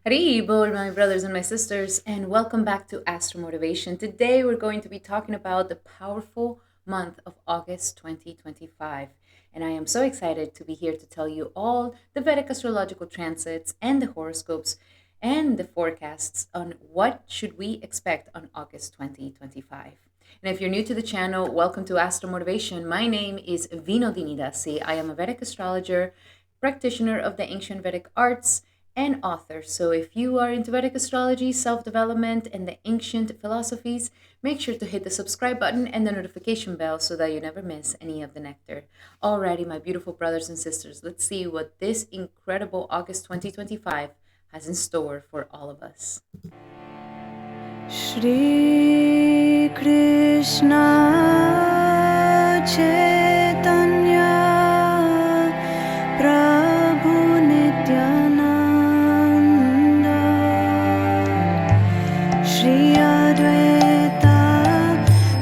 Haribol, my brothers and my sisters, and welcome back to Astral Motivation. Today we're going to be talking about the powerful month of August 2025. And I am so excited to be here to tell you all the Vedic astrological transits and the horoscopes and the forecasts on what should we expect on August 2025. And if you're new to the channel, welcome to Astral Motivation. My name is Vinodini Dasi. I am a Vedic astrologer, practitioner of the ancient Vedic arts, and author. So if you are into Vedic astrology, self-development, and the ancient philosophies, make sure to hit the subscribe button and the notification bell so that you never miss any of the nectar. Alrighty, my beautiful brothers and sisters, let's see what this incredible August 2025 has in store for all of us. Shri Krishna Chaitanya Prabhu Nityananda Shri Advaita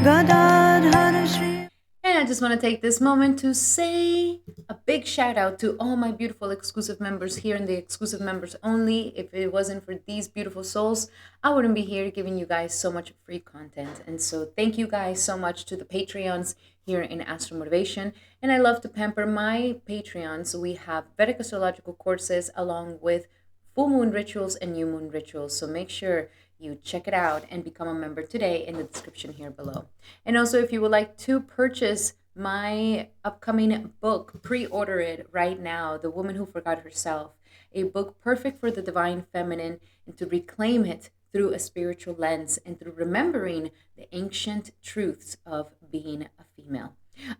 Gadadhar Shri. And I just want to take this moment to say a big shout out to all my beautiful exclusive members here in the exclusive members only. If it wasn't for these beautiful souls, I wouldn't be here giving you guys so much free content. And so thank you guys so much to the Patreons here in Astral Motivation. And I love to pamper my Patreons. We have Vedic astrological courses along with full moon rituals and new moon rituals. So make sure you check it out and become a member today in the description here below. And also, if you would like to purchase my upcoming book, pre-order it right now, The Woman Who Forgot Herself, a book perfect for the divine feminine and to reclaim it through a spiritual lens and through remembering the ancient truths of being a female.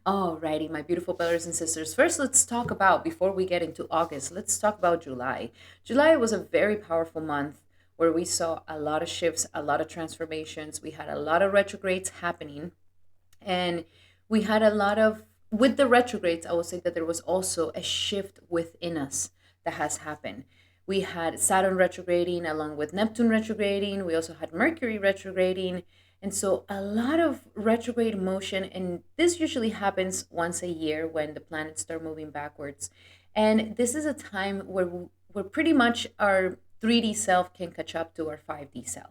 Alrighty, my beautiful brothers and sisters. First, let's talk about, before we get into August, let's talk about July. July was a very powerful month where we saw a lot of shifts, a lot of transformations. We had a lot of retrogrades happening. And we had a lot of, with the retrogrades, I will say that there was also a shift within us that has happened. We had Saturn retrograding along with Neptune retrograding. We also had Mercury retrograding. And so a lot of retrograde motion, and this usually happens once a year when the planets start moving backwards. And this is a time where pretty much our 3D self can catch up to our 5D self.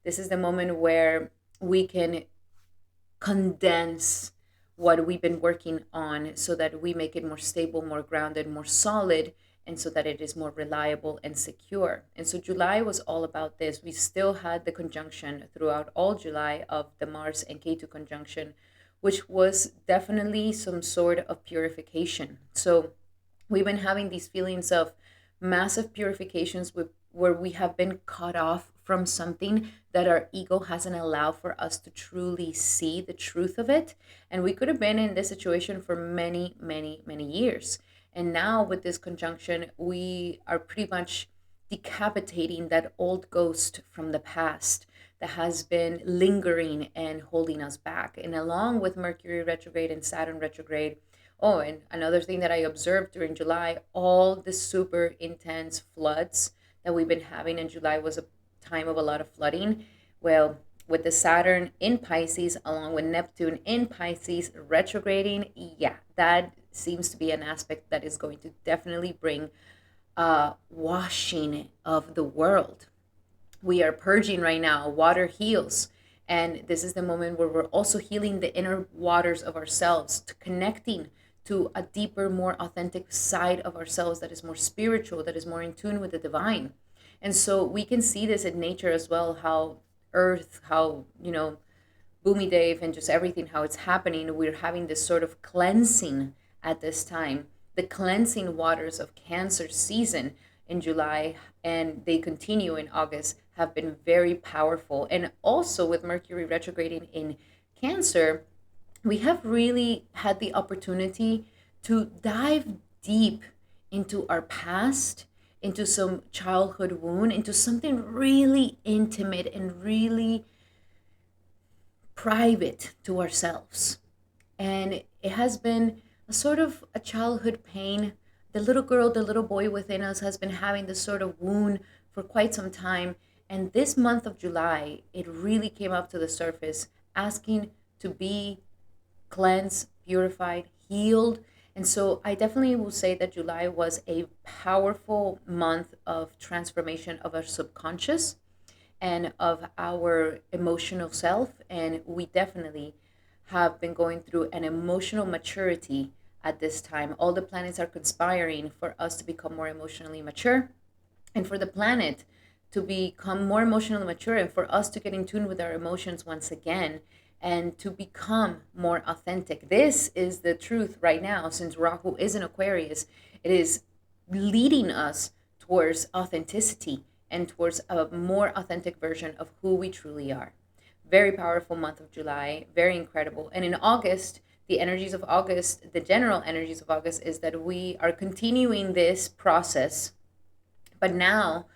This is the moment where we can condense what we've been working on so that we make it more stable, more grounded, more solid, and so that it is more reliable and secure. And so July was all about this. We still had the conjunction throughout all July of the Mars and Ketu conjunction, which was definitely some sort of purification. So we've been having these feelings of massive purifications where we have been cut off from something that our ego hasn't allowed for us to truly see the truth of it. And we could have been in this situation for many, many, many years. And now with this conjunction, we are pretty much decapitating that old ghost from the past that has been lingering and holding us back. And along with Mercury retrograde and Saturn retrograde, oh, and another thing that I observed during July, all the super intense floods that we've been having in July was a time of a lot of flooding. Well, with the Saturn in Pisces, along with Neptune in Pisces retrograding, yeah, that seems to be an aspect that is going to definitely bring washing of the world. We are purging right now. Water heals. And this is the moment where we're also healing the inner waters of ourselves, to connecting to a deeper, more authentic side of ourselves that is more spiritual, that is more in tune with the divine. And so we can see this in nature as well, how earth, how, Bhumi Dev and just everything, how it's happening. We're having this sort of cleansing at this time, the cleansing waters of Cancer season in July, and they continue in August, have been very powerful. And also with Mercury retrograding in Cancer, we have really had the opportunity to dive deep into our past, into some childhood wound, into something really intimate and really private to ourselves. And it has been a sort of a childhood pain. The little girl, the little boy within us has been having this sort of wound for quite some time. And this month of July, it really came up to the surface, asking to be cleansed, purified, healed. And so I definitely will say that July was a powerful month of transformation of our subconscious and of our emotional self. And we definitely have been going through an emotional maturity at this time. All the planets are conspiring for us to become more emotionally mature and for the planet to become more emotionally mature and for us to get in tune with our emotions once again and to become more authentic. This is the truth right now. Since Rahu is in Aquarius, it is leading us towards authenticity and towards a more authentic version of who we truly are. Very powerful month of July, very incredible. And in August, the energies of August, the general energies of August is that we are continuing this process, but now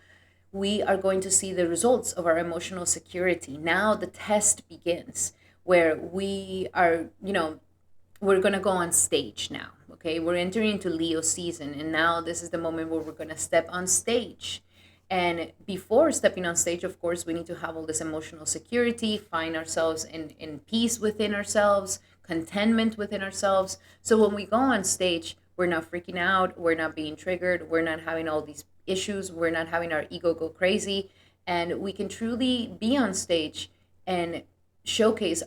we are going to see the results of our emotional security. Now the test begins where we are, we're going to go on stage now. Okay. We're entering into Leo season. And now this is the moment where we're going to step on stage. And before stepping on stage, of course, we need to have all this emotional security, find ourselves in peace within ourselves, contentment within ourselves. So when we go on stage, we're not freaking out, we're not being triggered, we're not having all these issues, we're not having our ego go crazy, and we can truly be on stage and showcase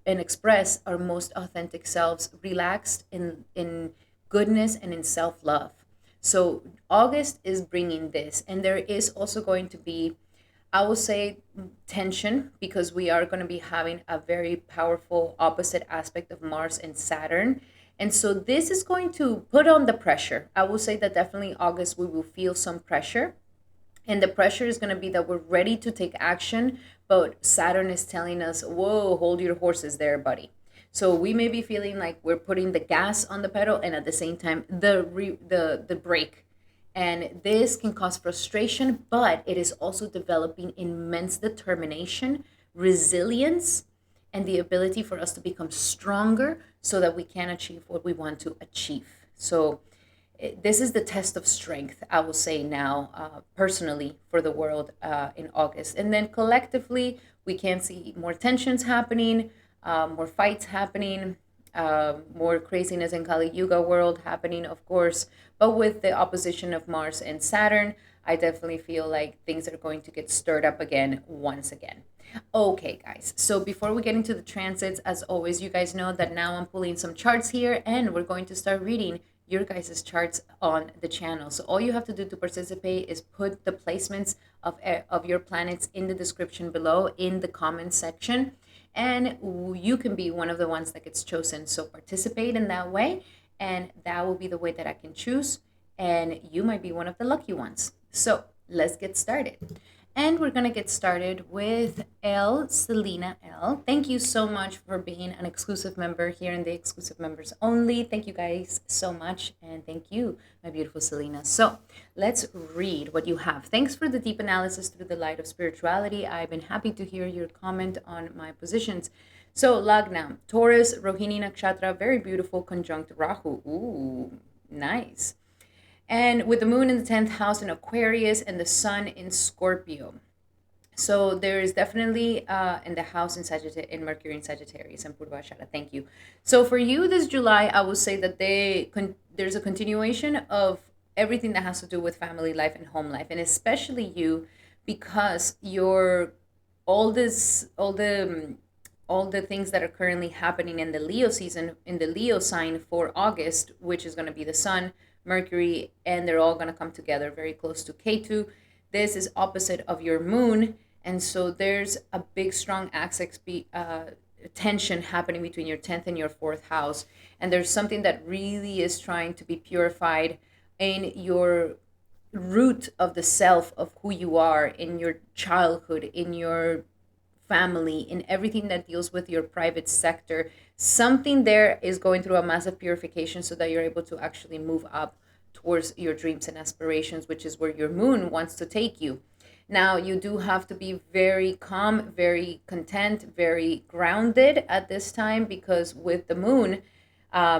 and express our most authentic selves, relaxed in goodness and in self-love. So August is bringing this, and there is also going to be, I will say, tension, because we are going to be having a very powerful opposite aspect of Mars and Saturn. And so this is going to put on the pressure. I will say that definitely August we will feel some pressure. And the pressure is going to be that we're ready to take action, but Saturn is telling us, whoa, hold your horses there, buddy. So we may be feeling like we're putting the gas on the pedal and at the same time the brake. And this can cause frustration, but it is also developing immense determination, resilience, and the ability for us to become stronger so that we can achieve what we want to achieve. So this is the test of strength, I will say now, personally, for the world in August. And then collectively, we can see more tensions happening, more fights happening, more craziness in Kali Yuga world happening, of course. But with the opposition of Mars and Saturn, I definitely feel like things are going to get stirred up again once again. Okay, guys. So before we get into the transits, as always, you guys know that now I'm pulling some charts here and we're going to start reading your guys' charts on the channel. So all you have to do to participate is put the placements of your planets in the description below in the comments section. And you can be one of the ones that gets chosen. So participate in that way. And that will be the way that I can choose. And you might be one of the lucky ones. So let's get started. And we're going to get started with Selena L. Thank you so much for being an exclusive member here in the exclusive members only. Thank you guys so much. And thank you, my beautiful Selena. So let's read what you have. Thanks for the deep analysis through the light of spirituality. I've been happy to hear your comment on my positions. So Lagna, Taurus, Rohini Nakshatra, very beautiful, conjunct Rahu. Ooh, nice. And with the moon in the 10th house in Aquarius and the sun in Scorpio. So there is definitely in the house in Mercury in Sagittarius and Purvashara. Thank you. So for you this July, I will say that there's a continuation of everything that has to do with family life and home life, and especially you, because all the things that are currently happening in the Leo season, in the Leo sign for August, which is going to be the sun, Mercury, and they're all going to come together very close to Ketu. This is opposite of your moon, and so there's a big strong tension happening between your 10th and your 4th house, and there's something that really is trying to be purified in your root of the self of who you are, in your childhood, in your family, in everything that deals with your private sector. Something there is going through a massive purification so that you're able to actually move up towards your dreams and aspirations, which is where your moon wants to take you. Now, you do have to be very calm, very content, very grounded at this time, because with the moon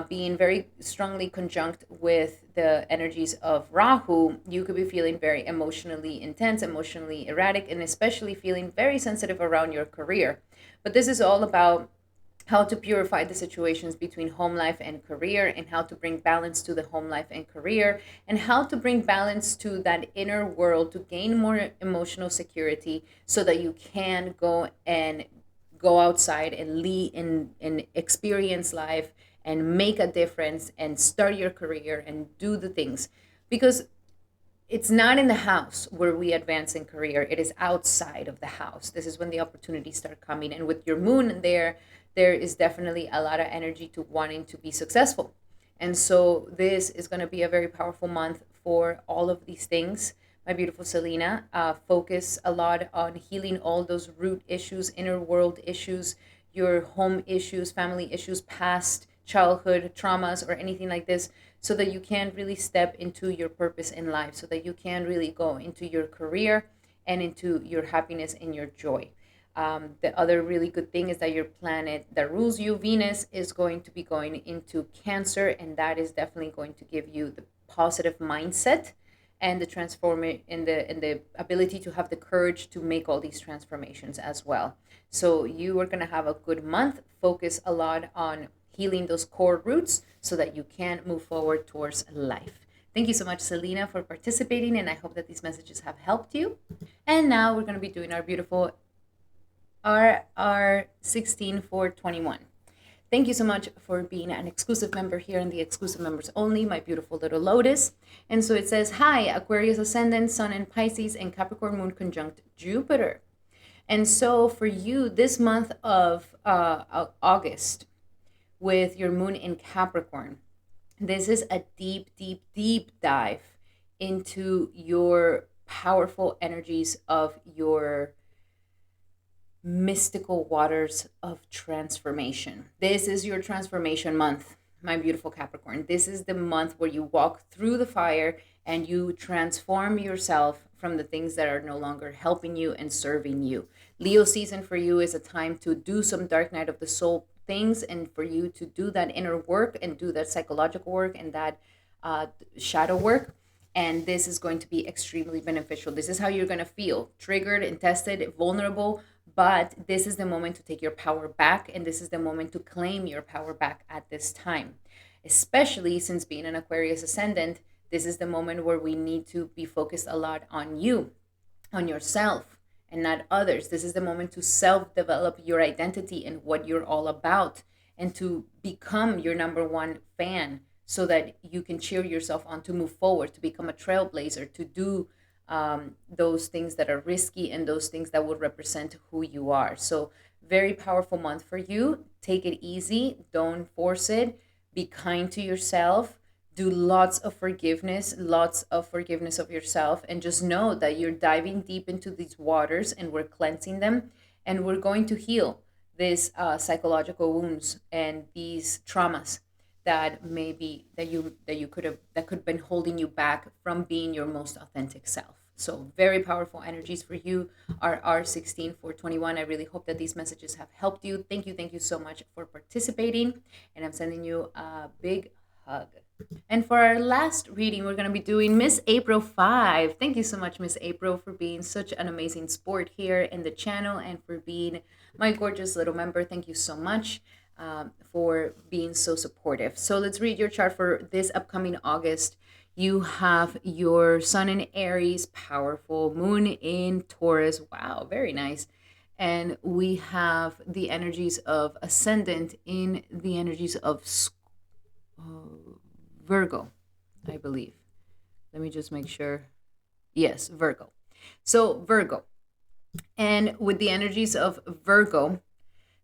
being very strongly conjunct with the energies of Rahu, you could be feeling very emotionally intense, emotionally erratic, and especially feeling very sensitive around your career. But this is all about how to purify the situations between home life and career, and how to bring balance to the home life and career, and how to bring balance to that inner world to gain more emotional security so that you can go outside and lead and experience life and make a difference and start your career and do the things, because it's not in the house where we advance in career, it is outside of the house. This is when the opportunities start coming, and with your moon there is definitely a lot of energy to wanting to be successful. And so this is going to be a very powerful month for all of these things, my beautiful Selena. Focus a lot on healing all those root issues, inner world issues, your home issues, family issues, past childhood traumas, or anything like this, so that you can really step into your purpose in life, so that you can really go into your career and into your happiness and your joy. The other really good thing is that your planet that rules you, Venus, is going to be going into Cancer, and that is definitely going to give you the positive mindset and the transform and the ability to have the courage to make all these transformations as well. So you are going to have a good month. Focus a lot on healing those core roots so that you can move forward towards life. Thank you so much, Selena, for participating, and I hope that these messages have helped you. And now we're going to be doing our beautiful RR16 for 21. Thank you so much for being an exclusive member here in the exclusive members only, my beautiful little Lotus. And so it says, hi, Aquarius ascendant, Sun in Pisces, and Capricorn moon conjunct Jupiter. And so for you, this month of August, with your moon in Capricorn, this is a deep, deep, deep dive into your powerful energies of your mystical waters of transformation. This is your transformation month, my beautiful Capricorn. This is the month where you walk through the fire and you transform yourself from the things that are no longer helping you and serving you. Leo season for you is a time to do some dark night of the soul things, and for you to do that inner work and do that psychological work and that shadow work. And this is going to be extremely beneficial. This is how you're going to feel triggered and tested, vulnerable. But this is the moment to take your power back, and this is the moment to claim your power back at this time. Especially since being an Aquarius ascendant, this is the moment where we need to be focused a lot on you, on yourself, and not others. This is the moment to self-develop your identity and what you're all about, and to become your number one fan so that you can cheer yourself on to move forward, to become a trailblazer, to do those things that are risky and those things that would represent who you are. So very powerful month for you. Take it easy. Don't force it. Be kind to yourself. Do lots of forgiveness of yourself, and just know that you're diving deep into these waters and we're cleansing them, and we're going to heal these psychological wounds and these traumas that maybe that could have been holding you back from being your most authentic self. So very powerful energies for you, our R16 for 21. I really hope that these messages have helped you. Thank you so much for participating, and I'm sending you a big hug. And for our last reading, we're going to be doing Miss April 5. Thank you so much, Miss April, for being such an amazing sport here in the channel and for being my gorgeous little member. Thank you so much for being so supportive. So let's read your chart for this upcoming August. You have your Sun in Aries, powerful, Moon in Taurus. Wow, very nice. And we have the energies of Ascendant in the energies of Virgo, I believe. Let me just make sure. Yes, Virgo. So Virgo. And with the energies of Virgo,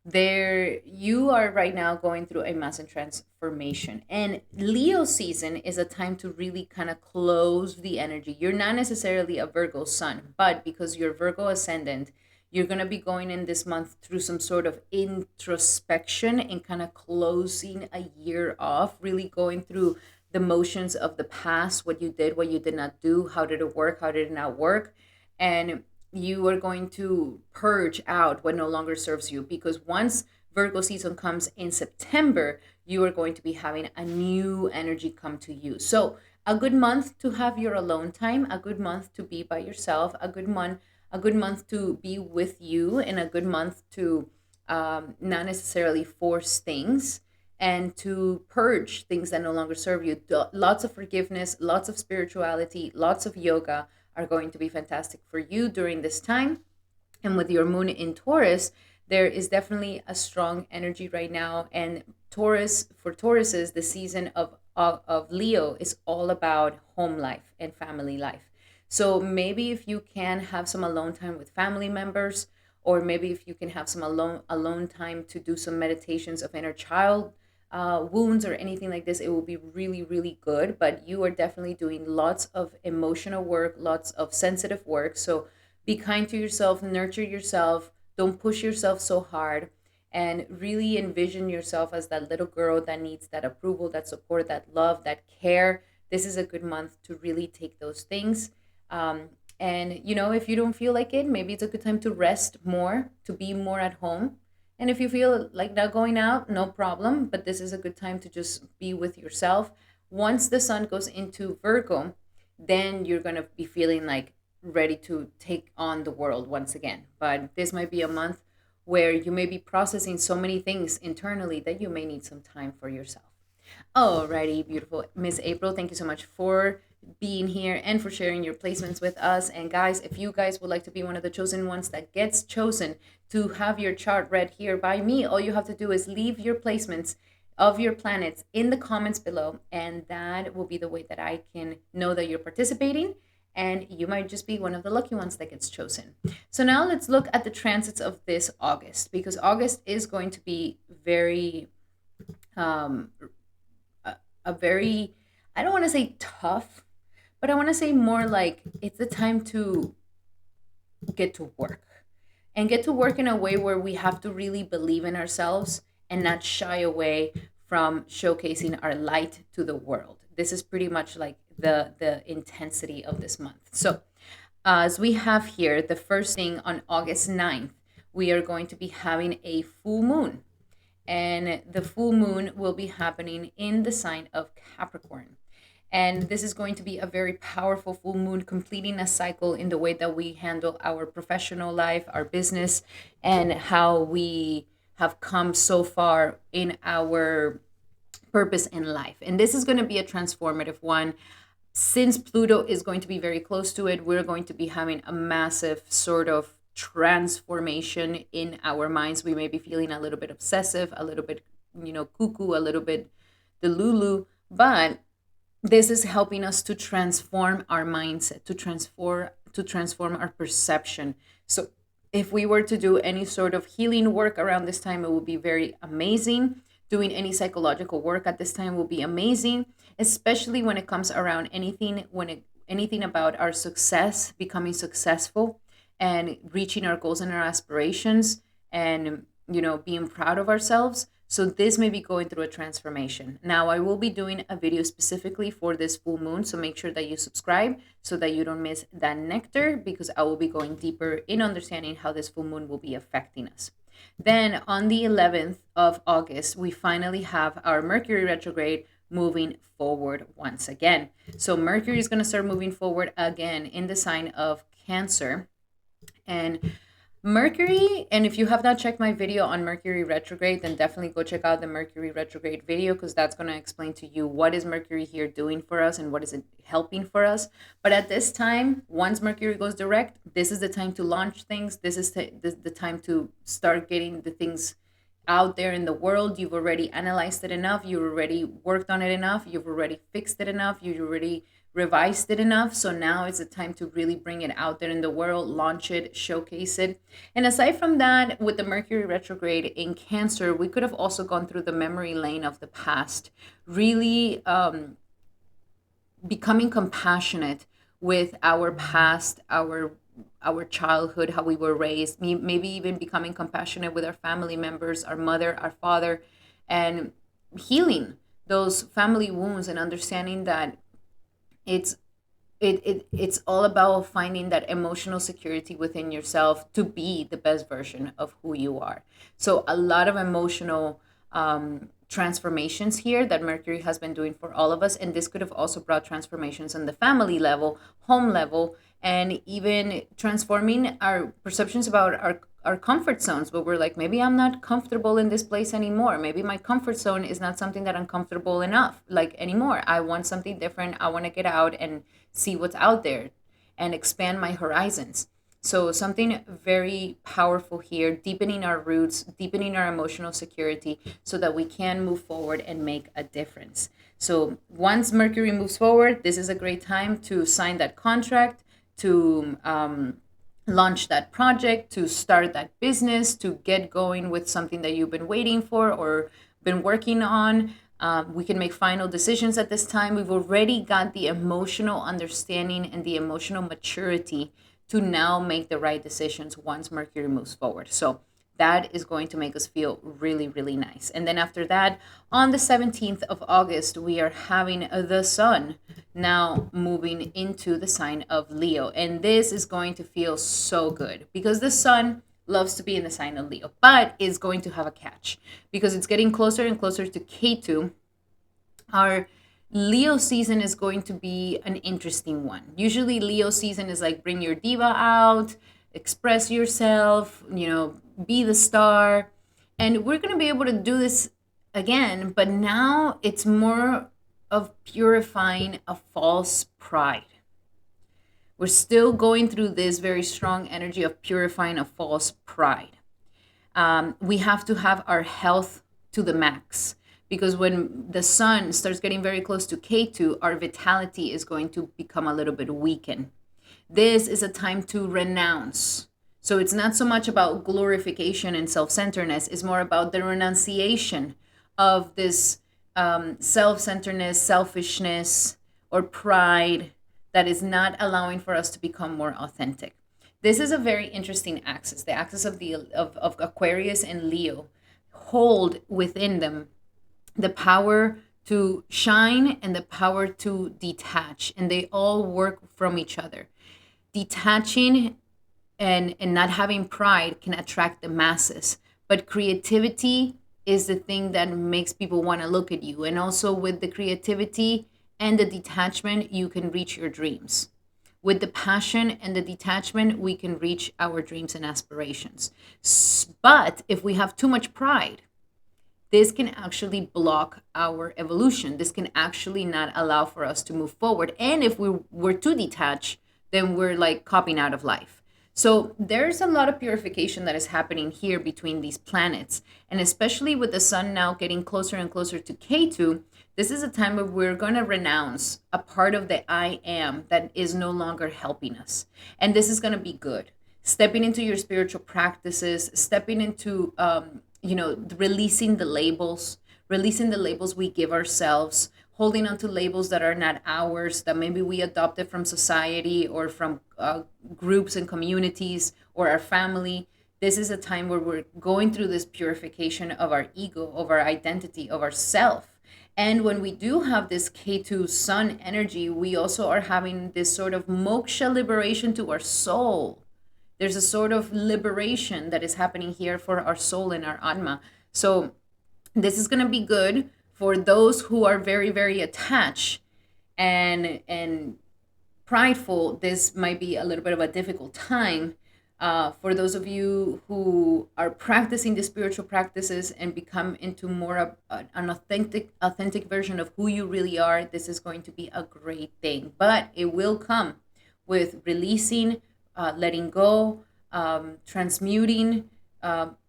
there you are right now going through a massive transformation. And Leo season is a time to really kind of close the energy. You're not necessarily a Virgo sun, but because you're Virgo ascendant, you're going to be going in this month through some sort of introspection and kind of closing a year off, really going through the motions of the past, what you did, what you did not do, how did it work, how did it not work. And you are going to purge out what no longer serves you, because once Virgo season comes in September, you are going to be having a new energy come to you. So a good month to have your alone time, a good month to be by yourself, a good month to be with you, and a good month to not necessarily force things, and to purge things that no longer serve you. Lots of forgiveness, lots of spirituality, lots of yoga are going to be fantastic for you during this time. And with your moon in Taurus, there is definitely a strong energy right now. And Taurus, for Tauruses, the season of Leo is all about home life and family life. So maybe if you can have some alone time with family members, or maybe if you can have some alone time to do some meditations of inner child wounds or anything like this, it will be really, really good. But you are definitely doing lots of emotional work, lots of sensitive work. So be kind to yourself, nurture yourself, don't push yourself so hard, and really envision yourself as that little girl that needs that approval, that support, that love, that care. This is a good month to really take those things. Um, and, if you don't feel like it, maybe it's a good time to rest more, to be more at home. And if you feel like not going out, no problem. But this is a good time to just be with yourself. Once the sun goes into Virgo, then you're going to be feeling like ready to take on the world once again. But this might be a month where you may be processing so many things internally that you may need some time for yourself. Alrighty, beautiful Miss April, thank you so much for being here and for sharing your placements with us. And guys, if you guys would like to be one of the chosen ones that gets chosen to have your chart read here by me, all you have to do is leave your placements of your planets in the comments below, and that will be the way that I can know that you're participating, and you might just be one of the lucky ones that gets chosen. So now let's look at the transits of this August, because August is going to be very um, a very, I don't want to say tough, but I want to say more like it's the time to get to work, and get to work in a way where we have to really believe in ourselves and not shy away from showcasing our light to the world. This is pretty much like the intensity of this month. So, as we have here, the first thing on August 9th, we are going to be having a full moon, and the full moon will be happening in the sign of Capricorn. And this is going to be a very powerful full moon, completing a cycle in the way that we handle our professional life, our business, and how we have come so far in our purpose in life. And this is going to be a transformative one. Since Pluto is going to be very close to it, we're going to be having a massive sort of transformation in our minds. We may be feeling a little bit obsessive, a little bit, cuckoo, a little bit delulu, but this is helping us to transform our mindset, to transform our perception. So if we were to do any sort of healing work around this time, it would be very amazing. Doing any psychological work at this time will be amazing, especially when it comes around anything about our success, becoming successful and reaching our goals and our aspirations, and being proud of ourselves. So this may be going through a transformation. Now I will be doing a video specifically for this full moon, so make sure that you subscribe so that you don't miss that nectar, because I will be going deeper in understanding how this full moon will be affecting us. Then on the 11th of August, we finally have our Mercury retrograde moving forward once again. So Mercury is going to start moving forward again in the sign of Cancer. And Mercury, and if you have not checked my video on Mercury retrograde, then definitely go check out the Mercury retrograde video, because that's going to explain to you what is Mercury here doing for us and what is it helping for us. But at this time, once Mercury goes direct, this is the time to launch things. This is the time to start getting the things out there in the world. You've already analyzed it enough. You've already worked on it enough. You've already fixed it enough. You've already revised it enough. So now it's the time to really bring it out there in the world, launch it, showcase it. And aside from that, with the Mercury retrograde in Cancer, we could have also gone through the memory lane of the past, really becoming compassionate with our past, our childhood, how we were raised, maybe even becoming compassionate with our family members, our mother, our father, and healing those family wounds, and understanding that it's it's all about finding that emotional security within yourself to be the best version of who you are. So a lot of emotional transformations here that Mercury has been doing for all of us, and this could have also brought transformations on the family level, home level, and even transforming our perceptions about our comfort zones, but we're like, maybe I'm not comfortable in this place anymore. Maybe my comfort zone is not something that I'm comfortable enough like anymore. I want something different. I want to get out and see what's out there and expand my horizons. So something very powerful here, deepening our roots, deepening our emotional security so that we can move forward and make a difference. So once Mercury moves forward, this is a great time to sign that contract, to launch that project, to start that business, to get going with something that you've been waiting for or been working on. We can make final decisions at this time. We've already got the emotional understanding and the emotional maturity to now make the right decisions once Mercury moves forward. So that is going to make us feel really, really nice. And then after that, on the 17th of August, we are having the sun now moving into the sign of Leo. And this is going to feel so good because the sun loves to be in the sign of Leo, but is going to have a catch because it's getting closer and closer to K2. Our Leo season is going to be an interesting one. Usually, Leo season is like bring your diva out, express yourself, be the star. And we're going to be able to do this again, but now it's more of purifying a false pride. We're still going through this very strong energy of purifying a false pride. We have to have our health to the max because when the sun starts getting very close to K2, our vitality is going to become a little bit weakened. This is a time to renounce. So it's not so much about glorification and self-centeredness. It's more about the renunciation of this self-centeredness, selfishness, or pride that is not allowing for us to become more authentic. This is a very interesting axis. The axis of Aquarius and Leo hold within them the power to shine and the power to detach, and they all work from each other. Detaching and not having pride can attract the masses, but creativity is the thing that makes people want to look at you. And also with the creativity and the detachment, you can reach your dreams. With the passion and the detachment, we can reach our dreams and aspirations. But if we have too much pride, this can actually block our evolution. This can actually not allow for us to move forward. And if we were too detached, then we're like copping out of life. So there's a lot of purification that is happening here between these planets. And especially with the sun now getting closer and closer to K2, this is a time where we're going to renounce a part of the I am that is no longer helping us. And this is going to be good. Stepping into your spiritual practices, stepping into releasing the labels we give ourselves, holding on to labels that are not ours, that maybe we adopted from society or from groups and communities or our family. This is a time where we're going through this purification of our ego, of our identity, of our self. And when we do have this K2 sun energy, we also are having this sort of moksha liberation to our soul. There's a sort of liberation that is happening here for our soul and our Atma. So this is going to be good for those who are very, very attached and prideful. This might be a little bit of a difficult time. For those of you who are practicing the spiritual practices and become into more of an authentic version of who you really are, this is going to be a great thing. But it will come with releasing, letting go, transmuting,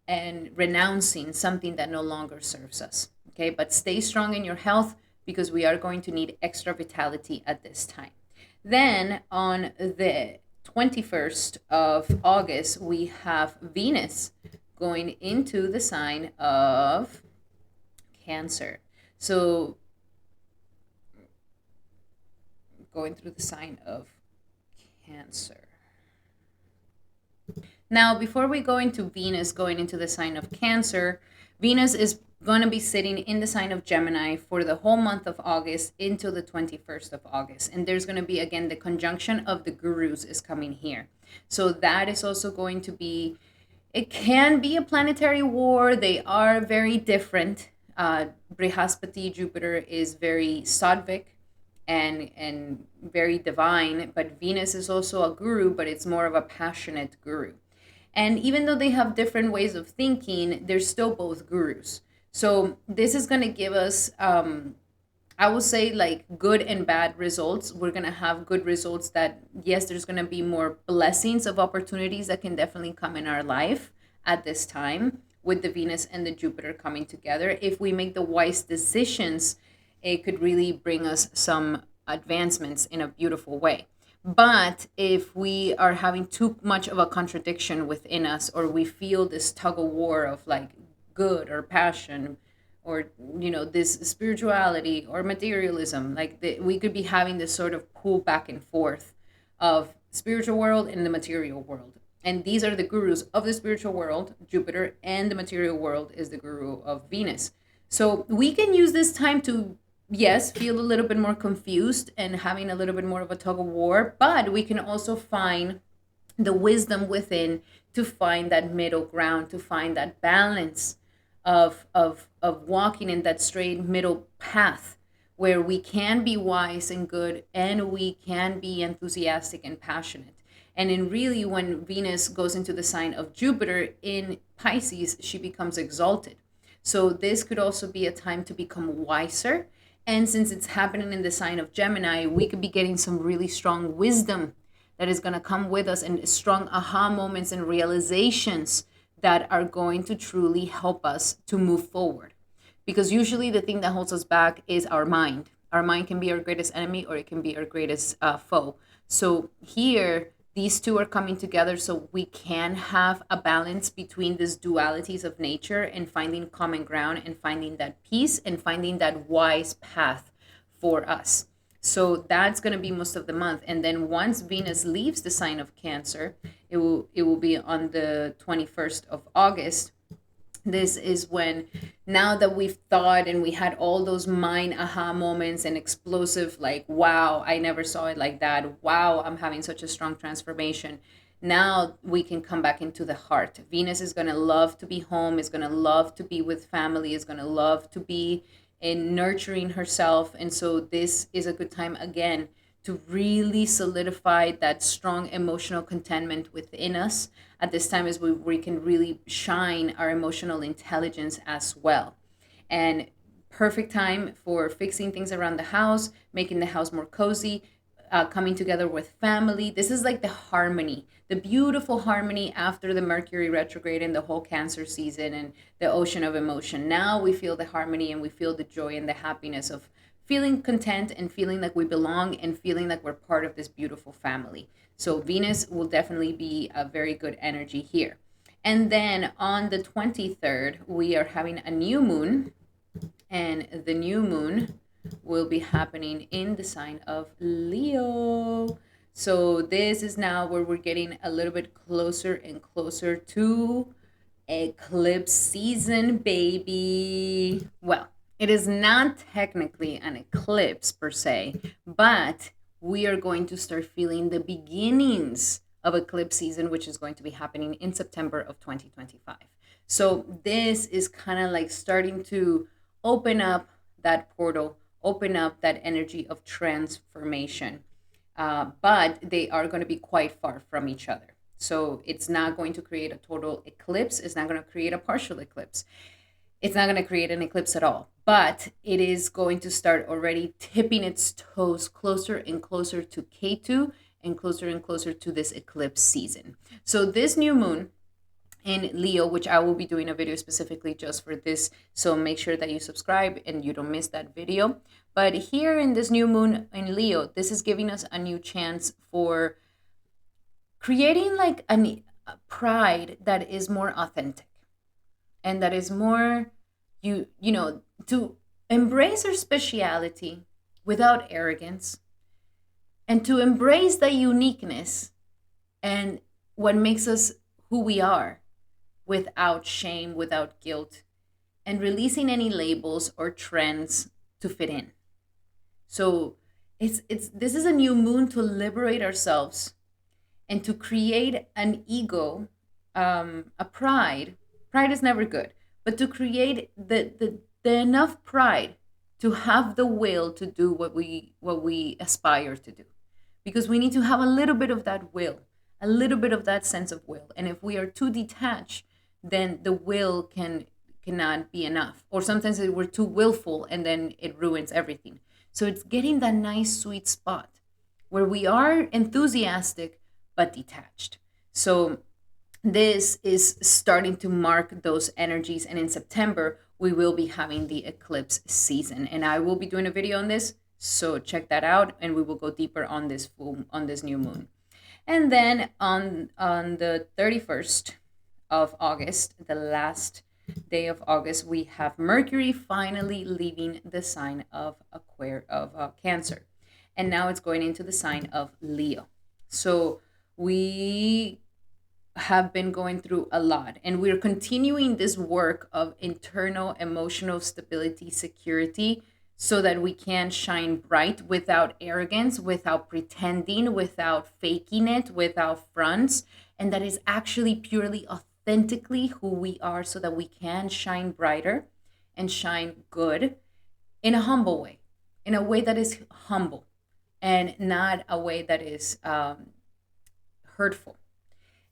and renouncing something that no longer serves us. Okay, but stay strong in your health because we are going to need extra vitality at this time. Then on the 21st of August, we have Venus going into the sign of Cancer. So going through the sign of Cancer. Now, before we go into Venus going into the sign of Cancer, Venus is going to be sitting in the sign of Gemini for the whole month of August into the 21st of August. And there's going to be, again, the conjunction of the gurus is coming here. So that is also going to be, it can be a planetary war. They are very different. Brihaspati, Jupiter, is very sattvic and very divine, but Venus is also a guru, but it's more of a passionate guru. And even though they have different ways of thinking, they're still both gurus. So this is going to give us, I would say, like good and bad results. We're going to have good results that, yes, there's going to be more blessings of opportunities that can definitely come in our life at this time with the Venus and the Jupiter coming together. If we make the wise decisions, it could really bring us some advancements in a beautiful way. But if we are having too much of a contradiction within us, or we feel this tug of war of like good or passion, or this spirituality or materialism, like we could be having this sort of pull back and forth of spiritual world and the material world. And these are the gurus of the spiritual world, Jupiter, and the material world is the guru of Venus. So we can use this time to, yes, feel a little bit more confused and having a little bit more of a tug of war, but we can also find the wisdom within to find that middle ground, to find that balance of walking in that straight middle path where we can be wise and good and we can be enthusiastic and passionate. And in really, when Venus goes into the sign of Jupiter in Pisces, she becomes exalted. So this could also be a time to become wiser. And since it's happening in the sign of Gemini, we could be getting some really strong wisdom that is going to come with us, and strong aha moments and realizations that are going to truly help us to move forward. Because usually the thing that holds us back is our mind. Our mind can be our greatest enemy, or it can be our greatest foe. So here, these two are coming together so we can have a balance between these dualities of nature and finding common ground and finding that peace and finding that wise path for us. So that's going to be most of the month. And then once Venus leaves the sign of Cancer, it will be on the 21st of August. This is when, now that we've thought and we had all those mind aha moments and explosive, like, wow, I never saw it like that. Wow, I'm having such a strong transformation. Now we can come back into the heart. Venus is going to love to be home, is going to love to be with family, is going to love to be in nurturing herself. And so this is a good time again to really solidify that strong emotional contentment within us. At this time is where we can really shine our emotional intelligence as well. And perfect time for fixing things around the house, making the house more cozy, coming together with family. This is like the harmony, the beautiful harmony after the Mercury retrograde and the whole Cancer season and the ocean of emotion. Now we feel the harmony and we feel the joy and the happiness of feeling content and feeling like we belong and feeling like we're part of this beautiful family. So Venus will definitely be a very good energy here. And then on the 23rd, we are having a new moon, and the new moon will be happening in the sign of Leo. So this is now where we're getting a little bit closer and closer to eclipse season, baby. Well, it is not technically an eclipse per se, but we are going to start feeling the beginnings of eclipse season, which is going to be happening in September of 2025. So this is kind of like starting to open up that portal, open up that energy of transformation. But they are going to be quite far from each other. So it's not going to create a total eclipse. It's not going to create a partial eclipse. It's not going to create an eclipse at all. But it is going to start already tipping its toes closer and closer to K2 and closer to this eclipse season. So this new moon in Leo, which I will be doing a video specifically just for this, so make sure that you subscribe and you don't miss that video. But here in this new moon in Leo, this is giving us a new chance for creating like a pride that is more authentic and that is more, to embrace our speciality without arrogance, and to embrace the uniqueness and what makes us who we are without shame, without guilt, and releasing any labels or trends to fit in. So it's this is a new moon to liberate ourselves and to create an ego, a pride. Pride is never good, but to create the enough pride to have the will to do what we aspire to do, because we need to have a little bit of that will, a little bit of that sense of will. And if we are too detached, then the will cannot be enough. Or sometimes we're too willful and then it ruins everything. So it's getting that nice sweet spot where we are enthusiastic but detached. So this is starting to mark those energies, and in September we will be having the eclipse season, and I will be doing a video on this, so check that out, and we will go deeper on this new moon. And then on the 31st of August, the last day of August, we have Mercury finally leaving the sign of Cancer, and now it's going into the sign of Leo. So we have been going through a lot, and we're continuing this work of internal emotional stability, security, so that we can shine bright without arrogance, without pretending, without faking it, without fronts, and that is actually purely authentically who we are, so that we can shine brighter and shine good in a humble way, in a way that is humble and not a way that is hurtful.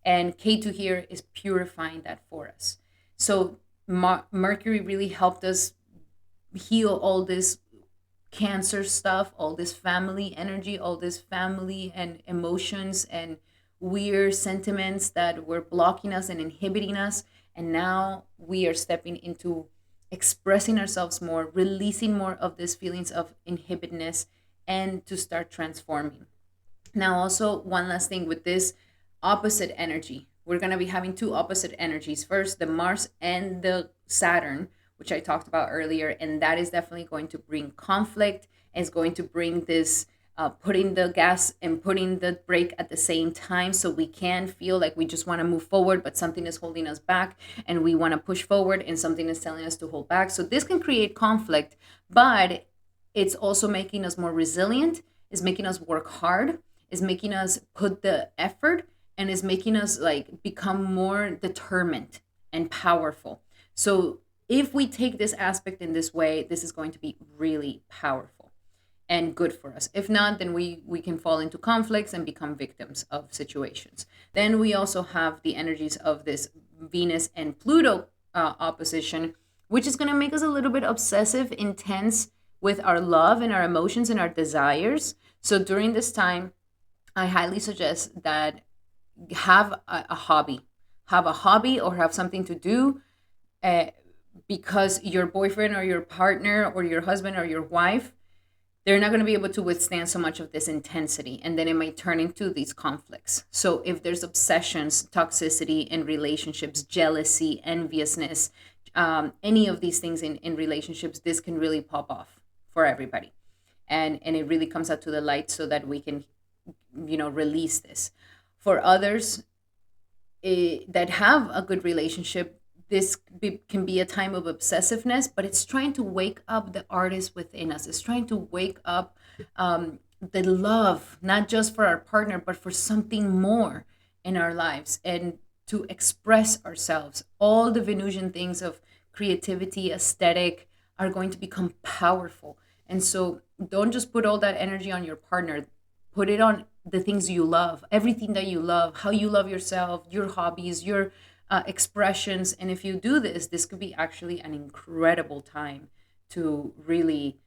And K2 here is purifying that for us. So Mercury really helped us heal all this Cancer stuff, all this family energy, all this family and emotions and weird sentiments that were blocking us and inhibiting us. And now we are stepping into expressing ourselves more, releasing more of these feelings of inhibitedness, and to start transforming. Now, also, one last thing with this opposite energy, we're going to be having two opposite energies. First, the Mars and the Saturn, which I talked about earlier, and that is definitely going to bring conflict. It's going to bring this putting the gas and putting the brake at the same time, so we can feel like we just want to move forward, but something is holding us back, and we want to push forward, and something is telling us to hold back. So this can create conflict, but it's also making us more resilient, is making us work hard, is making us put the effort, and is making us like become more determined and powerful. So if we take this aspect in this way, this is going to be really powerful and good for us. If not, then we can fall into conflicts and become victims of situations. Then we also have the energies of this Venus and Pluto opposition, which is going to make us a little bit obsessive, intense with our love and our emotions and our desires. So during this time, I highly suggest that have a hobby, or have something to do, because your boyfriend or your partner or your husband or your wife, they're not going to be able to withstand so much of this intensity, and then it might turn into these conflicts. So if there's obsessions, toxicity in relationships, jealousy, enviousness, any of these things in relationships, this can really pop off for everybody, and it really comes out to the light so that we can release this. For others that have a good relationship, this can be a time of obsessiveness, but it's trying to wake up the artist within us. It's trying to wake up the love, not just for our partner, but for something more in our lives, and to express ourselves. All the Venusian things of creativity, aesthetic, are going to become powerful. And so don't just put all that energy on your partner. Put it on the things you love, everything that you love, how you love yourself, your hobbies, your expressions. And if you do this, this could be actually an incredible time to really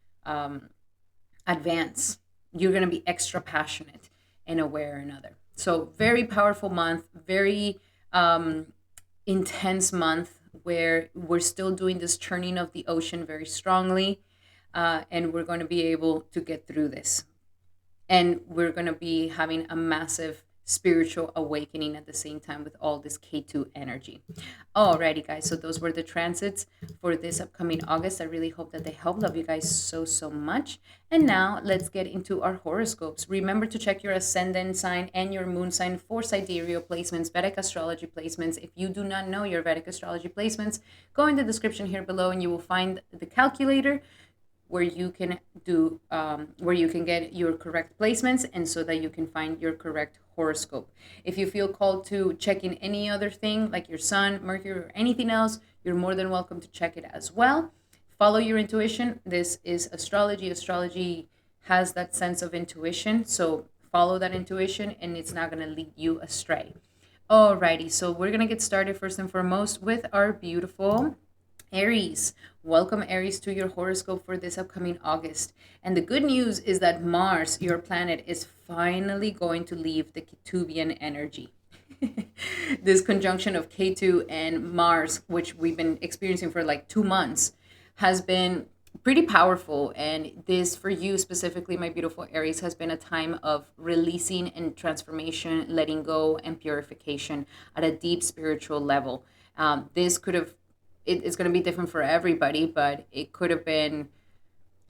advance. You're going to be extra passionate in a way or another. So very powerful month, very intense month, where we're still doing this churning of the ocean very strongly, and we're going to be able to get through this. And we're going to be having a massive spiritual awakening at the same time with all this K2 energy. Alrighty, guys. So those were the transits for this upcoming August. I really hope that they help. Love you guys so, so much. And now let's get into our horoscopes. Remember to check your ascendant sign and your moon sign for sidereal placements, Vedic astrology placements. If you do not know your Vedic astrology placements, go in the description here below and you will find the calculator where you can do where you can get your correct placements, and so that you can find your correct horoscope. If you feel called to check in any other thing like your sun, Mercury, or anything else, you're more than welcome to check it as well. Follow your intuition. This is astrology. Astrology has that sense of intuition, so follow that intuition, and it's not going to lead you astray. Alrighty, so we're going to get started first and foremost with our beautiful Aries. Welcome, Aries, to your horoscope for this upcoming August. And the good news is that Mars, your planet, is finally going to leave the Ketubian energy. This conjunction of K2 and Mars, which we've been experiencing for like 2 months, has been pretty powerful. And this, for you specifically, my beautiful Aries, has been a time of releasing and transformation, letting go, and purification at a deep spiritual level. This could have, it's going to be different for everybody, but it could have been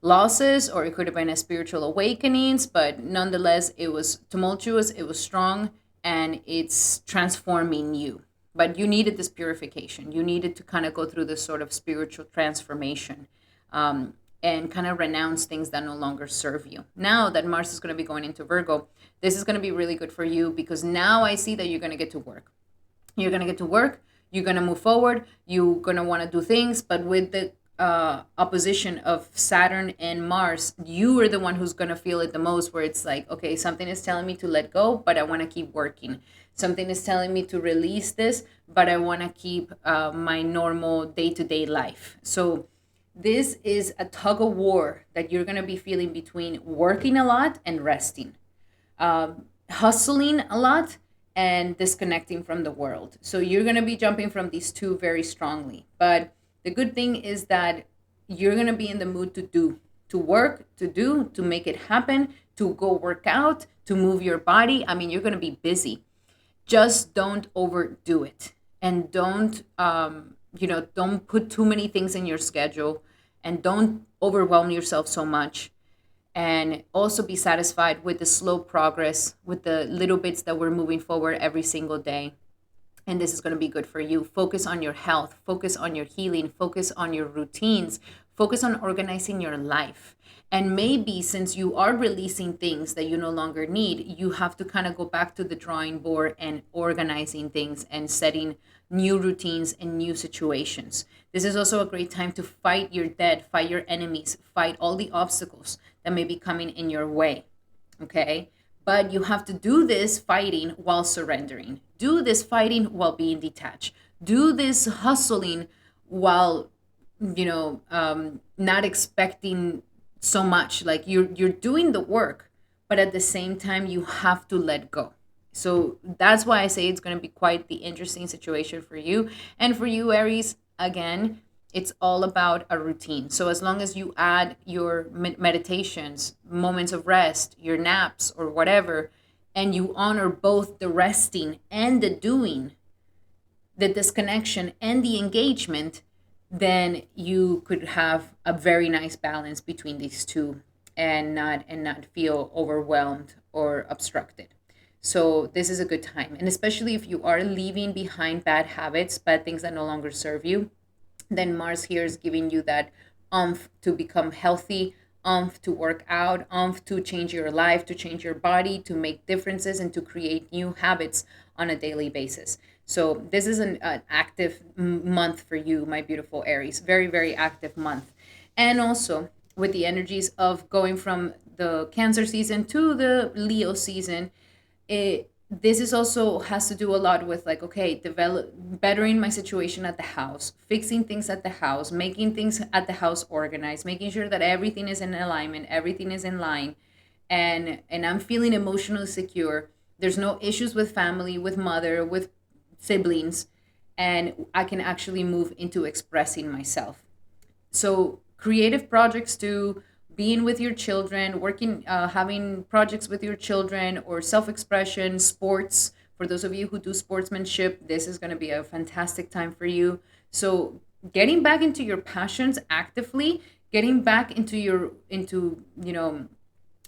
losses or it could have been a spiritual awakenings, but nonetheless, it was tumultuous, it was strong, and it's transforming you. But you needed this purification. You needed to kind of go through this sort of spiritual transformation, and kind of renounce things that no longer serve you. Now that Mars is going to be going into Virgo, this is going to be really good for you, because now I see that you're going to get to work. You're going to get to work. You're going to move forward. You're going to want to do things. But with the opposition of Saturn and Mars, you are the one who's going to feel it the most, where it's like, okay, something is telling me to let go, but I want to keep working. Something is telling me to release this, but I want to keep my normal day-to-day life. So this is a tug of war that you're going to be feeling between working a lot and resting, hustling a lot and disconnecting from the world. So you're going to be jumping from these two very strongly. But the good thing is that you're going to be in the mood to do, to work, to do, to make it happen, to go work out, to move your body. I mean, you're going to be busy. Just don't overdo it. And don't don't put too many things in your schedule, and don't overwhelm yourself so much. And also be satisfied with the slow progress, with the little bits that we're moving forward every single day. And this is going to be good for you. Focus on your health, focus on your healing, focus on your routines, focus on organizing your life. And maybe since you are releasing things that you no longer need, you have to kind of go back to the drawing board and organizing things and setting new routines and new situations. This is also a great time to fight your dead, fight your enemies, fight all the obstacles that may be coming in your way. Okay? But you have to do this fighting while surrendering. Do this fighting while being detached. Do this hustling while, not expecting so much. Like you're doing the work, but at the same time, you have to let go. So that's why I say it's going to be quite the interesting situation for you. And for you, Aries, again, it's all about a routine. So as long as you add your meditations, moments of rest, your naps or whatever, and you honor both the resting and the doing, the disconnection and the engagement, then you could have a very nice balance between these two, and not feel overwhelmed or obstructed. So this is a good time. And especially if you are leaving behind bad habits, bad things that no longer serve you, then Mars here is giving you that oomph to become healthy, oomph to work out, oomph to change your life, to change your body, to make differences, and to create new habits on a daily basis. So this is an active month for you, my beautiful Aries. Very, very active month. And also with the energies of going from the Cancer season to the Leo season, this is also has to do a lot with, like, okay, develop bettering my situation at the house, fixing things at the house, making things at the house organized, making sure that everything is in alignment, everything is in line, and I'm feeling emotionally secure. There's no issues with family, with mother, with siblings, and I can actually move into expressing myself. So creative projects too, being with your children, working, having projects with your children, or self-expression, sports. For those of you who do sportsmanship, this is going to be a fantastic time for you. So getting back into your passions actively, getting back into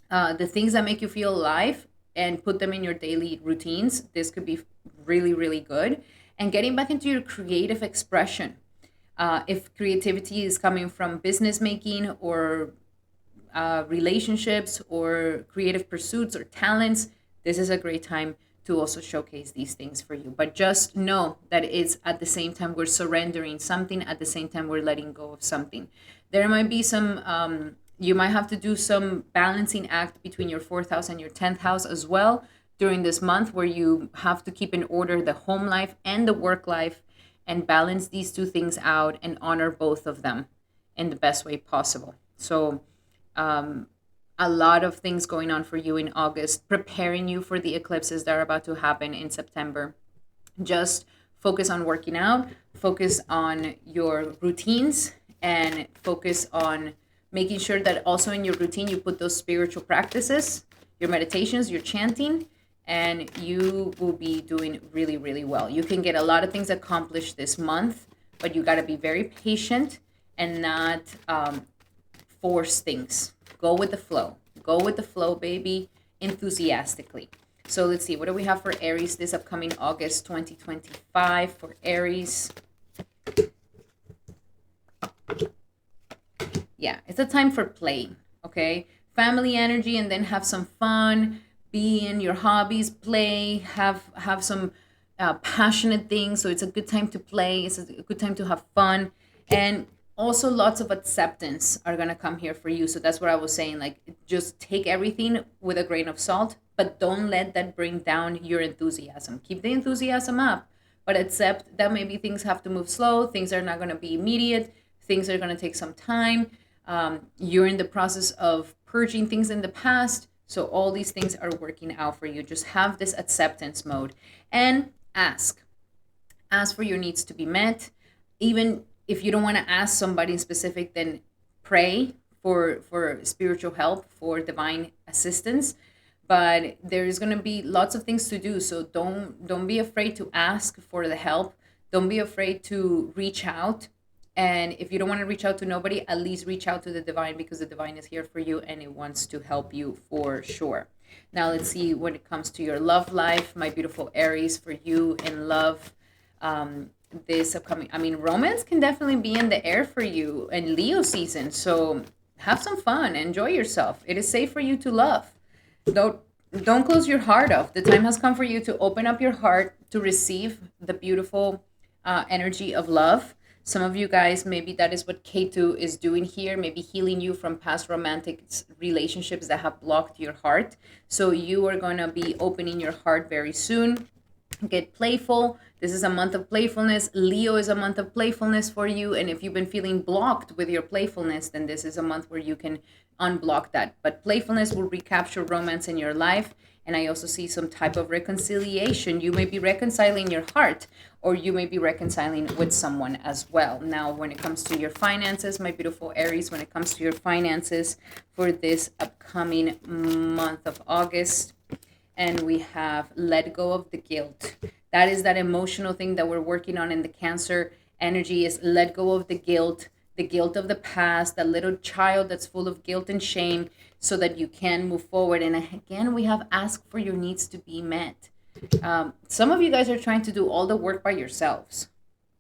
the things that make you feel alive, and put them in your daily routines. This could be really, really good. And getting back into your creative expression. If creativity is coming from business making, or relationships, or creative pursuits, or talents, this is a great time to also showcase these things for you. But just know that it's at the same time we're surrendering something, at the same time we're letting go of something. There might be some You might have to do some balancing act between your fourth house and your 10th house as well during this month, where you have to keep in order the home life and the work life and balance these two things out and honor both of them in the best way possible. So, a lot of things going on for you in August, preparing you for the eclipses that are about to happen in September. Just focus on working out, focus on your routines, and focus on making sure that also in your routine you put those spiritual practices, your meditations, your chanting, and you will be doing really, really well. You can get a lot of things accomplished this month, but you got to be very patient and not force things. Go with the flow. Go with the flow, baby, enthusiastically. So let's see, what do we have for Aries this upcoming August 2025 for Aries? Yeah, it's a time for play, okay? Family energy, and then have some fun, be in your hobbies, play, have some passionate things. So it's a good time to play. It's a good time to have fun. And also lots of acceptance are going to come here for you. So that's what I was saying. Like, just take everything with a grain of salt, but don't let that bring down your enthusiasm. Keep the enthusiasm up, but accept that maybe things have to move slow. Things are not going to be immediate. Things are going to take some time. You're in the process of purging things in the past. So all these things are working out for you. Just have this acceptance mode and ask. Ask for your needs to be met. Even if you don't want to ask somebody specific, then pray for spiritual help, for divine assistance. But there's going to be lots of things to do, so don't be afraid to ask for the help. Don't be afraid to reach out. And if you don't want to reach out to nobody, at least reach out to the divine, because the divine is here for you and it wants to help you for sure. Now let's see, when it comes to your love life, my beautiful Aries, for you in love, this upcoming, I mean, romance can definitely be in the air for you in Leo season. So have some fun, enjoy yourself. It is safe for you to love. Don't close your heart off. The time has come for you to open up your heart to receive the beautiful energy of love. Some of you guys, maybe that is what K2 is doing here, maybe healing you from past romantic relationships that have blocked your heart. So you are going to be opening your heart very soon. Get playful. This is a month of playfulness. Leo is a month of playfulness for you. And if you've been feeling blocked with your playfulness, then this is a month where you can unblock that. But playfulness will recapture romance in your life. And I also see some type of reconciliation. You may be reconciling your heart, or you may be reconciling with someone as well. Now, when it comes to your finances, my beautiful Aries, when it comes to your finances for this upcoming month of August, and we have let go of the guilt. That is that emotional thing that we're working on in the Cancer energy, is let go of the guilt of the past, that little child that's full of guilt and shame, so that you can move forward. And again, we have asked for your needs to be met. Some of you guys are trying to do all the work by yourselves.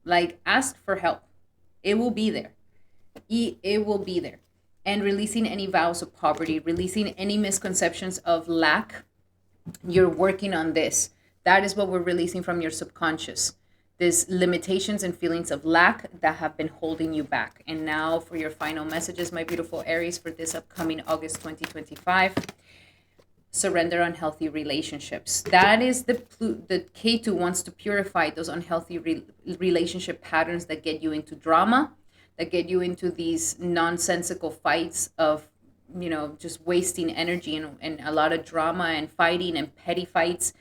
Like, ask for help. It will be there. It will be there. And releasing any vows of poverty, releasing any misconceptions of lack. You're working on this. That is what we're releasing from your subconscious. These limitations and feelings of lack that have been holding you back. And now for your final messages, my beautiful Aries, for this upcoming August 2025. Surrender unhealthy relationships. That is the K2 wants to purify those unhealthy relationship patterns that get you into drama, that get you into these nonsensical fights of, just wasting energy and a lot of drama and fighting and petty fights.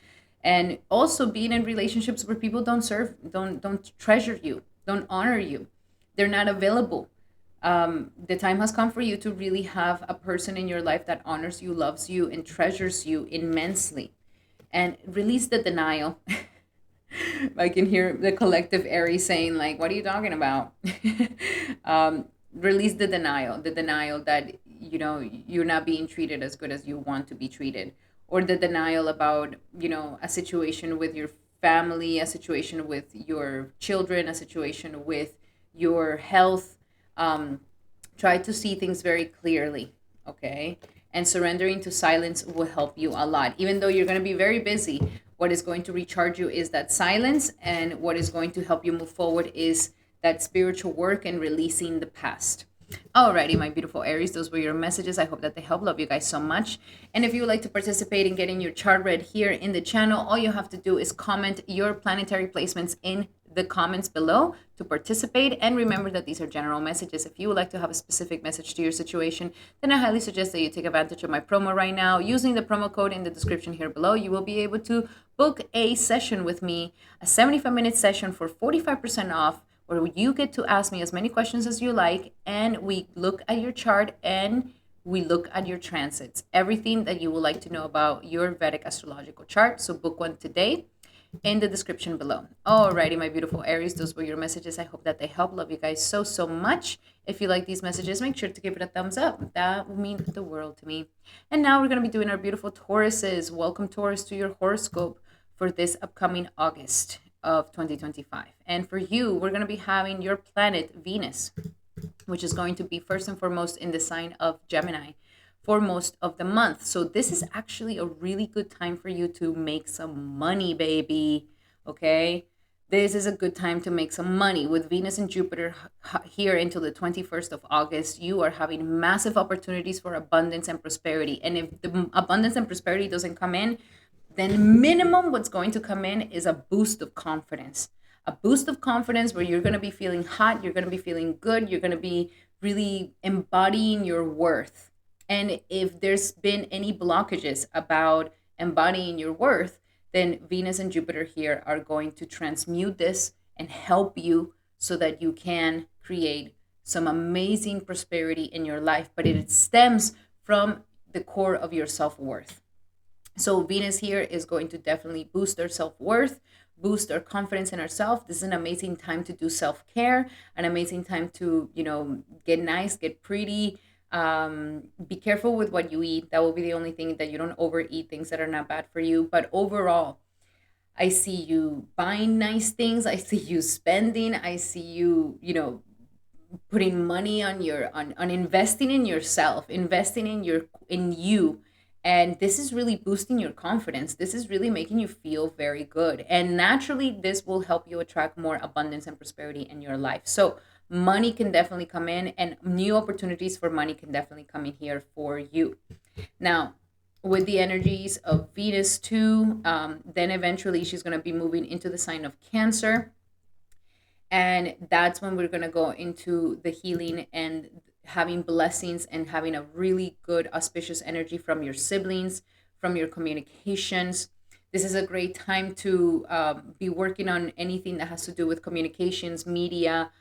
And also being in relationships where people don't treasure you, don't honor you. They're not available. The time has come for you to really have a person in your life that honors you, loves you, and treasures you immensely. And release the denial. I can hear the collective Aries saying, like, what are you talking about? Release the denial that, you're not being treated as good as you want to be treated, or the denial about, a situation with your family, a situation with your children, a situation with your health. Try to see things very clearly, okay? And surrendering to silence will help you a lot. Even though you're going to be very busy, what is going to recharge you is that silence, and what is going to help you move forward is that spiritual work and releasing the past. Alrighty, my beautiful Aries, those were your messages. I hope that they help. Love you guys so much. And if you would like to participate in getting your chart read here in the channel, all you have to do is comment your planetary placements in the comments below to participate. And remember that these are general messages. If you would like to have a specific message to your situation, then I highly suggest that you take advantage of my promo right now. Using the promo code in the description here below, you will be able to book a session with me, a 75-minute session for 45% off, where you get to ask me as many questions as you like, and we look at your chart and we look at your transits, everything that you would like to know about your Vedic astrological chart. So book one today in the description below. Alrighty, my beautiful Aries, those were your messages. I hope that they help. Love you guys so, so much. If you like these messages, make sure to give it a thumbs up. That will mean the world to me. And now we're going to be doing our beautiful Tauruses. Welcome, Taurus, to your horoscope for this upcoming August of 2025. And for you, we're going to be having your planet Venus, which is going to be first and foremost in the sign of Gemini for most of the month. So this is actually a really good time for you to make some money, baby. Okay? This is a good time to make some money. With Venus and Jupiter here until the 21st of August, you are having massive opportunities for abundance and prosperity. And if the abundance and prosperity doesn't come in, then minimum what's going to come in is a boost of confidence. A boost of confidence where you're going to be feeling hot, you're going to be feeling good, you're going to be really embodying your worth. And if there's been any blockages about embodying your worth, then Venus and Jupiter here are going to transmute this and help you so that you can create some amazing prosperity in your life. But it stems from the core of your self-worth. So Venus here is going to definitely boost our self-worth, boost our confidence in ourselves. This is an amazing time to do self-care, an amazing time to, get nice, get pretty. Be careful with what you eat. That will be the only thing, that you don't overeat things that are not bad for you. But overall, I see you buying nice things. I see you spending. I see you, putting money on investing in yourself, investing in you. And this is really boosting your confidence. This is really making you feel very good. And naturally, this will help you attract more abundance and prosperity in your life. So money can definitely come in, and new opportunities for money can definitely come in here for you. Now, with the energies of Venus too, then eventually she's going to be moving into the sign of Cancer. And that's when we're going to go into the healing and having blessings and having a really good auspicious energy from your siblings, from your communications. This is a great time to be working on anything that has to do with communications, media,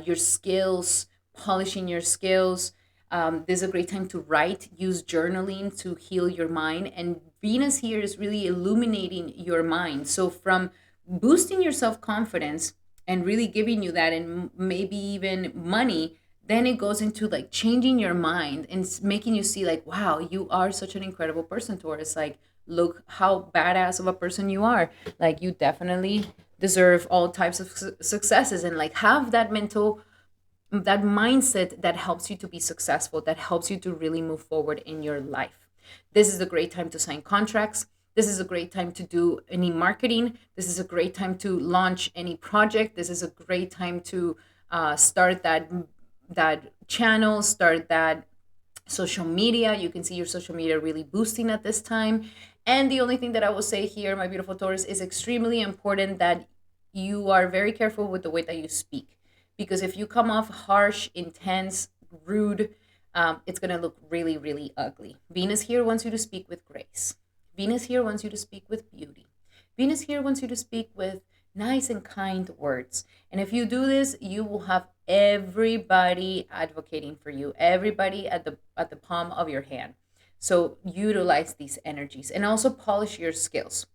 your skills, polishing your skills. This is a great time to write, use journaling to heal your mind. And Venus here is really illuminating your mind. So from boosting your self-confidence and really giving you that, and maybe even money, then it goes into like changing your mind and making you see like, wow, you are such an incredible person, Taurus. Like, look how badass of a person you are. Like, you definitely deserve all types of successes, and like have that mindset that helps you to be successful, that helps you to really move forward in your life. This is a great time to sign contracts. This is a great time to do any marketing. This is a great time to launch any project. This is a great time to start that channel, start that social media. You can see your social media really boosting at this time. And the only thing that I will say here, my beautiful Taurus, is extremely important that you are very careful with the way that you speak. Because if you come off harsh, intense, rude, it's going to look really, really ugly. Venus here wants you to speak with grace. Venus here wants you to speak with beauty. Venus here wants you to speak with nice and kind words. And if you do this, you will have everybody advocating for you, everybody at the palm of your hand. So utilize these energies and also polish your skills.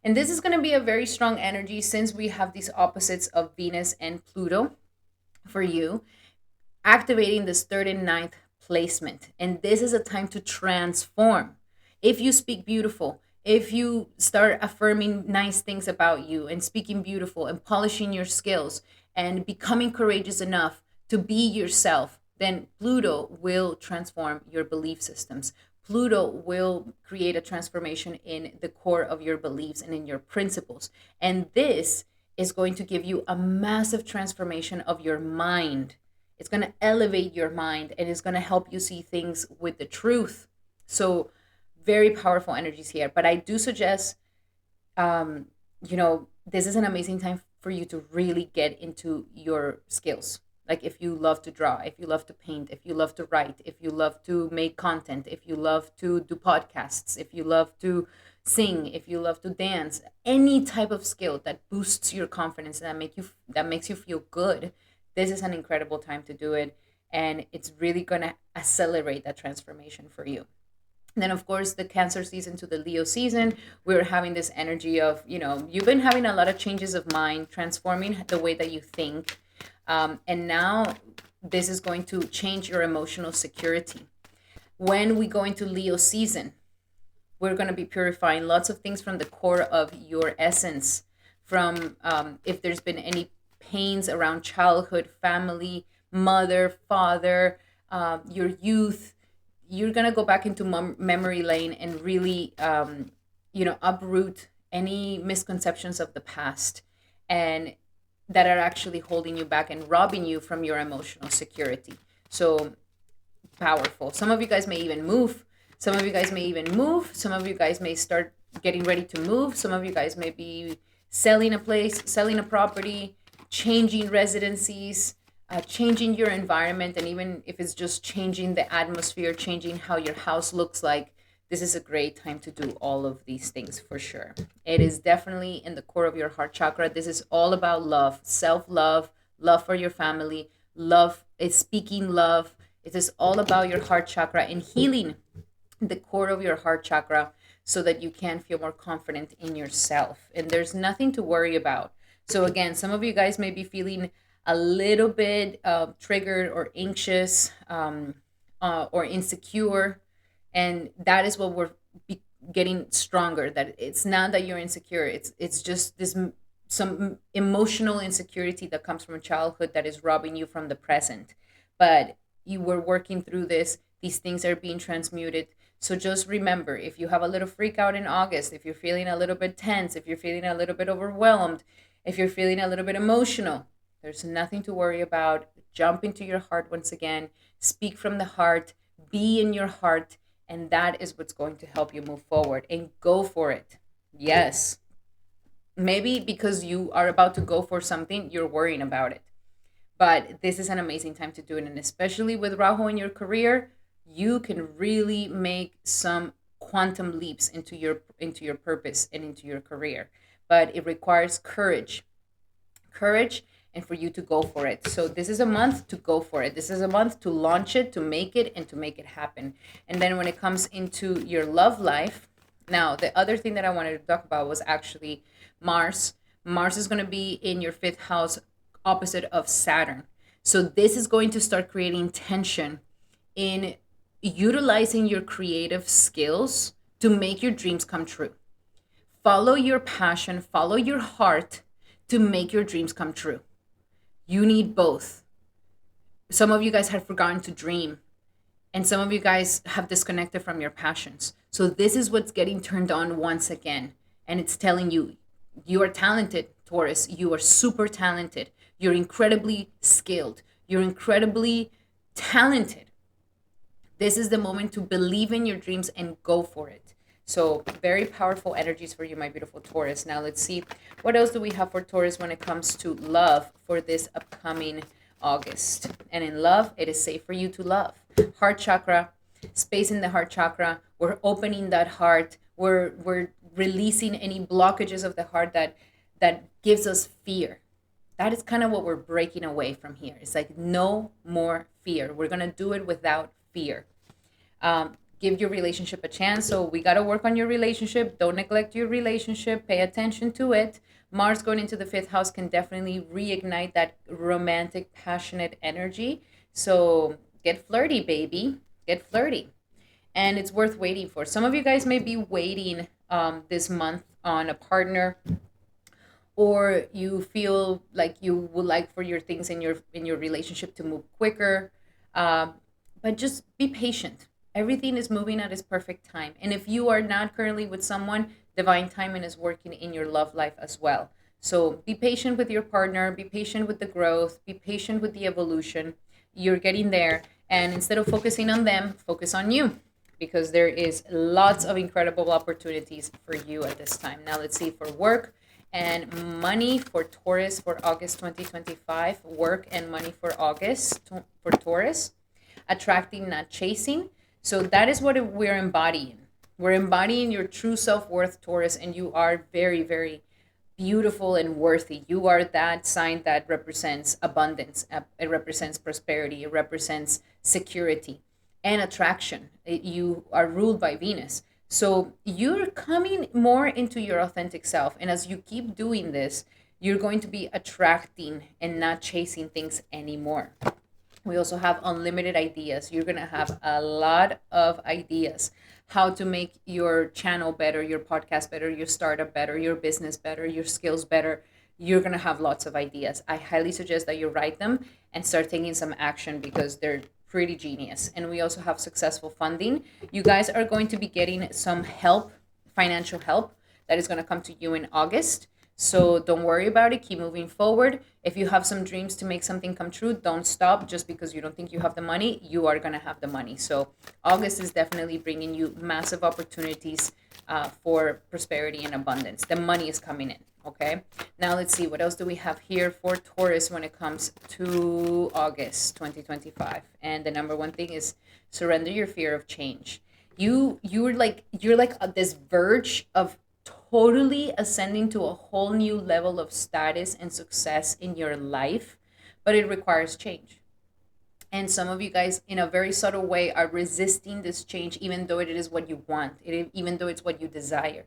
And this is going to be a very strong energy since we have these opposites of Venus and Pluto for you, activating this third and ninth placement. And this is a time to transform. If you speak beautiful, if you start affirming nice things about you and speaking beautiful and polishing your skills and becoming courageous enough to be yourself, then Pluto will transform your belief systems. Pluto will create a transformation in the core of your beliefs and in your principles. And this is going to give you a massive transformation of your mind It's going to elevate your mind, and it's going to help you see things with the truth. So, very powerful energies here. But I do suggest, um, this is an amazing time for you to really get into your skills. Like if you love to draw, if you love to paint, if you love to write, if you love to make content, if you love to do podcasts, if you love to sing, if you love to dance, any type of skill that boosts your confidence, that makes you feel good, this is an incredible time to do it, and it's really going to accelerate that transformation for you. Then of course the Cancer season to the Leo season, we're having this energy of, you've been having a lot of changes of mind, transforming the way that you think, and now this is going to change your emotional security. When we go into Leo season, we're going to be purifying lots of things from the core of your essence, from if there's been any pains around childhood, family, mother, father, your youth. You're going to go back into memory lane and really uproot any misconceptions of the past, and that are actually holding you back and robbing you from your emotional security. So powerful. Some of you guys may even move. Some of you guys may even move. Some of you guys may start getting ready to move. Some of you guys may be selling a place, selling a property, changing residencies, changing your environment. And even if it's just changing the atmosphere, changing how your house looks like, this is a great time to do all of these things for sure. It is definitely in the core of your heart chakra. This is all about love, self-love, love for your family, love is speaking love. It is all about your heart chakra and healing the core of your heart chakra so that you can feel more confident in yourself. And there's nothing to worry about. So again, some of you guys may be feeling a little bit triggered or anxious or insecure, and that is what we're getting stronger. That it's not that you're insecure, it's just this some emotional insecurity that comes from childhood that is robbing you from the present. But you were working through this, these things are being transmuted. So just remember, if you have a little freak out in August, if you're feeling a little bit tense, if you're feeling a little bit overwhelmed, if you're feeling a little bit emotional, there's nothing to worry about. Jump into your heart once again, speak from the heart, be in your heart, and that is what's going to help you move forward, and go for it. Yes. Maybe because you are about to go for something, you're worrying about it. But this is an amazing time to do it. And especially with Rahu in your career, you can really make some quantum leaps into your purpose and into your career. But it requires courage, and for you to go for it. So this is a month to go for it. This is a month to launch it, to make it, and to make it happen. And then when it comes into your love life, now the other thing that I wanted to talk about was actually Mars. Mars is going to be in your fifth house, opposite of Saturn. So this is going to start creating tension in utilizing your creative skills to make your dreams come true. Follow your passion, follow your heart to make your dreams come true. You need both. Some of you guys have forgotten to dream, and some of you guys have disconnected from your passions. So this is what's getting turned on once again. And it's telling you, you are talented, Taurus. You are super talented. You're incredibly skilled. You're incredibly talented. This is the moment to believe in your dreams and go for it. So very powerful energies for you, my beautiful Taurus. Now let's see, what else do we have for Taurus when it comes to love for this upcoming August? And in love, it is safe for you to love. Heart chakra, space in the heart chakra. We're opening that heart. We're releasing any blockages of the heart that gives us fear. That is kind of what we're breaking away from here. It's like no more fear. We're going to do it without fear. Give your relationship a chance. So we got to work on your relationship. Don't neglect your relationship. Pay attention to it. Mars going into the fifth house can definitely reignite that romantic, passionate energy. So get flirty, baby. Get flirty. And it's worth waiting for. Some of you guys may be waiting this month on a partner, or you feel like you would like for your things in your relationship to move quicker. But just be patient. Everything is moving at its perfect time. And if you are not currently with someone, divine timing is working in your love life as well. So be patient with your partner, be patient with the growth, be patient with the evolution. you're getting there. And instead of focusing on them, focus on you, because there is lots of incredible opportunities for you at this time. Now let's see for work and money for Taurus for August 2025. Work and money for August for Taurus. Attracting, not chasing. So that is what we're embodying. We're embodying your true self-worth, Taurus, and you are very, very beautiful and worthy. You are that sign that represents abundance. It represents prosperity. It represents security and attraction. You are ruled by Venus. So you're coming more into your authentic self. And as you keep doing this, you're going to be attracting and not chasing things anymore. We also have unlimited ideas. You're going to have a lot of ideas how to make your channel better, your podcast better, your startup better, your business better, your skills better. You're going to have lots of ideas. I highly suggest that you write them and start taking some action, because they're pretty genius. And we also have successful funding. You guys are going to be getting some help, financial help, that is going to come to you in August. So don't worry about it. Keep moving forward. If you have some dreams to make something come true, don't stop just because you don't think you have the money. You are going to have the money. So August is definitely bringing you massive opportunities for prosperity and abundance. The money is coming in. Okay. Now let's see. What else do we have here for Taurus when it comes to August 2025? And the number one thing is surrender your fear of change. You're like at this verge of totally ascending to a whole new level of status and success in your life, but it requires change. And some of you guys, in a very subtle way, are resisting this change, even though it is what you want, even though it's what you desire.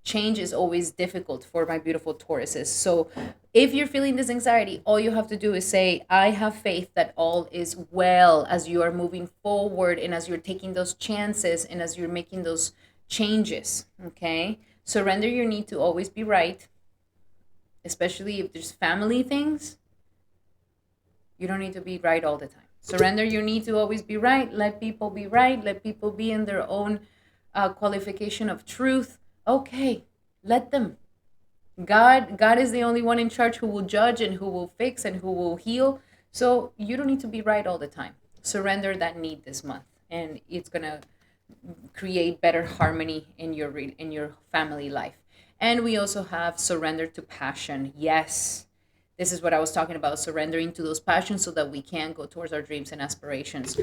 Change is always difficult for my beautiful Tauruses. So if you're feeling this anxiety, all you have to do is say, I have faith that all is well, as you are moving forward and as you're taking those chances and as you're making those changes. Okay. Surrender your need to always be right, especially if there's family things. You don't need to be right all the time. Surrender your need to always be right. Let people be right. Let people be in their own qualification of truth. Okay, let them. God is the only one in charge who will judge and who will fix and who will heal. So you don't need to be right all the time. Surrender that need this month, and it's gonna create better harmony in your family life. And we also have surrender to passion. Yes, this is what I was talking about, surrendering to those passions so that we can go towards our dreams and aspirations.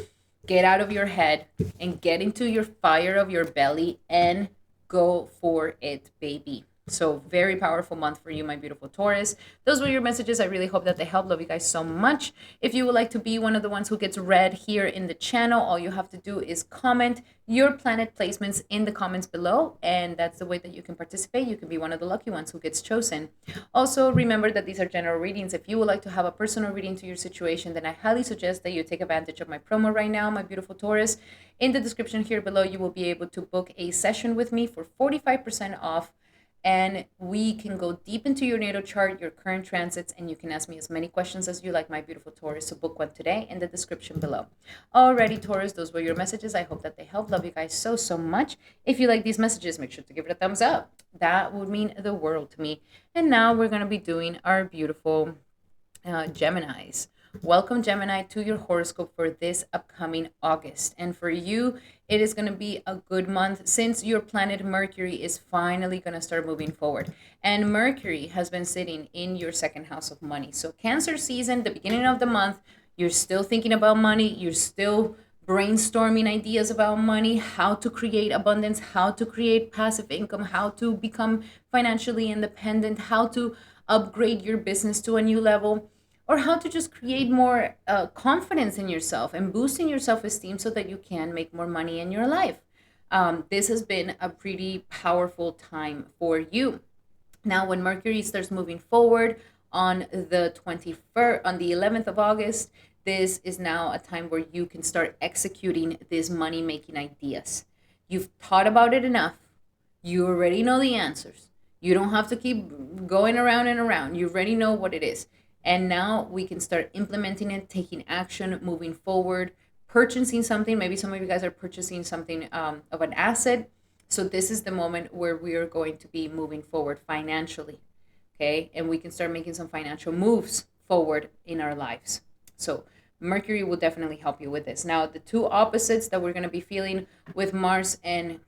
Get out of your head and get into your fire of your belly and go for it, baby. So very powerful month for you, my beautiful Taurus. Those were your messages. I really hope that they help. Love you guys so much. If you would like to be one of the ones who gets read here in the channel, all you have to do is comment your planet placements in the comments below, and that's the way that you can participate. You can be one of the lucky ones who gets chosen. Also, remember that these are general readings. If you would like to have a personal reading to your situation, then I highly suggest that you take advantage of my promo right now, my beautiful Taurus. In the description here below, you will be able to book a session with me for 45% off. And we can go deep into your natal chart, your current transits, and you can ask me as many questions as you like, my beautiful Taurus. So book one today in the description below. Alrighty, Taurus, those were your messages. I hope that they help. Love you guys so, so much. If you like these messages, make sure to give it a thumbs up. That would mean the world to me. And now we're going to be doing our beautiful Geminis. Welcome, Gemini, to your horoscope for this upcoming August. And for you, it is going to be a good month since your planet Mercury is finally going to start moving forward. And Mercury has been sitting in your second house of money. So Cancer season, the beginning of the month, you're still thinking about money. You're still brainstorming ideas about money, how to create abundance, how to create passive income, how to become financially independent, how to upgrade your business to a new level, or how to just create more confidence in yourself and boosting your self-esteem so that you can make more money in your life. This has been a pretty powerful time for you. Now, when Mercury starts moving forward on the 21st, on the 11th of August, this is now a time where you can start executing these money-making ideas. You've thought about it enough. You already know the answers. You don't have to keep going around and around. You already know what it is. And now we can start implementing it, taking action, moving forward, purchasing something. Maybe some of you guys are purchasing something of an asset. So this is the moment where we are going to be moving forward financially, okay? And we can start making some financial moves forward in our lives. So Mercury will definitely help you with this. Now, the two opposites that we're going to be feeling with Mars and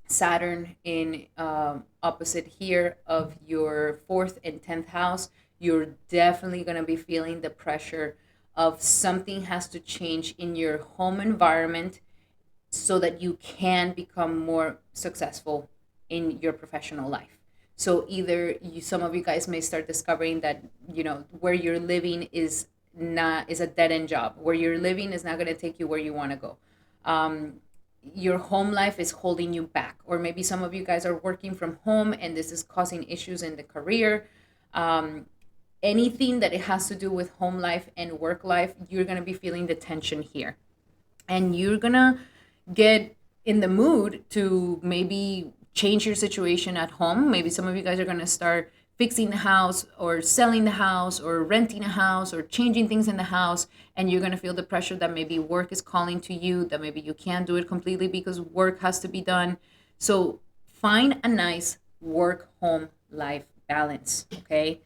Saturn in opposite here of your fourth and 10th house, you're definitely going to be feeling the pressure of something has to change in your home environment so that you can become more successful in your professional life. So either some of you guys may start discovering that where you're living is a dead end job. Where you're living is not going to take you where you want to go. Um, your home life is holding you back, or maybe some of you guys are working from home and this is causing issues in the career. Um, Anything that it has to do with home life and work life, you're going to be feeling the tension here, and you're gonna get in the mood to maybe change your situation at home. Maybe some of you guys are gonna start fixing the house or selling the house or renting a house or changing things in the house, and you're gonna feel the pressure that maybe work is calling to you, that maybe you can't do it completely because work has to be done. So find a nice work home life balance, okay?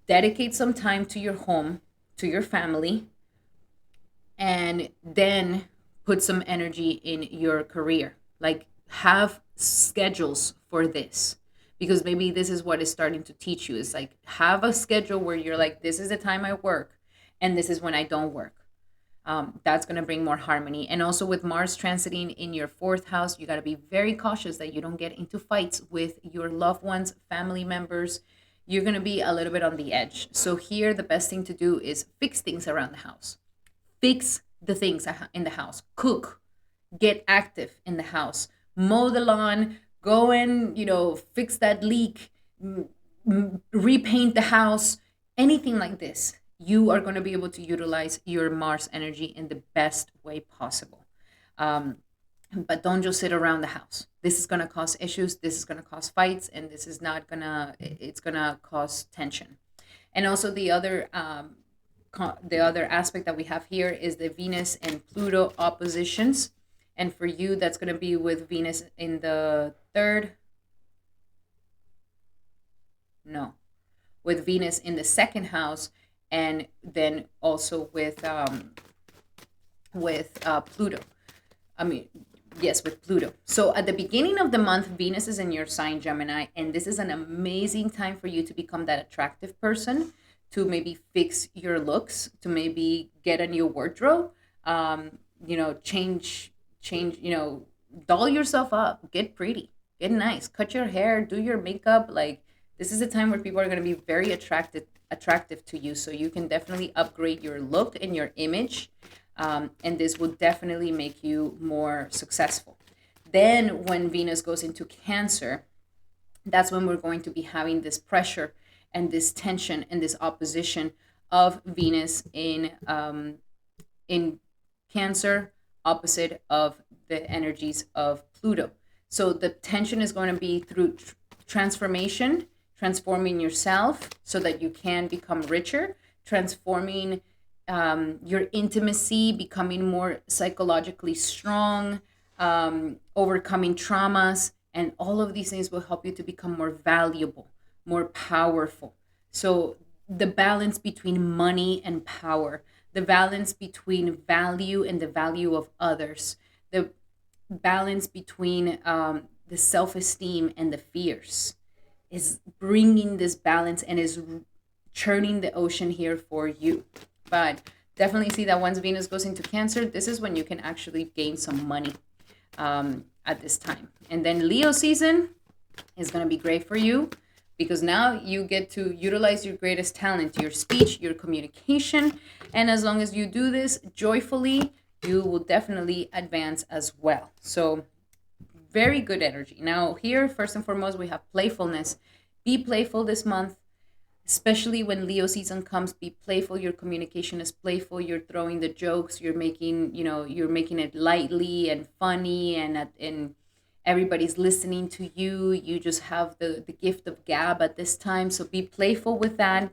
Dedicate some time to your home, to your family, and then put some energy in your career. Like, have schedules for this, because maybe this is what is starting to teach you. Is like, have a schedule where you're like, this is the time I work and this is when I don't work. That's going to bring more harmony. And also with Mars transiting in your fourth house, you got to be very cautious that you don't get into fights with your loved ones, family members. You're going to be a little bit on the edge. So here, the best thing to do is fix things around the house. Fix the things in the house. Cook, get active in the house. Mow the lawn, go and, fix that leak, repaint the house, anything like this. You are going to be able to utilize your Mars energy in the best way possible. But don't just sit around the house. This is going to cause issues. This is going to cause fights, and this is not going to, it's going to cause tension. And also the other aspect that we have here is the Venus and Pluto oppositions. And for you, that's going to be with Venus in the third. No, with Venus in the second house, and then also with Pluto. I mean, yes, with Pluto. So at the beginning of the month, Venus is in your sign, Gemini, and this is an amazing time for you to become that attractive person, to maybe fix your looks, to maybe get a new wardrobe, change, doll yourself up, get pretty, get nice, cut your hair, do your makeup. Like, this is a time where people are going to be very attractive to you. So you can definitely upgrade your look and your image. And this will definitely make you more successful. Then when Venus goes into Cancer, that's when we're going to be having this pressure and this tension and this opposition of Venus in Cancer, opposite of the energies of Pluto. So the tension is going to be through transformation, transforming yourself so that you can become richer, transforming your intimacy, becoming more psychologically strong, overcoming traumas, and all of these things will help you to become more valuable, more powerful. So the balance between money and power, the balance between value and the value of others, the balance between the self-esteem and the fears, is bringing this balance and is churning the ocean here for you. But definitely see that once Venus goes into Cancer, this is when you can actually gain some money at this time. And then Leo season is going to be great for you, because now you get to utilize your greatest talent, your speech, your communication. And as long as you do this joyfully, you will definitely advance as well. So very good energy. Now here, first and foremost, we have playfulness. Be playful this month, especially when Leo season comes. Be playful. Your communication is playful. You're throwing the jokes. You're making it lightly and funny, and everybody's listening to you. You just have the gift of gab at this time. So be playful with that,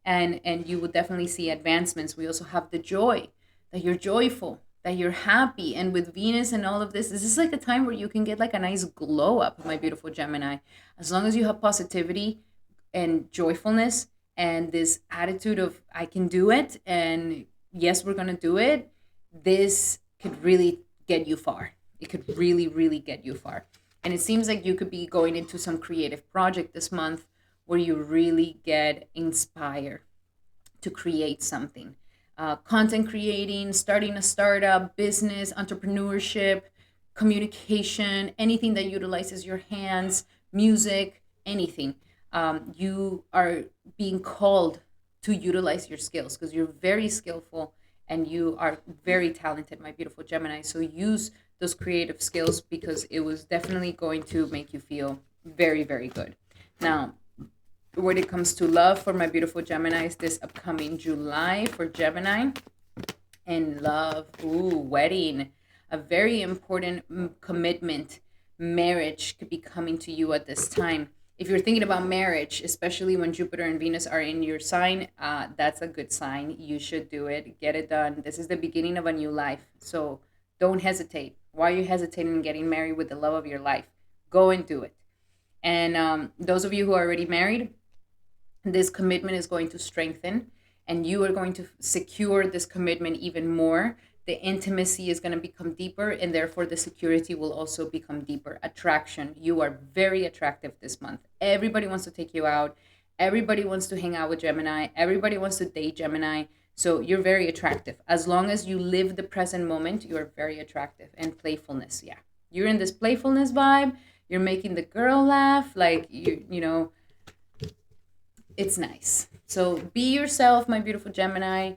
and you will definitely see advancements. We also have the joy, that you're joyful, that you're happy. And with Venus and all of this is like a time where you can get like a nice glow up, my beautiful Gemini. As long as you have positivity and joyfulness and this attitude of I can do it, and yes, we're going to do it, this could really get you far. It could really, really get you far. And it seems like you could be going into some creative project this month where you really get inspired to create something. Content creating, starting a startup, business, entrepreneurship, communication, anything that utilizes your hands, music, anything. You are being called to utilize your skills because you're very skillful and you are very talented, my beautiful Gemini. So use those creative skills because it was definitely going to make you feel very, very good. Now, when it comes to love for my beautiful Geminis this upcoming July for Gemini, and love, ooh, wedding, a very important commitment, marriage could be coming to you at this time. If you're thinking about marriage, especially when Jupiter and Venus are in your sign, that's a good sign. You should do it, get it done. This is the beginning of a new life. So don't hesitate. Why are you hesitating in getting married with the love of your life? Go and do it. And those of you who are already married, this commitment is going to strengthen and you are going to secure this commitment even more. The intimacy is going to become deeper and therefore the security will also become deeper. Attraction, you are very attractive this month. Everybody wants to take you out. Everybody wants to hang out with Gemini. Everybody wants to date Gemini. So you're very attractive. As long as you live the present moment, you are very attractive. And playfulness, yeah. You're in this playfulness vibe. You're making the girl laugh, like you know, it's nice. So be yourself, my beautiful Gemini.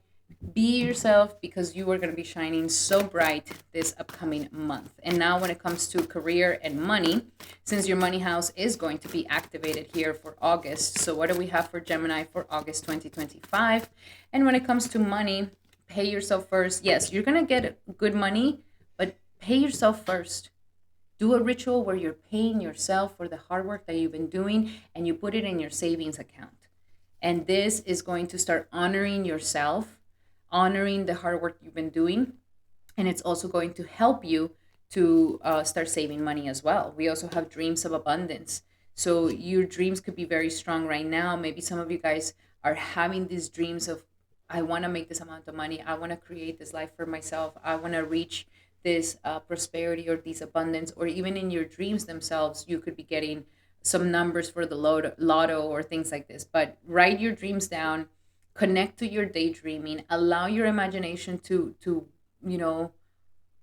Be yourself because you are going to be shining so bright this upcoming month. And now, when it comes to career and money, since your money house is going to be activated here for August, so what do we have for Gemini for August 2025? And when it comes to money, pay yourself first. Yes, you're going to get good money, but pay yourself first. Do a ritual where you're paying yourself for the hard work that you've been doing and you put it in your savings account. And this is going to start honoring yourself, honoring the hard work you've been doing. And it's also going to help you to start saving money as well. We also have dreams of abundance. So your dreams could be very strong right now. Maybe some of you guys are having these dreams of, I want to make this amount of money. I want to create this life for myself. I want to reach this prosperity or this abundance. Or even in your dreams themselves, you could be getting some numbers for the lotto or things like this. But write your dreams down, connect to your daydreaming, allow your imagination to you know,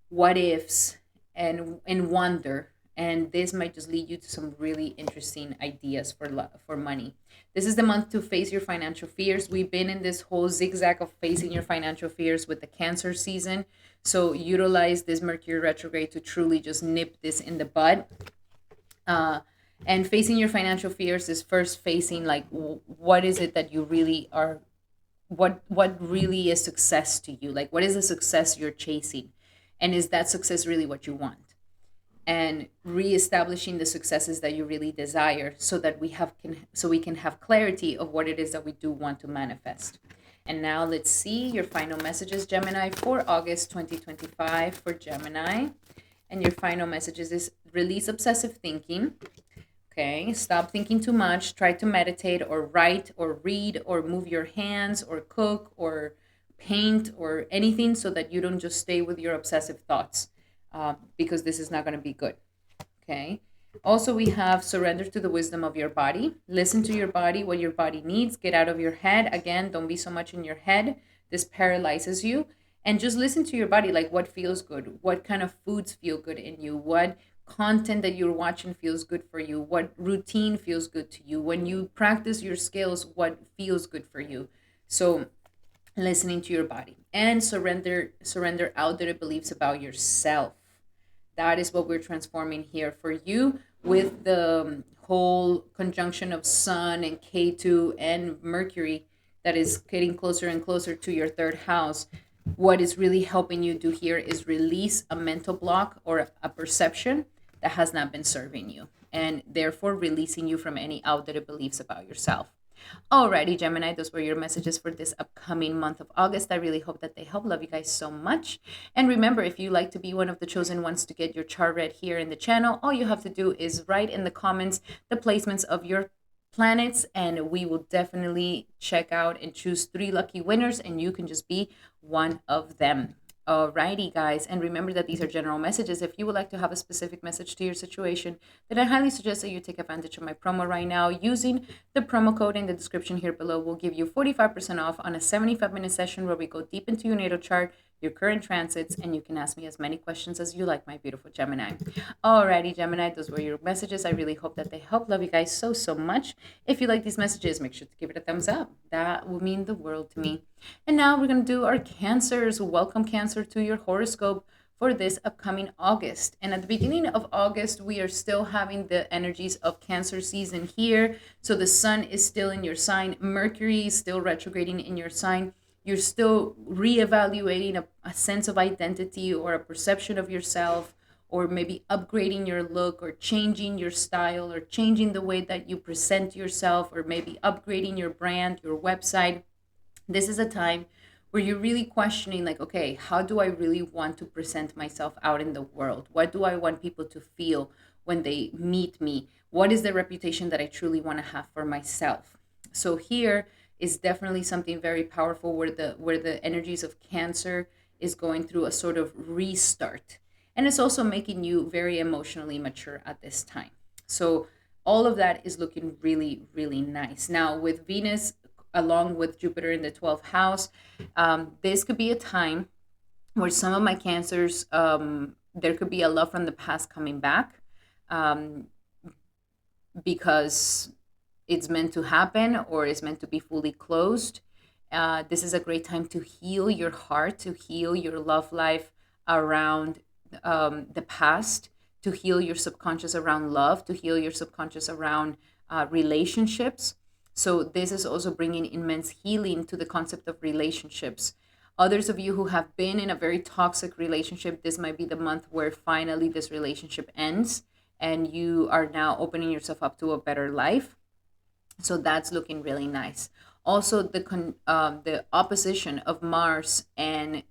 what ifs and wonder. And this might just lead you to some really interesting ideas for money. This is the month to face your financial fears. We've been in this whole zigzag of facing your financial fears with the Cancer season. So utilize this Mercury retrograde to truly just nip this in the bud. And facing your financial fears is first facing, like, what is it that you really are, what really is success to you, like what is the success you're chasing, and is that success really what you want, and reestablishing the successes that you really desire so that we can have clarity of what it is that we do want to manifest. And now let's see your final messages, Gemini, for August 2025 for Gemini. And your final messages is release obsessive thinking. Okay, stop thinking too much. Try to meditate or write or read or move your hands or cook or paint or anything so that you don't just stay with your obsessive thoughts, because this is not going to be good. Okay. Also, we have surrender to the wisdom of your body. Listen to your body, what your body needs. Get out of your head. Again, don't be so much in your head. This paralyzes you. And just listen to your body, like what feels good, what kind of foods feel good in you, what content that you're watching feels good for you, what routine feels good to you, when you practice your skills, what feels good for you. So listening to your body and surrender outdated beliefs about yourself. That is what we're transforming here for you with the whole conjunction of Sun and K2 and Mercury that is getting closer and closer to your third house. What is really helping you do here is release a mental block or a perception that has not been serving you, and therefore releasing you from any outdated beliefs about yourself. Alrighty, Gemini, those were your messages for this upcoming month of August. I really hope that they help. Love you guys so much. And remember, if you like to be one of the chosen ones to get your chart read here in the channel, all you have to do is write in the comments the placements of your planets, and we will definitely check out and choose 3 lucky winners, and you can just be one of them. Alrighty, guys, and remember that these are general messages. If you would like to have a specific message to your situation, then I highly suggest that you take advantage of my promo right now. Using the promo code in the description here below will give you 45% off on a 75-minute session where we go deep into your natal chart, your current transits, and you can ask me as many questions as you like, my beautiful Gemini. Alrighty, Gemini, those were your messages. I really hope that they help. Love you guys so, so much. If you like these messages, make sure to give it a thumbs up. That will mean the world to me. And now we're going to do our Cancers. Welcome, Cancer, to your horoscope for this upcoming August. And at the beginning of August, we are still having the energies of Cancer season here. So the sun is still in your sign, Mercury is still retrograding in your sign. You're still reevaluating a sense of identity or a perception of yourself, or maybe upgrading your look or changing your style or changing the way that you present yourself, or maybe upgrading your brand, your website. This is a time where you're really questioning, like, okay, how do I really want to present myself out in the world? What do I want people to feel when they meet me? What is the reputation that I truly want to have for myself? So here is definitely something very powerful where the energies of Cancer is going through a sort of restart. And it's also making you very emotionally mature at this time. So all of that is looking really, really nice. Now, with Venus along with Jupiter in the 12th house, this could be a time where some of my Cancers, there could be a love from the past coming back, um, because it's meant to happen or is meant to be fully closed. This is a great time to heal your heart, to heal your love life around the past, to heal your subconscious around love, to heal your subconscious around relationships. So this is also bringing immense healing to the concept of relationships. Others of you who have been in a very toxic relationship, this might be the month where finally this relationship ends and you are now opening yourself up to a better life. So that's looking really nice. Also, the opposition of Mars and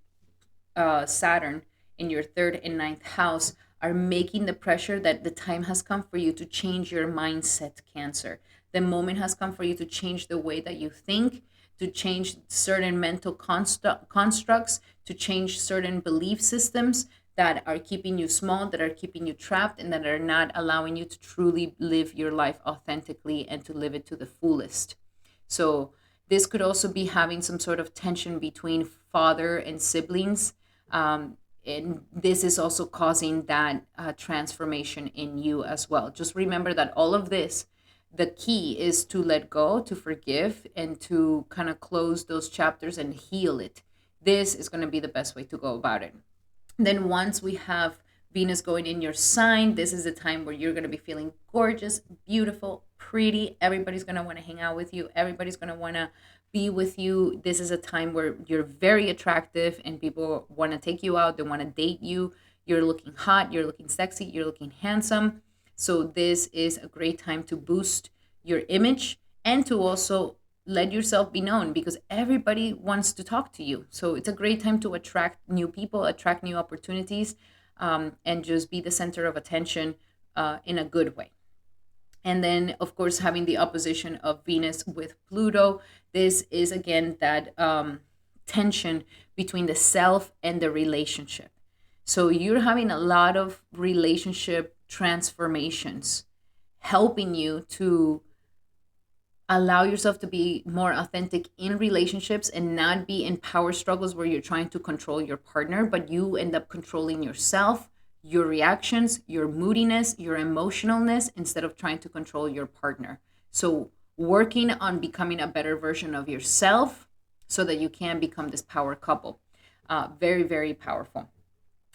Saturn in your third and ninth house are making the pressure that the time has come for you to change your mindset, Cancer. The moment has come for you to change the way that you think, to change certain mental constructs, to change certain belief systems that are keeping you small, that are keeping you trapped, and that are not allowing you to truly live your life authentically and to live it to the fullest. So, this could also be having some sort of tension between father and siblings. And this is also causing that transformation in you as well. Just remember that all of this, the key is to let go, to forgive, and to kind of close those chapters and heal it. This is going to be the best way to go about it. Then once we have Venus going in your sign, this is a time where you're going to be feeling gorgeous, beautiful, pretty. Everybody's going to want to hang out with you. Everybody's going to want to be with you. This is a time where you're very attractive and people want to take you out. They want to date you. You're looking hot. You're looking sexy. You're looking handsome. So this is a great time to boost your image and to also let yourself be known, because everybody wants to talk to you. So it's a great time to attract new people, attract new opportunities, and just be the center of attention in a good way. And then, of course, having the opposition of Venus with Pluto, this is again that tension between the self and the relationship. So you're having a lot of relationship transformations, helping you to allow yourself to be more authentic in relationships and not be in power struggles where you're trying to control your partner, but you end up controlling yourself, your reactions, your moodiness, your emotionalness, instead of trying to control your partner. So working on becoming a better version of yourself so that you can become this power couple. Very, very powerful.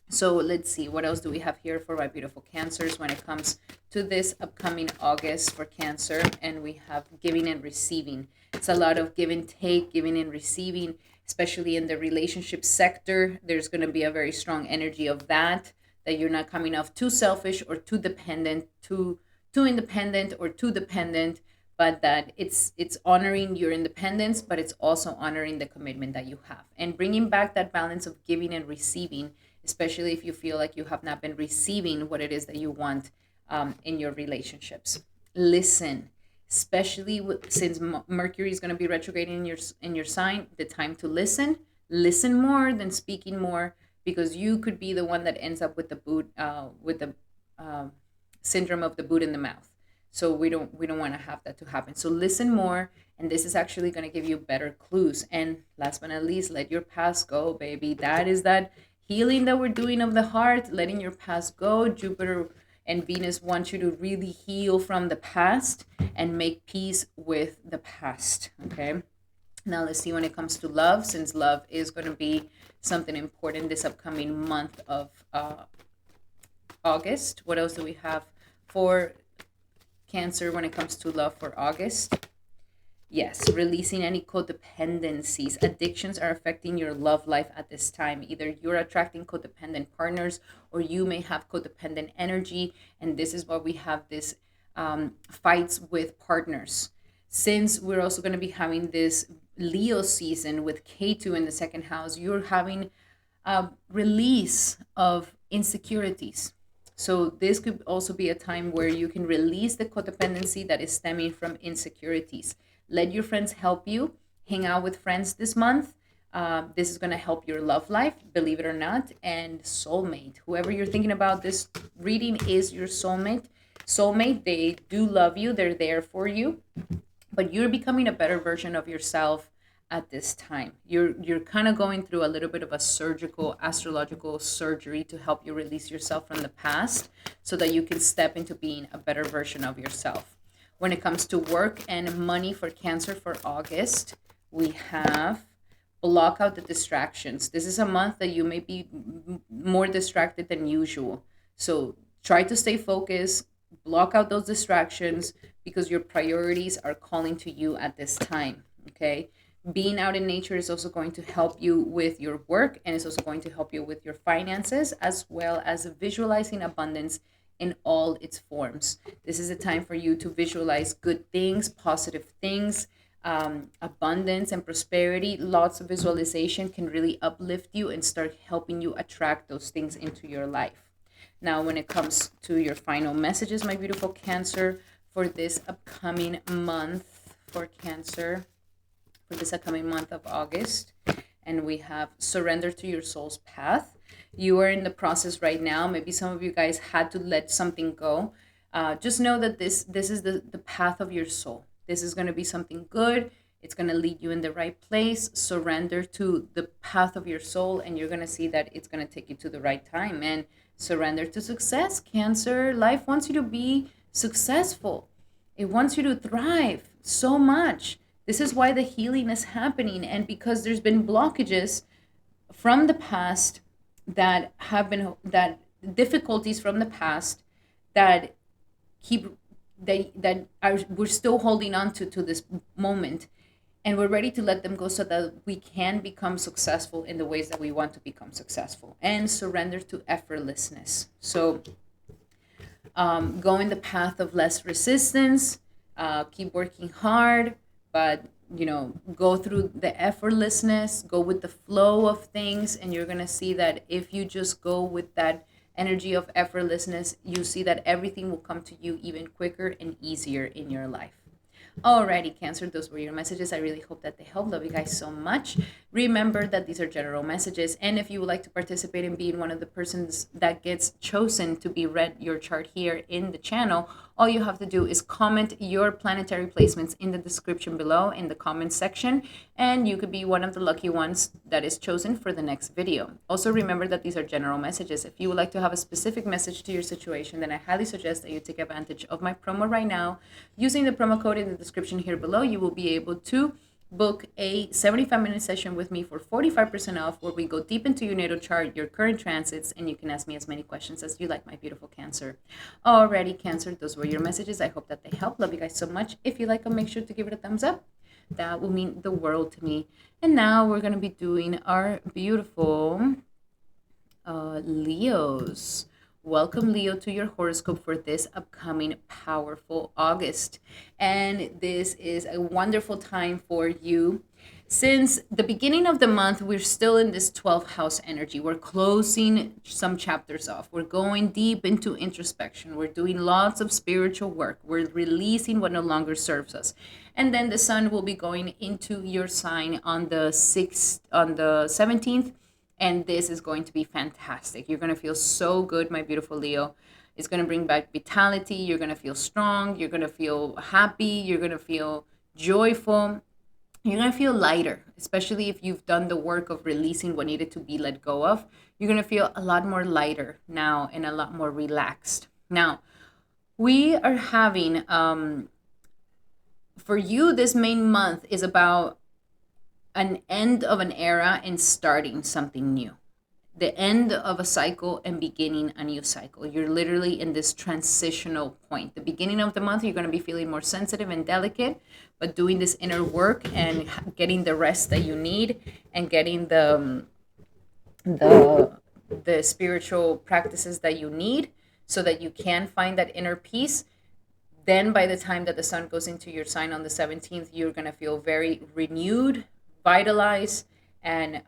So let's see, what else do we have here for my beautiful Cancers when it comes to this upcoming August for Cancer? And we have giving and receiving. It's a lot of give and take, giving and receiving, especially in the relationship sector. There's going to be a very strong energy of that you're not coming off too selfish or too dependent, too independent or too dependent, but that it's honoring your independence, but it's also honoring the commitment that you have and bringing back that balance of giving and receiving, especially if you feel like you have not been receiving what it is that you want in your relationships. Listen, especially since Mercury is going to be retrograding in your sign. The time to listen more than speaking more, because you could be the one that ends up with the boot with the uh, syndrome of the boot in the mouth. So we don't want to have that to happen. So listen more, and this is actually going to give you better clues. And last but not least, let your past go, baby. That is that healing that we're doing of the heart, letting your past go. Jupiter and Venus want you to really heal from the past and make peace with the past. Okay. Now let's see when it comes to love, since love is going to be something important this upcoming month of August. What else do we have for Cancer when it comes to love for August? Yes, releasing any codependencies. Addictions are affecting your love life at this time. Either you're attracting codependent partners, or you may have codependent energy. And this is why we have this fights with partners. Since we're also going to be having this Leo season with K2 in the second house, you're having a release of insecurities. So this could also be a time where you can release the codependency that is stemming from insecurities. Let your friends help you. Hang out with friends this month. This is going to help your love life, believe it or not. And soulmate. Whoever you're thinking about, this reading is your soulmate. Soulmate, they do love you. They're there for you. But you're becoming a better version of yourself at this time. You're kind of going through a little bit of a surgical astrological surgery to help you release yourself from the past, so that you can step into being a better version of yourself. When it comes to work and money for Cancer for August, we have block out the distractions. This is a month that you may be more distracted than usual. So try to stay focused, block out those distractions, because your priorities are calling to you at this time. Okay. Being out in nature is also going to help you with your work, and it's also going to help you with your finances, as well as visualizing abundance in all its forms. This is a time for you to visualize good things, positive things, abundance and prosperity. Lots of visualization can really uplift you and start helping you attract those things into your life. Now, when it comes to your final messages, my beautiful Cancer, for this upcoming month for Cancer, for this upcoming month of August, and we have surrender to your soul's path. You are in the process right now. Maybe some of you guys had to let something go. Just know that this is the path of your soul. This is going to be something good. It's going to lead you in the right place. Surrender to the path of your soul, and you're going to see that it's going to take you to the right time. And surrender to success, Cancer. Life wants you to be successful. It wants you to thrive so much. This is why the healing is happening, and because there's been blockages from the past that have been that difficulties from the past that keep that are we're still holding on to this moment, and we're ready to let them go so that we can become successful in the ways that we want to become successful, and surrender to effortlessness. So go in the path of less resistance, keep working hard, but go through the effortlessness, go with the flow of things, and you're going to see that if you just go with that energy of effortlessness, you see that everything will come to you even quicker and easier in your life. Alrighty, Cancer, those were your messages. I really hope that they help. Love you guys so much. Remember that these are general messages, and if you would like to participate in being one of the persons that gets chosen to be read your chart here in the channel, all you have to do is comment your planetary placements in the description below in the comment section, and you could be one of the lucky ones that is chosen for the next video. Also, remember that these are general messages. If you would like to have a specific message to your situation, then I highly suggest that you take advantage of my promo right now. Using the promo code in the description here below, you will be able to book a 75-minute session with me for 45% off, where we go deep into your natal chart, your current transits, and you can ask me as many questions as you like, my beautiful Cancer. Alrighty, Cancer, those were your messages. I hope that they help. Love you guys so much. If you like them, make sure to give it a thumbs up. That will mean the world to me. And now we're going to be doing our beautiful Leos. Welcome, Leo, to your horoscope for this upcoming powerful August. And this is a wonderful time for you Since the beginning of the month, we're still in this 12th house energy. We're closing some chapters off. We're going deep into introspection. We're doing lots of spiritual work. We're releasing what no longer serves us. And then the sun will be going into your sign on the 17th. And this is going to be fantastic. You're going to feel so good, my beautiful Leo. It's going to bring back vitality. You're going to feel strong. You're going to feel happy. You're going to feel joyful. You're going to feel lighter, especially if you've done the work of releasing what needed to be let go of. You're going to feel a lot more lighter now and a lot more relaxed. Now, we are having, for you, this main month is about an end of an era and starting something new. The end of a cycle and beginning a new cycle. You're literally in this transitional point. The beginning of the month, you're going to be feeling more sensitive and delicate, but doing this inner work and getting the rest that you need and getting the spiritual practices that you need so that you can find that inner peace. Then by the time that the sun goes into your sign on the 17th, you're going to feel very renewed, vitalized, and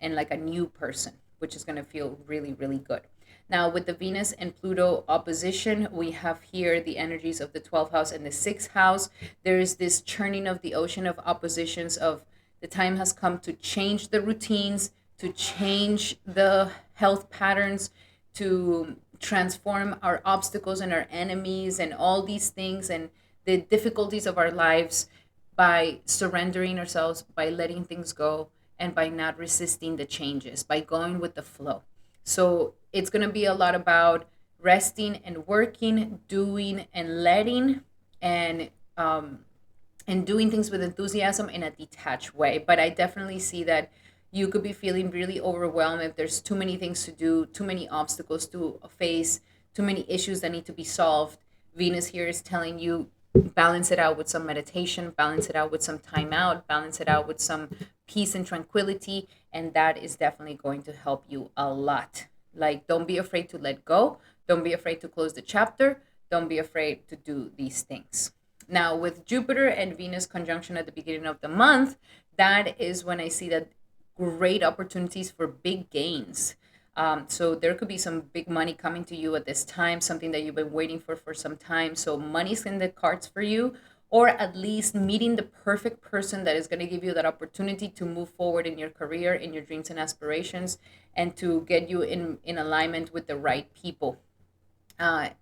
like a new person, which is going to feel really, really good. Now, with the Venus and Pluto opposition, we have here the energies of the 12th house and the 6th house. There is this churning of the ocean of oppositions of the time has come to change the routines, to change the health patterns, to transform our obstacles and our enemies and all these things and the difficulties of our lives by surrendering ourselves, by letting things go, and by not resisting the changes, by going with the flow. So it's going to be a lot about resting and working, doing and letting, and doing things with enthusiasm in a detached way. But I definitely see that you could be feeling really overwhelmed if there's too many things to do, too many obstacles to face, too many issues that need to be solved. Venus here is telling you balance it out with some meditation, balance it out with some time out, balance it out with some peace and tranquility, and that is definitely going to help you a lot. Like, don't be afraid to let go, don't be afraid to close the chapter, don't be afraid to do these things. Now, with Jupiter and Venus conjunction at the beginning of the month, that is when I see that great opportunities for big gains. So there could be some big money coming to you at this time, something that you've been waiting for some time. So money's in the cards for you, or at least meeting the perfect person that is going to give you that opportunity to move forward in your career, in your dreams and aspirations, and to get you in alignment with the right people at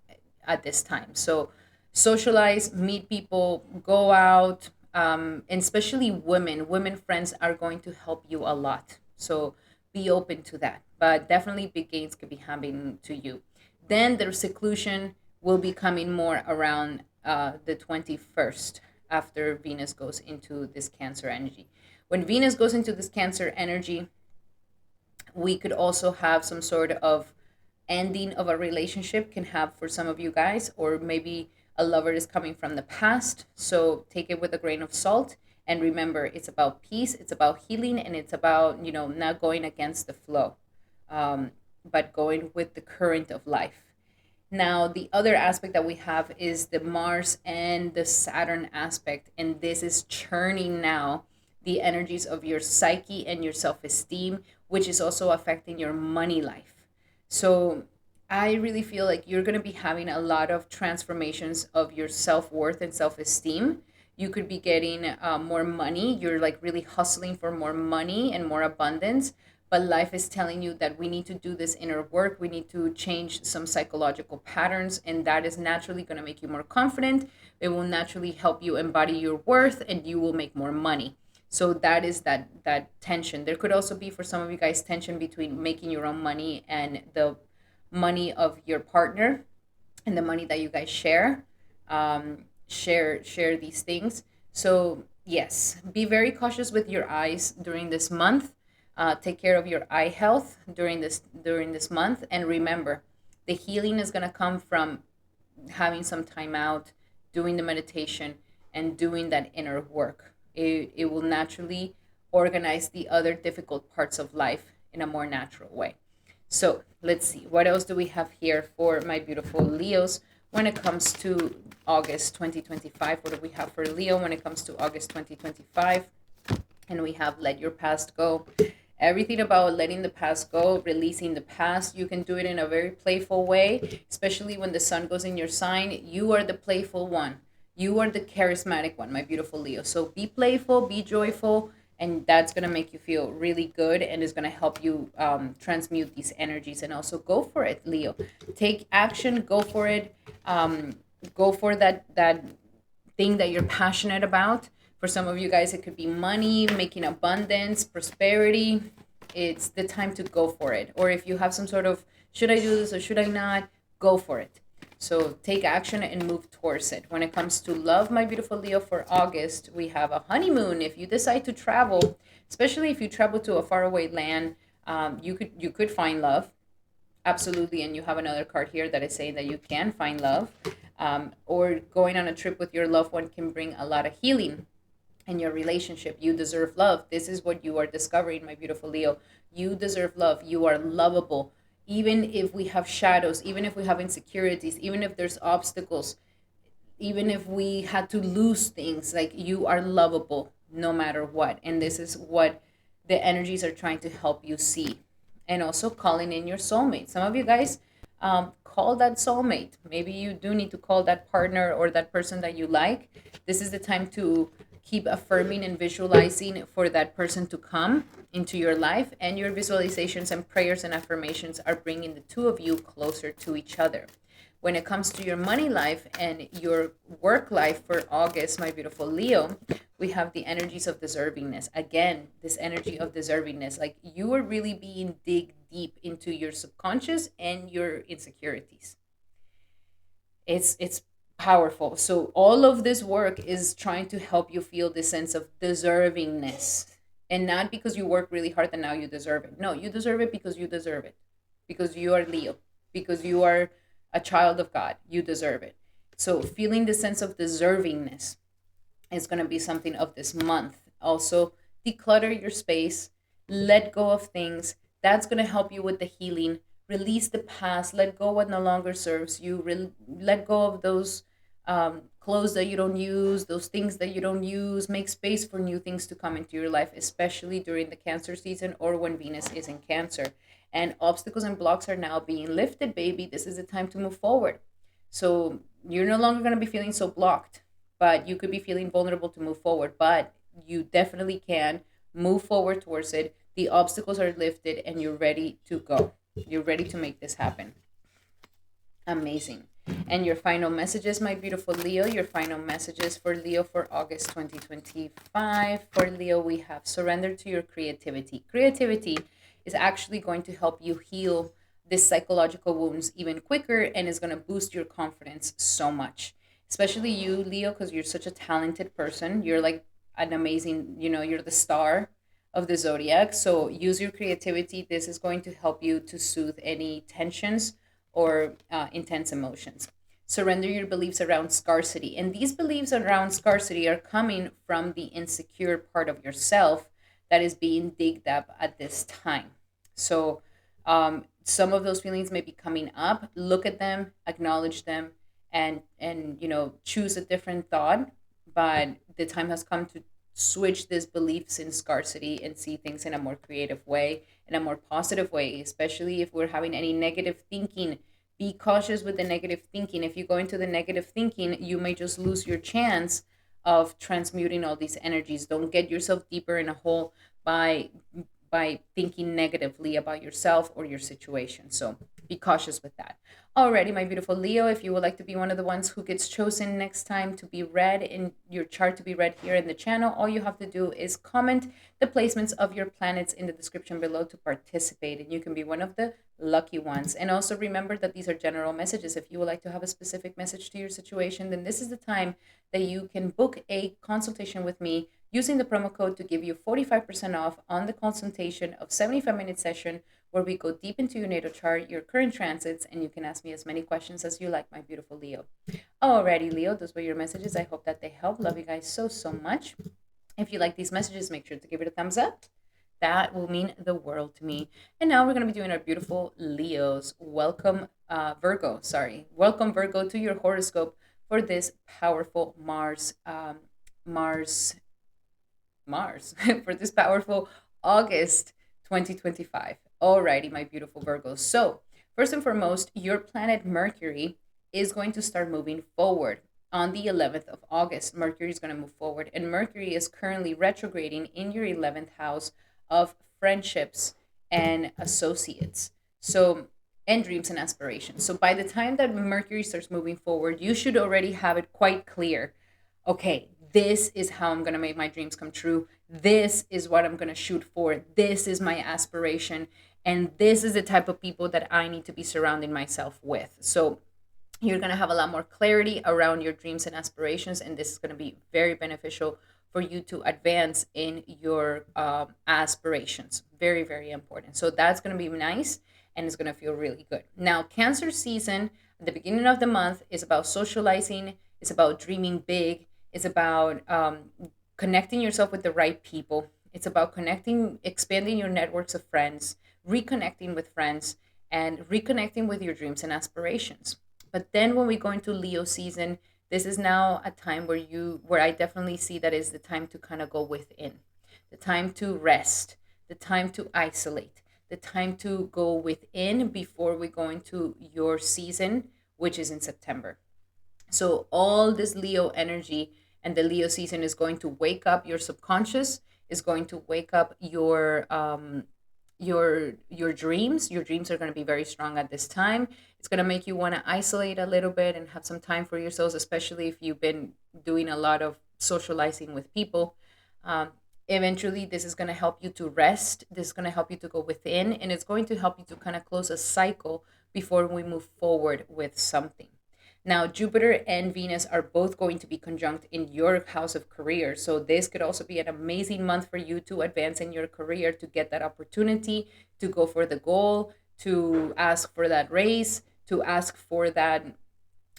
this time. So socialize, meet people, go out, and especially women friends are going to help you a lot. So be open to that. But definitely big gains could be happening to you. Then the seclusion will be coming more around the 21st after Venus goes into this Cancer energy. When Venus goes into this Cancer energy, we could also have some sort of ending of a relationship, can have for some of you guys, or maybe a lover is coming from the past. So take it with a grain of salt. And remember, it's about peace, it's about healing, and it's about, not going against the flow, but going with the current of life. Now, the other aspect that we have is the Mars and the Saturn aspect, and this is churning now the energies of your psyche and your self esteem, which is also affecting your money life. So, I really feel like you're going to be having a lot of transformations of your self worth and self esteem. You could be getting more money. You're like really hustling for more money and more abundance. But life is telling you that we need to do this inner work. We need to change some psychological patterns. And that is naturally going to make you more confident. It will naturally help you embody your worth and you will make more money. So that is that tension. There could also be for some of you guys tension between making your own money and the money of your partner and the money that you guys share. Share these things. So yes, be very cautious with your eyes during this month. Take care of your eye health during this month, and remember, the healing is going to come from having some time out, doing the meditation, and doing that inner work. It will naturally organize the other difficult parts of life in a more natural way. So let's see, what else do we have here for my beautiful Leos when it comes to August 2025? What do we have for Leo when it comes to August 2025? And we have let your past go. Everything about letting the past go, releasing the past. You can do it in a very playful way, especially when the sun goes in your sign. You are the playful one. You are the charismatic one, my beautiful Leo. So be playful, be joyful, and that's going to make you feel really good and is going to help you transmute these energies. And also go for it, Leo. Take action, go for it. Go for that thing that you're passionate about. For some of you guys, it could be money, making abundance, prosperity. It's the time to go for it. Or if you have some sort of, should I do this or should I not? Go for it. So take action and move towards it. When it comes to love, my beautiful Leo, for August, we have a honeymoon. If you decide to travel, especially if you travel to a faraway land, you could find love, absolutely. And you have another card here that is saying that you can find love, or going on a trip with your loved one can bring a lot of healing in your relationship. You deserve love. This is what you are discovering, my beautiful Leo. You deserve love. You are lovable. Even if we have shadows, even if we have insecurities, even if there's obstacles, even if we had to lose things, like, you are lovable no matter what. And this is what the energies are trying to help you see. And also calling in your soulmate. Some of you guys, call that soulmate. Maybe you do need to call that partner or that person that you like. This is the time to keep affirming and visualizing for that person to come into your life. And your visualizations and prayers and affirmations are bringing the two of you closer to each other. When it comes to your money life and your work life for August, my beautiful Leo, we have the energies of deservingness. Again, this energy of deservingness, like you are really being dig deep into your subconscious and your insecurities. It's powerful. So all of this work is trying to help you feel this sense of deservingness. And not because you work really hard and now you deserve it. No, you deserve it because you deserve it. Because you are Leo. Because you are a child of God. You deserve it. So feeling the sense of deservingness is going to be something of this month. Also, declutter your space, let go of things. That's going to help you with the healing. Release the past, let go what no longer serves you. Let go of those clothes that you don't use, those things that you don't use. Make space for new things to come into your life, especially during the Cancer season or when Venus is in Cancer. And obstacles and blocks are now being lifted, baby. This is the time to move forward. So you're no longer going to be feeling so blocked, but you could be feeling vulnerable to move forward. But you definitely can move forward towards it. The obstacles are lifted and you're ready to go. You're ready to make this happen. Amazing. And your final messages, my beautiful Leo, your final messages for Leo for August 2025. For Leo, we have surrender to your creativity. Creativity is actually going to help you heal this psychological wounds even quicker and is going to boost your confidence so much. Especially you, Leo, because you're such a talented person. You're like an amazing, you're the star of the zodiac. So use your creativity. This is going to help you to soothe any tensions or intense emotions. Surrender your beliefs around scarcity. And these beliefs around scarcity are coming from the insecure part of yourself that is being digged up at this time. So some of those feelings may be coming up. Look at them, acknowledge them, and choose a different thought. But the time has come to switch these beliefs in scarcity and see things in a more creative way, in a more positive way, especially if we're having any negative thinking. Be cautious with the negative thinking. If you go into the negative thinking, you may just lose your chance of transmuting all these energies. Don't get yourself deeper in a hole by thinking negatively about yourself or your situation. So be cautious with that. Alrighty, my beautiful Leo, if you would like to be one of the ones who gets chosen next time to be read in your chart, to be read here in the channel, all you have to do is comment the placements of your planets in the description below to participate, and you can be one of the lucky ones. And also remember that these are general messages. If you would like to have a specific message to your situation, then this is the time that you can book a consultation with me using the promo code to give you 45% off on the consultation of 75-minute session where we go deep into your natal chart, your current transits, and you can ask me as many questions as you like, my beautiful Leo. Alrighty, Leo, those were your messages. I hope that they help. Love you guys so, so much. If you like these messages, make sure to give it a thumbs up. That will mean the world to me. And now we're going to be doing our beautiful Leos. Welcome, Virgo, Welcome, Virgo, to your horoscope for this powerful Mars Mars for this powerful August 2025. Alrighty, my beautiful Virgos. So, first and foremost, your planet Mercury is going to start moving forward on the 11th of August. Mercury is going to move forward, and Mercury is currently retrograding in your 11th house of friendships and associates. So, and dreams and aspirations. So, by the time that Mercury starts moving forward, you should already have it quite clear. Okay, this is how I'm going to make my dreams come true. This is what I'm going to shoot for. This is my aspiration. And this is the type of people that I need to be surrounding myself with. So, you're going to have a lot more clarity around your dreams and aspirations, and this is going to be very beneficial for you to advance in your aspirations. Very, very important. So that's going to be nice, and it's going to feel really good. Now, Cancer season at the beginning of the month is about socializing, it's about dreaming big, it's about connecting yourself with the right people, it's about connecting, expanding your networks of friends, reconnecting with friends, and reconnecting with your dreams and aspirations. But then when we go into Leo season, this is now a time where I definitely see that is the time to kind of go within, the time to rest, the time to isolate, the time to go within before we go into your season, which is in September. So all this Leo energy and the Leo season is going to wake up your subconscious, is going to wake up your dreams. Your dreams are going to be very strong at this time. It's going to make you want to isolate a little bit and have some time for yourselves, especially if you've been doing a lot of socializing with people. Eventually, this is going to help you to rest. This is going to help you to go within, and it's going to help you to kind of close a cycle before we move forward with something. Now, Jupiter and Venus are both going to be conjunct in your house of career. So, this could also be an amazing month for you to advance in your career, to get that opportunity, to go for the goal, to ask for that raise, to ask for that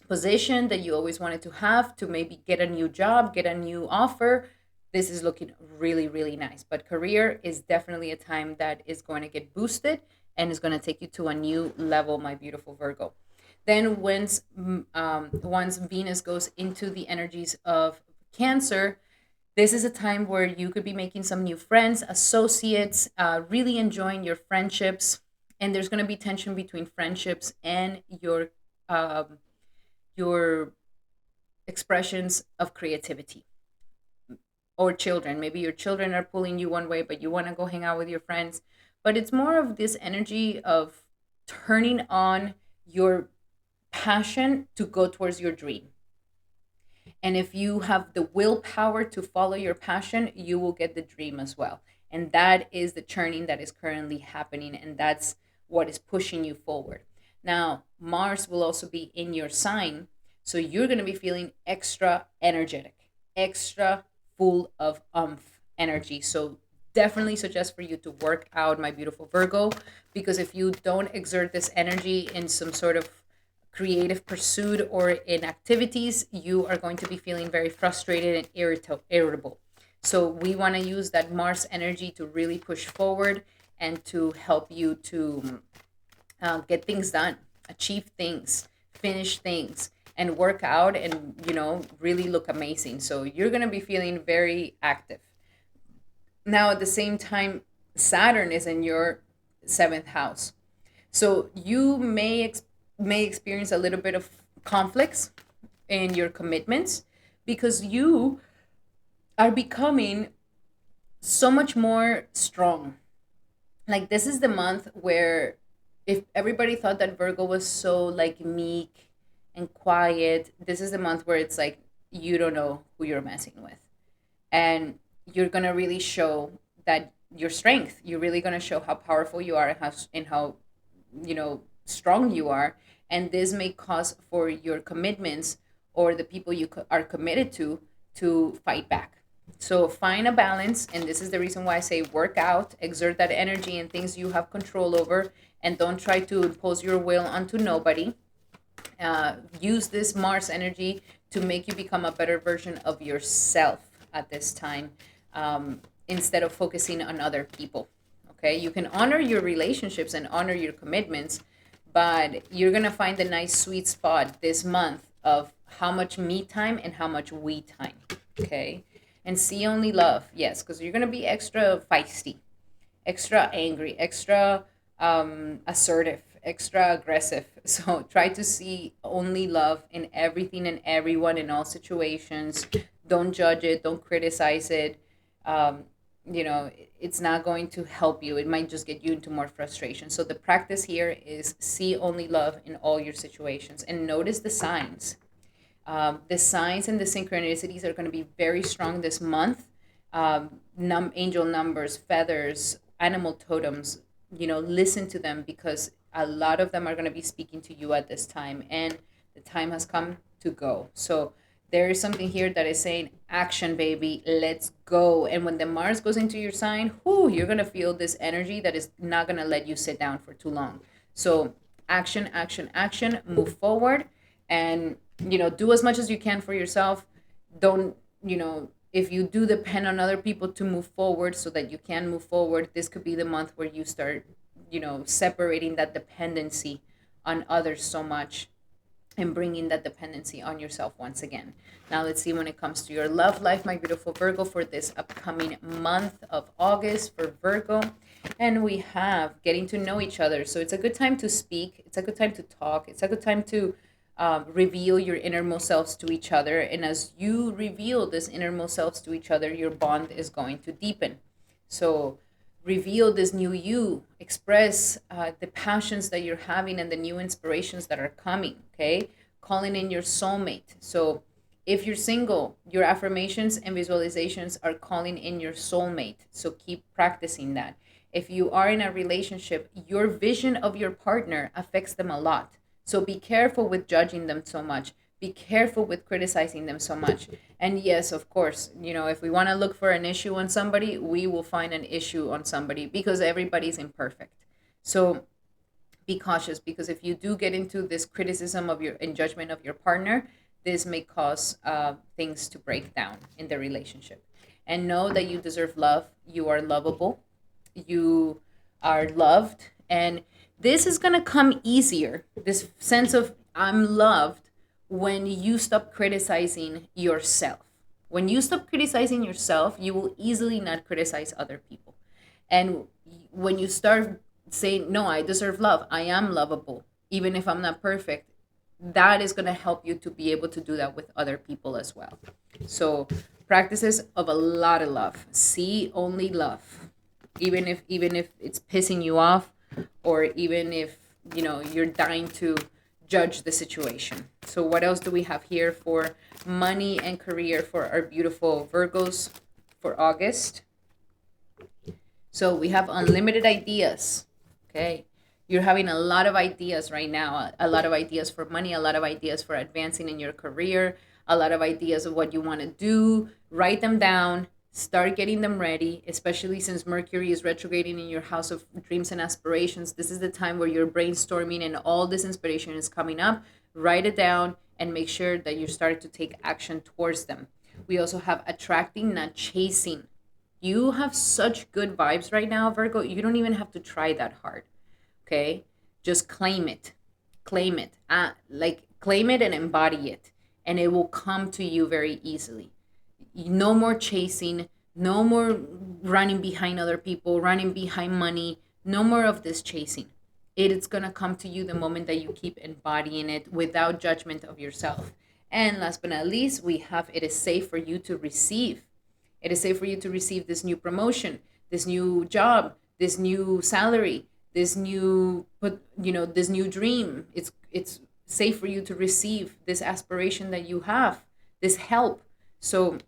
position that you always wanted to have, to maybe get a new job, get a new offer. This is looking really, really nice. But career is definitely a time that is going to get boosted and is going to take you to a new level, my beautiful Virgo. Then once Venus goes into the energies of Cancer, this is a time where you could be making some new friends, associates, really enjoying your friendships, and there's going to be tension between friendships and um, your expressions of creativity or children. Maybe your children are pulling you one way, but you want to go hang out with your friends. But it's more of this energy of turning on your passion to go towards your dream. And if you have the willpower to follow your passion, you will get the dream as well. And that is the churning that is currently happening. And that's what is pushing you forward. Now, Mars will also be in your sign. So you're going to be feeling extra energetic, extra full of energy. So definitely suggest for you to work out, my beautiful Virgo, because if you don't exert this energy in some sort of creative pursuit or in activities, you are going to be feeling very frustrated and irritable. So we want to use that Mars energy to really push forward and to help you to get things done, achieve things, finish things, and work out and, really look amazing. So you're going to be feeling very active. Now, at the same time, Saturn is in your seventh house. So you may experience a little bit of conflicts in your commitments because you are becoming so much more strong. Like, this is the month where, if everybody thought that Virgo was so like meek and quiet, this is the month where it's like you don't know who you're messing with. And you're going to really show that your strength. You're really going to show how powerful you are and how strong you are. And this may cause for your commitments or the people you are committed to fight back. So find a balance, and this is the reason why I say work out, exert that energy and things you have control over, and don't try to impose your will onto nobody. Use this Mars energy to make you become a better version of yourself at this time, instead of focusing on other people. Okay, you can honor your relationships and honor your commitments, but you're gonna find the nice sweet spot this month of how much me time and how much we time. Okay. And see only love. Yes, because you're going to be extra feisty, extra angry, extra assertive, extra aggressive. So try to see only love in everything and everyone in all situations. Don't judge it, don't criticize it. Um, it's not going to help you. It might just get you into more frustration. So the practice here is see only love in all your situations and notice the signs. The signs and the synchronicities are going to be very strong this month. Angel numbers, feathers, animal totems, listen to them because a lot of them are going to be speaking to you at this time. And the time has come to go. So there is something here that is saying, action, baby, let's go. And when the Mars goes into your sign, you're going to feel this energy that is not going to let you sit down for too long. So action, action, action, move forward and do as much as you can for yourself. Don't if you do depend on other people to move forward so that you can move forward, this could be the month where you start separating that dependency on others so much and bringing that dependency on yourself once again. Now let's see when it comes to your love life, my beautiful Virgo, for this upcoming month of August for Virgo. And we have getting to know each other. So it's a good time to speak. It's a good time to talk. It's a good time to reveal your innermost selves to each other. And as you reveal this innermost selves to each other, your bond is going to deepen. So reveal this new you, express the passions that you're having and the new inspirations that are coming, okay? Calling in your soulmate. So if you're single, your affirmations and visualizations are calling in your soulmate. So keep practicing that. If you are in a relationship, your vision of your partner affects them a lot. So be careful with judging them so much. Be careful with criticizing them so much. And yes, of course, if we want to look for an issue on somebody, we will find an issue on somebody because everybody's imperfect. So be cautious, because if you do get into this criticism of your and judgment of your partner, this may cause things to break down in the relationship. And know that you deserve love. You are lovable. You are loved. And this is going to come easier, this sense of I'm loved, when you stop criticizing yourself. When you stop criticizing yourself, you will easily not criticize other people. And when you start saying, no, I deserve love, I am lovable, even if I'm not perfect, that is going to help you to be able to do that with other people as well. So practices of a lot of love. See only love. Even if it's pissing you off, or even if you're dying to judge the situation. So what else do we have here for money and career for our beautiful Virgos for August? So we have unlimited ideas. Okay, you're having a lot of ideas right now, a lot of ideas for money, a lot of ideas for advancing in your career, a lot of ideas of what you want to do. Write them down. Start getting them ready, especially since Mercury is retrograding in your house of dreams and aspirations. This is the time where you're brainstorming and all this inspiration is coming up. Write it down and make sure that you start to take action towards them. We also have attracting, not chasing. You have such good vibes right now, Virgo. You don't even have to try that hard, okay? Just claim it. Claim it. Claim it and embody it, and it will come to you very easily. No more chasing, no more running behind other people, running behind money, no more of this chasing. It's going to come to you the moment that you keep embodying it without judgment of yourself. And last but not least, we have it is safe for you to receive. It is safe for you to receive this new promotion, this new job, this new salary, this new this new dream. It's safe for you to receive this aspiration that you have, this help. So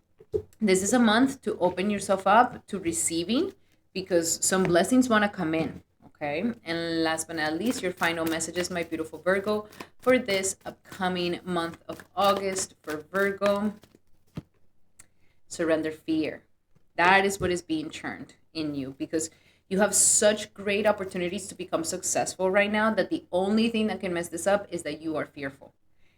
this is a month to open yourself up to receiving, because some blessings want to come in. Okay. And last but not least, your final messages, my beautiful Virgo, for this upcoming month of August for Virgo. Surrender fear. That is what is being churned in you, because you have such great opportunities to become successful right now that the only thing that can mess this up is that you are fearful.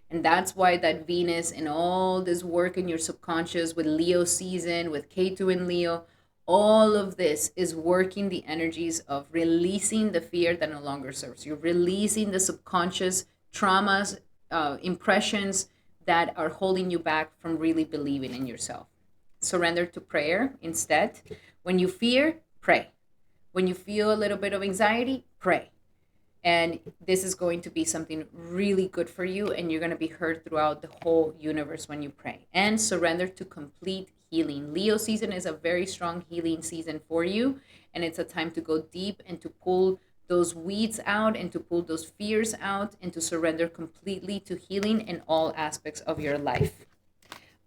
And that's why that Venus and all this work in your subconscious with Leo season, with K2 in Leo, all of this is working the energies of releasing the fear that no longer serves you, releasing the subconscious traumas, impressions that are holding you back from really believing in yourself. surrender to prayer instead. When you fear, pray. When you feel a little bit of anxiety, pray. And this is going to be something really good for you, and you're going to be heard throughout the whole universe when you pray. And surrender to complete healing. Leo season is a very strong healing season for you, and it's a time to go deep and to pull those weeds out and to pull those fears out and to surrender completely to healing in all aspects of your life.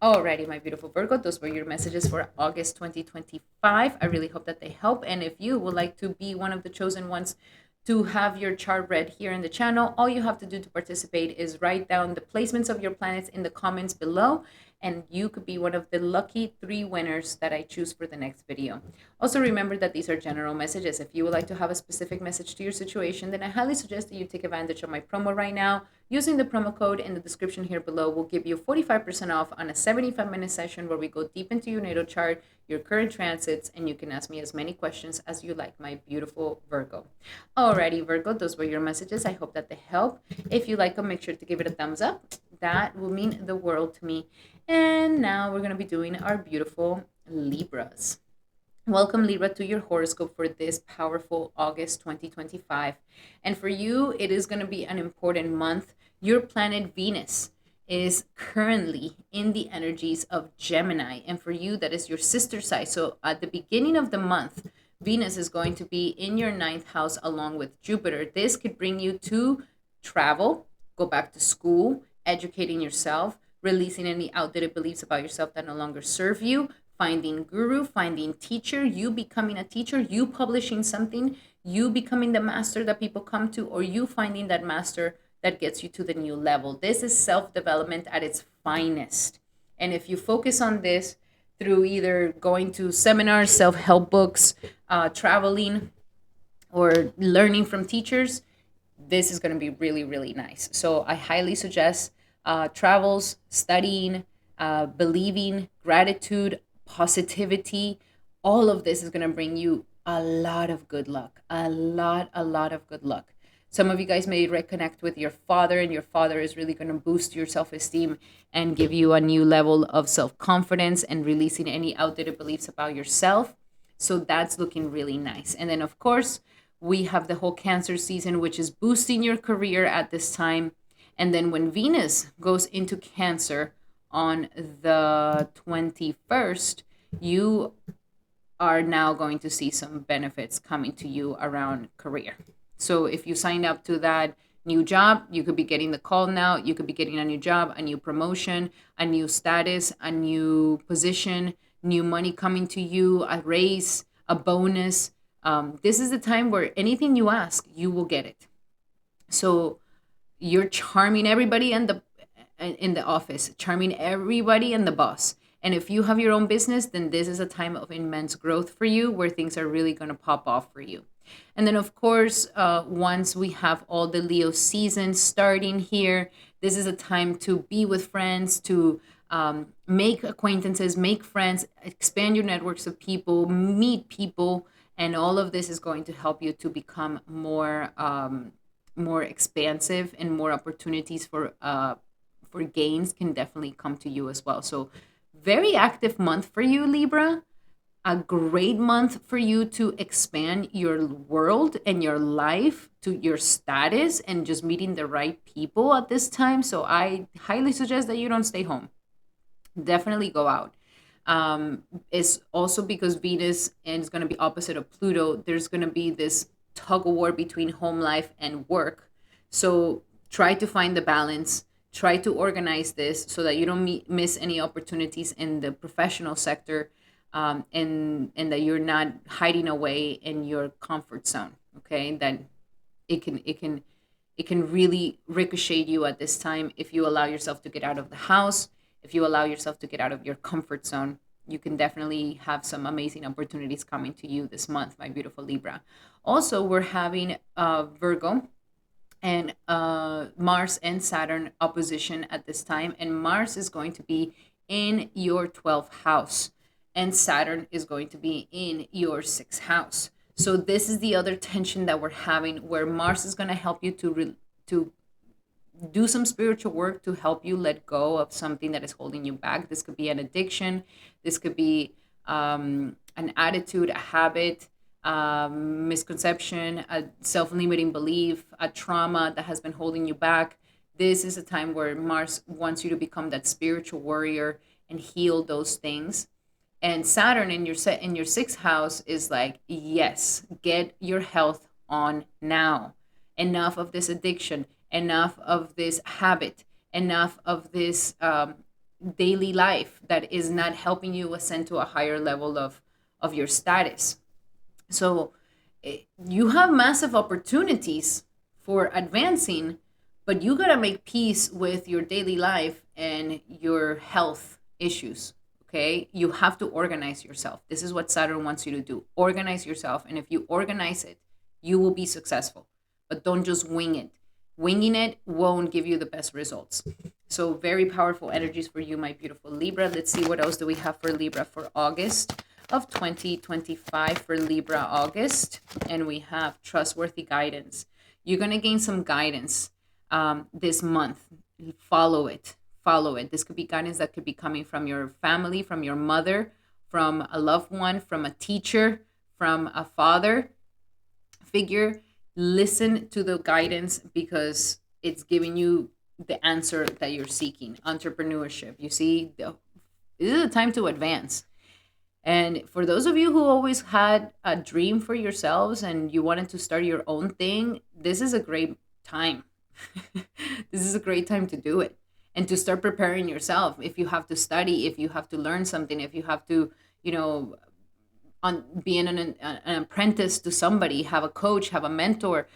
Alrighty, my beautiful Virgo, those were your messages for August 2025. I really hope that they help. And if you would like to be one of the chosen ones to have your chart read here in the channel, all you have to do to participate is write down the placements of your planets in the comments below, and you could be one of the lucky 3 winners that I choose for the next video. Also, remember that these are general messages. If you would like to have a specific message to your situation, then I highly suggest that you take advantage of my promo right now. Using the promo code in the description here below will give you 45% off on a 75-minute session where we go deep into your natal chart, your current transits, and you can ask me as many questions as you like, my beautiful Virgo. Alrighty, Virgo, those were your messages. I hope that they help. If you like them, make sure to give it a thumbs up. That will mean the world to me. And now we're going to be doing our beautiful Libras. Welcome, Libra, to your horoscope for this powerful August 2025. And for you, it is going to be an important month. Your planet Venus is currently in the energies of Gemini. And for you, that is your sister side. So at the beginning of the month, Venus is going to be in your 9th house along with Jupiter. This could bring you to travel, go back to school, educating yourself, releasing any outdated beliefs about yourself that no longer serve you, finding guru, finding teacher, you becoming a teacher, you publishing something, you becoming the master that people come to, or you finding that master that gets you to the new level. This is self-development at its finest. And if you focus on this through either going to seminars, self-help books, traveling, or learning from teachers, this is going to be really, really nice. So I highly suggest travels, studying, believing, gratitude, positivity. All of this is going to bring you a lot of good luck, a lot of good luck. Some of you guys may reconnect with your father, and your father is really going to boost your self-esteem and give you a new level of self-confidence and releasing any outdated beliefs about yourself. So that's looking really nice. And then, of course, we have the whole Cancer season, which is boosting your career at this time. And then when Venus goes into Cancer on the 21st, you are now going to see some benefits coming to you around career. So if you signed up to that new job, you could be getting the call now. You could be getting a new job, a new promotion, a new status, a new position, new money coming to you, a raise, a bonus. This is the time where anything you ask, you will get it. So you're charming everybody in the office, charming everybody and the boss. And if you have your own business, then this is a time of immense growth for you where things are really going to pop off for you. And then, of course, once we have all the Leo season starting here, this is a time to be with friends, to make acquaintances, make friends, expand your networks of people, meet people. And all of this is going to help you to become more expansive, and more opportunities for gains can definitely come to you as well. So very active month for you, Libra. A great month for you to expand your world and your life to your status and just meeting the right people at this time. So I highly suggest that you don't stay home. Definitely go out. It's also because Venus is going to be opposite of Pluto. There's going to be this tug of war between home life and work. So try to find the balance. Try to organize this so that you don't miss any opportunities in the professional sector, and that you're not hiding away in your comfort zone. Okay, that it can really ricochet you at this time if you allow yourself to get out of the house. If you allow yourself to get out of your comfort zone, you can definitely have some amazing opportunities coming to you this month, my beautiful Libra. Also, we're having Virgo and Mars and Saturn opposition at this time, and Mars is going to be in your 12th house, and Saturn is going to be in your 6th house. So this is the other tension that we're having, where Mars is going to help you to do some spiritual work to help you let go of something that is holding you back. This could be an addiction, this could be an attitude, a habit, misconception, a self limiting belief, a trauma that has been holding you back. This is a time where Mars wants you to become that spiritual warrior and heal those things. And Saturn in your sixth house is like, yes, get your health on now. Enough of this addiction, enough of this habit, enough of this daily life that is not helping you ascend to a higher level of your status. So you have massive opportunities for advancing, but you got to make peace with your daily life and your health issues. Okay, you have to organize yourself. This is what Saturn wants you to do: organize yourself. And if you organize it, you will be successful. But don't just wing it. Winging it won't give you the best results. So very powerful energies for you, my beautiful Libra. Let's see what else do we have for Libra for August of 2025 for Libra August. And we have trustworthy guidance. You're going to gain some guidance this month. Follow it. Follow it. This could be guidance that could be coming from your family, from your mother, from a loved one, from a teacher, from a father figure. Listen to the guidance because it's giving you the answer that you're seeking. Entrepreneurship. You see, this is a time to advance. And for those of you who always had a dream for yourselves and you wanted to start your own thing, this is a great time. This is a great time to do it and to start preparing yourself. If you have to study, if you have to learn something, if you have to, on being an apprentice to somebody, have a coach, have a mentor,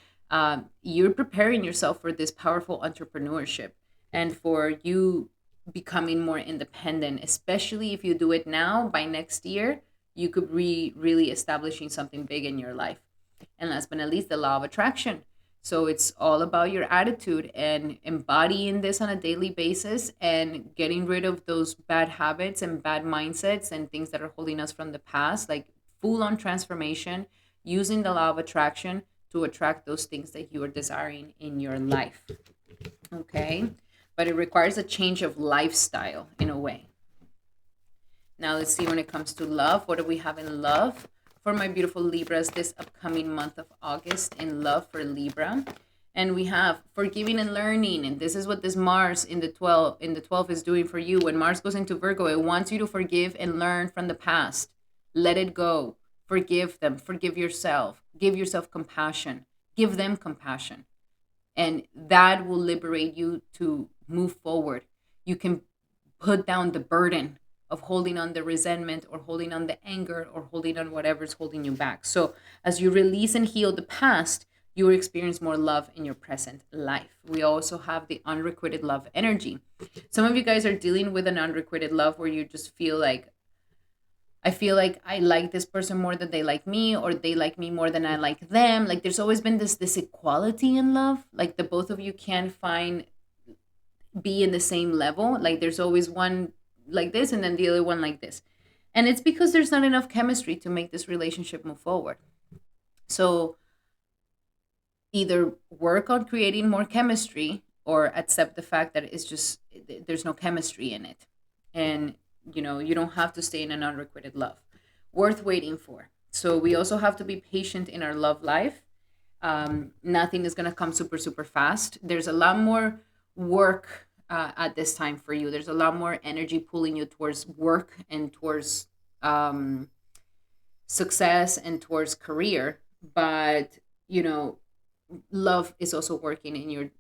you're preparing yourself for this powerful entrepreneurship and for you becoming more independent. Especially if you do it now, by next year you could be really establishing something big in your life. And last but not least, the law of attraction. So it's all about your attitude and embodying this on a daily basis and getting rid of those bad habits and bad mindsets and things that are holding us from the past, like full on transformation, using the law of attraction to attract those things that you are desiring in your life. Okay. But it requires a change of lifestyle in a way. Now let's see when it comes to love. What do we have in love for my beautiful Libras this upcoming month of August in love for Libra? And we have forgiving and learning. And this is what this Mars in the 12 is doing for you. When Mars goes into Virgo, it wants you to forgive and learn from the past. Let it go. Forgive them. Forgive yourself. Give yourself compassion. Give them compassion. And that will liberate you to move forward. You can put down the burden of holding on the resentment or holding on the anger or holding on whatever's holding you back. So as you release and heal the past, you will experience more love in your present life. We also have the unrequited love energy. Some of you guys are dealing with an unrequited love where you just feel like, I feel like I like this person more than they like me, or they like me more than I like them. Like there's always been this equality in love. Like the both of you can't be in the same level. Like there's always one like this and then the other one like this. And it's because there's not enough chemistry to make this relationship move forward. So either work on creating more chemistry or accept the fact that it's just there's no chemistry in it. And you don't have to stay in an unrequited love. Worth waiting for. So we also have to be patient in our love life. Nothing is going to come super, super fast. There's a lot more work at this time for you. There's a lot more energy pulling you towards work and towards success and towards career. But, love is also working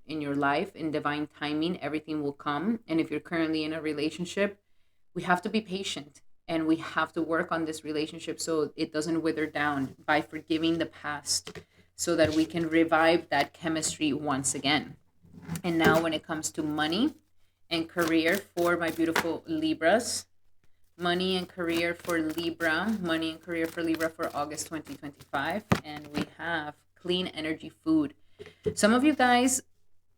in your life. In divine timing, everything will come. And if you're currently in a relationship, we have to be patient and we have to work on this relationship so it doesn't wither down by forgiving the past so that we can revive that chemistry once again. And now when it comes to money and career for my beautiful Libras, money and career for Libra for August 2025. And we have clean energy food. Some of you guys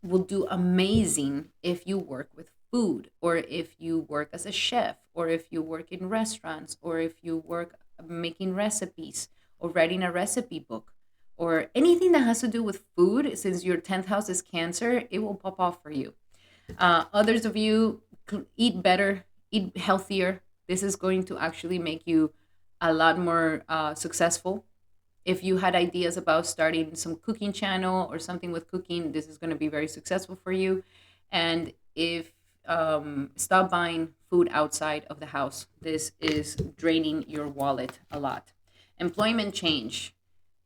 will do amazing if you work with food, or if you work as a chef, or if you work in restaurants, or if you work making recipes or writing a recipe book, or anything that has to do with food. Since your 10th house is Cancer, it will pop off for you. Others of you eat better, eat healthier. This is going to actually make you a lot more successful. If you had ideas about starting some cooking channel or something with cooking, this is going to be very successful for you. And if stop buying food outside of the house, this is draining your wallet a lot. Employment change.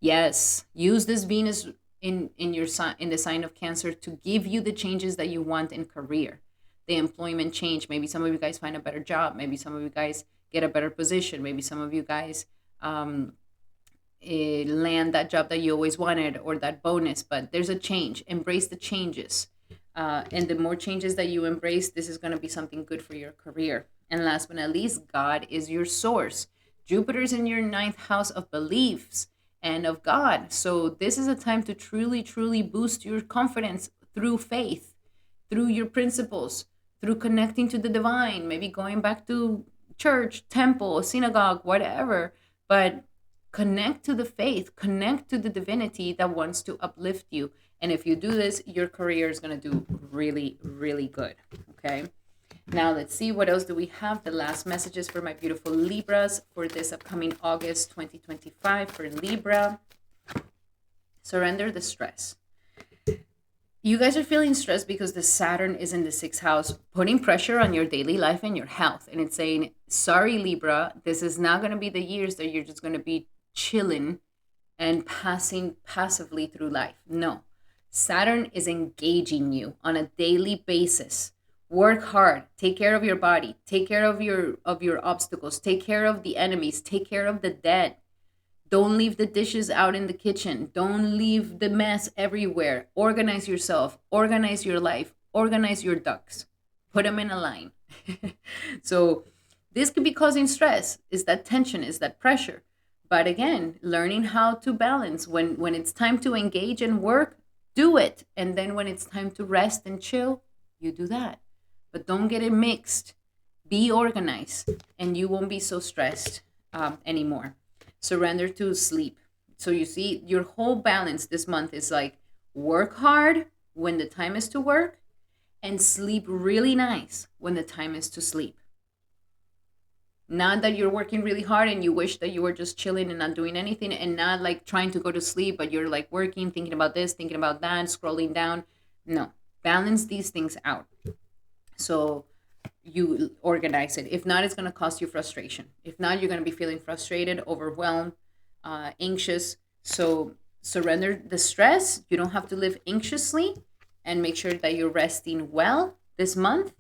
Yes, use this Venus in your sign, in the sign of Cancer, to give you the changes that you want in career. The employment change. Maybe some of you guys find a better job. Maybe some of you guys get a better position. Maybe some of you guys land that job that you always wanted, or that bonus. But there's a change. Embrace the changes. And the more changes that you embrace, this is going to be something good for your career. And last but not least, God is your source. Jupiter's in your ninth house of beliefs and of God. So this is a time to truly, truly boost your confidence through faith, through your principles, through connecting to the divine, maybe going back to church, temple, synagogue, whatever. But connect to the faith, connect to the divinity that wants to uplift you. And if you do this, your career is going to do really, really good. Okay. Now let's see, what else do we have? The last messages for my beautiful Libras for this upcoming August 2025 for Libra. Surrender the stress. You guys are feeling stressed because the Saturn is in the sixth house, putting pressure on your daily life and your health. And it's saying, sorry, Libra, this is not going to be the years that you're just going to be chilling and passing passively through life. No, Saturn is engaging you on a daily basis. Work hard, take care of your body, take care of your obstacles, take care of the enemies, take care of the dead. Don't leave the dishes out in the kitchen. Don't leave the mess everywhere. Organize yourself, organize your life, organize your ducks. Put them in a line. So this could be causing stress, is that tension, is that pressure. But again, learning how to balance. When it's time to engage and work, do it. And then when it's time to rest and chill, you do that. But don't get it mixed. Be organized, and you won't be so stressed anymore. Surrender to sleep. So you see, your whole balance this month is like work hard when the time is to work, and sleep really nice when the time is to sleep. Not that you're working really hard and you wish that you were just chilling and not doing anything, and not like trying to go to sleep, but you're like working, thinking about this, thinking about that, scrolling down. No, balance these things out. So you organize it. If not, it's going to cause you frustration. If not, you're going to be feeling frustrated, overwhelmed, anxious. So surrender the stress. You don't have to live anxiously, and make sure that you're resting well this month,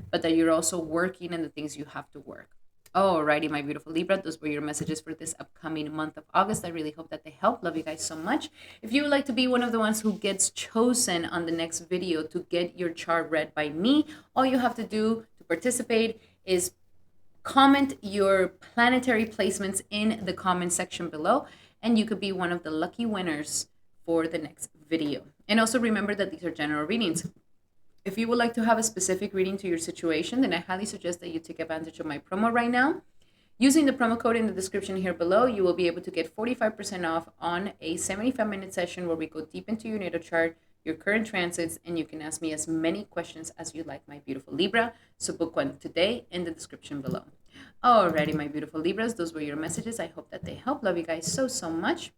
but that you're also working in the things you have to work. Alrighty, my beautiful Libra, those were your messages for this upcoming month of August. I really hope that they help. Love you guys so much. If you would like to be one of the ones who gets chosen on the next video to get your chart read by me, all you have to do to participate is comment your planetary placements in the comment section below, and you could be one of the lucky winners for the next video. And also remember that these are general readings. If you would like to have a specific reading to your situation, then I highly suggest that you take advantage of my promo right now. Using the promo code in the description here below, you will be able to get 45% off on a 75-minute session where we go deep into your natal chart, your current transits, and you can ask me as many questions as you like, my beautiful Libra. So book one today in the description below. Alrighty, my beautiful Libras, those were your messages. I hope that they help. Love you guys so, so much.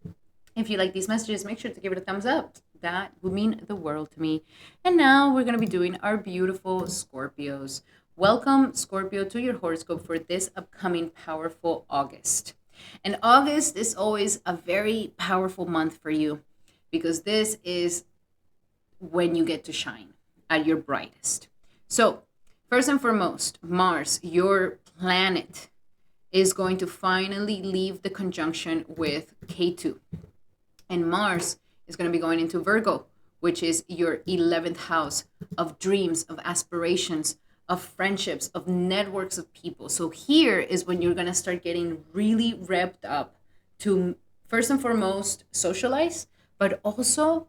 If you like these messages, make sure to give it a thumbs up. That would mean the world to me. And now we're going to be doing our beautiful Scorpios. Welcome, Scorpio, to your horoscope for this upcoming powerful August. And August is always a very powerful month for you, because this is when you get to shine at your brightest. So, first and foremost, Mars, your planet, is going to finally leave the conjunction with K2. And Mars is going to be going into Virgo, which is your 11th house of dreams, of aspirations, of friendships, of networks of people. So here is when you're going to start getting really revved up to, first and foremost, socialize, but also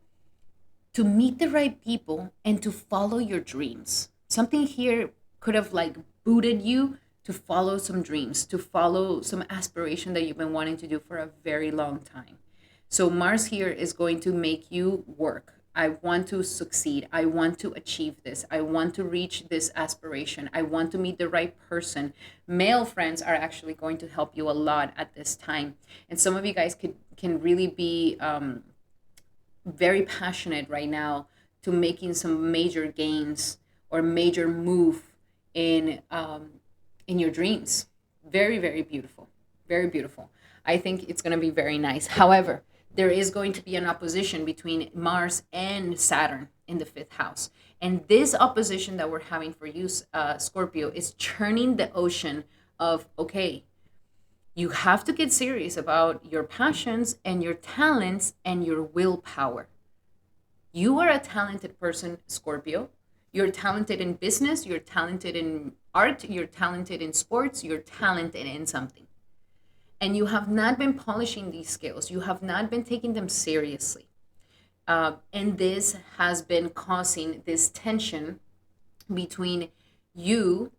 to meet the right people and to follow your dreams. Something here could have like booted you to follow some dreams, to follow some aspiration that you've been wanting to do for a very long time. So Mars here is going to make you work. I want to succeed. I want to achieve this. I want to reach this aspiration. I want to meet the right person. Male friends are actually going to help you a lot at this time. And some of you guys can really be very passionate right now to making some major gains or major move in your dreams. Very, very beautiful. Very beautiful. I think it's going to be very nice. However, there is going to be an opposition between Mars and Saturn in the fifth house. And this opposition that we're having for you, Scorpio, is churning the ocean of, okay, you have to get serious about your passions and your talents and your willpower. You are a talented person, Scorpio. You're talented in business, you're talented in art, you're talented in sports, you're talented in something. And you have not been polishing these skills, you have not been taking them seriously. And this has been causing this tension between you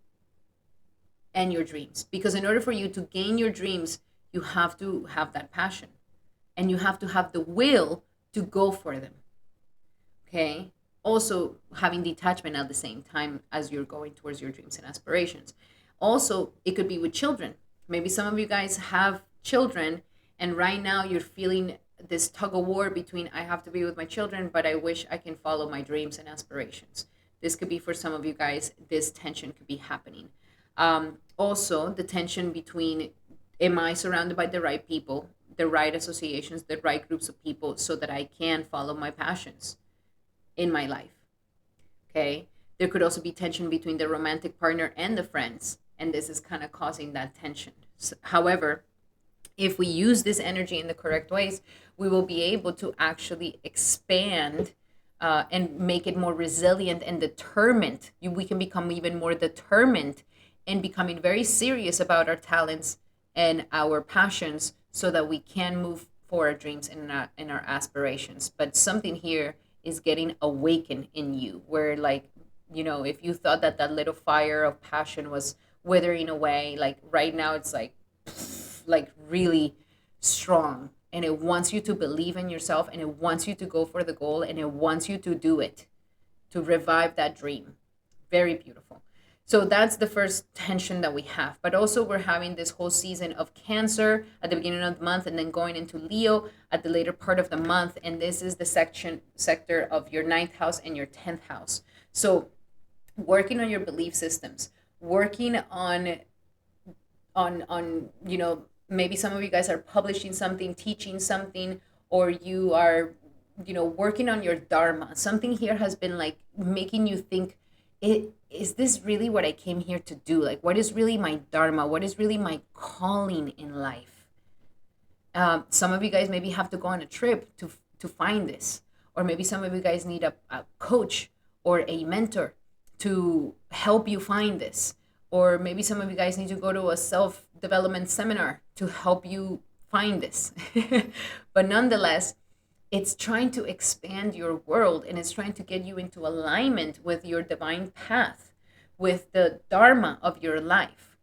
and your dreams. Because in order for you to gain your dreams, you have to have that passion and you have to have the will to go for them. Okay. Also, having detachment at the same time as you're going towards your dreams and aspirations. Also, it could be with children. Maybe some of you guys have children, and right now you're feeling this tug of war between I have to be with my children, but I wish I can follow my dreams and aspirations. This could be for some of you guys, this tension could be happening. Also, the tension between am I surrounded by the right people, the right associations, the right groups of people so that I can follow my passions in my life. Okay. There could also be tension between the romantic partner and the friends, and this is kind of causing that tension. However, if we use this energy in the correct ways, we will be able to actually expand and make it more resilient and determined. We can become even more determined and becoming very serious about our talents and our passions so that we can move for our dreams and our aspirations. But something here is getting awakened in you where, like, if you thought that little fire of passion was withering away, like right now it's like really strong, and it wants you to believe in yourself, and it wants you to go for the goal, and it wants you to do it, to revive that dream. Very beautiful. So that's the first tension that we have. But also we're having this whole season of Cancer at the beginning of the month and then going into Leo at the later part of the month. And this is the sector of your ninth house and your 10th house. So working on your belief systems, working on maybe some of you guys are publishing something, teaching something, or you are, working on your dharma. Something here has been like making you think, is this really what I came here to do? Like, what is really my dharma? What is really my calling in life? Some of you guys maybe have to go on a trip to find this, or maybe some of you guys need a coach or a mentor to help you find this, or maybe some of you guys need to go to a self-development seminar to help you find this. But nonetheless, it's trying to expand your world, and it's trying to get you into alignment with your divine path, with the dharma of your life.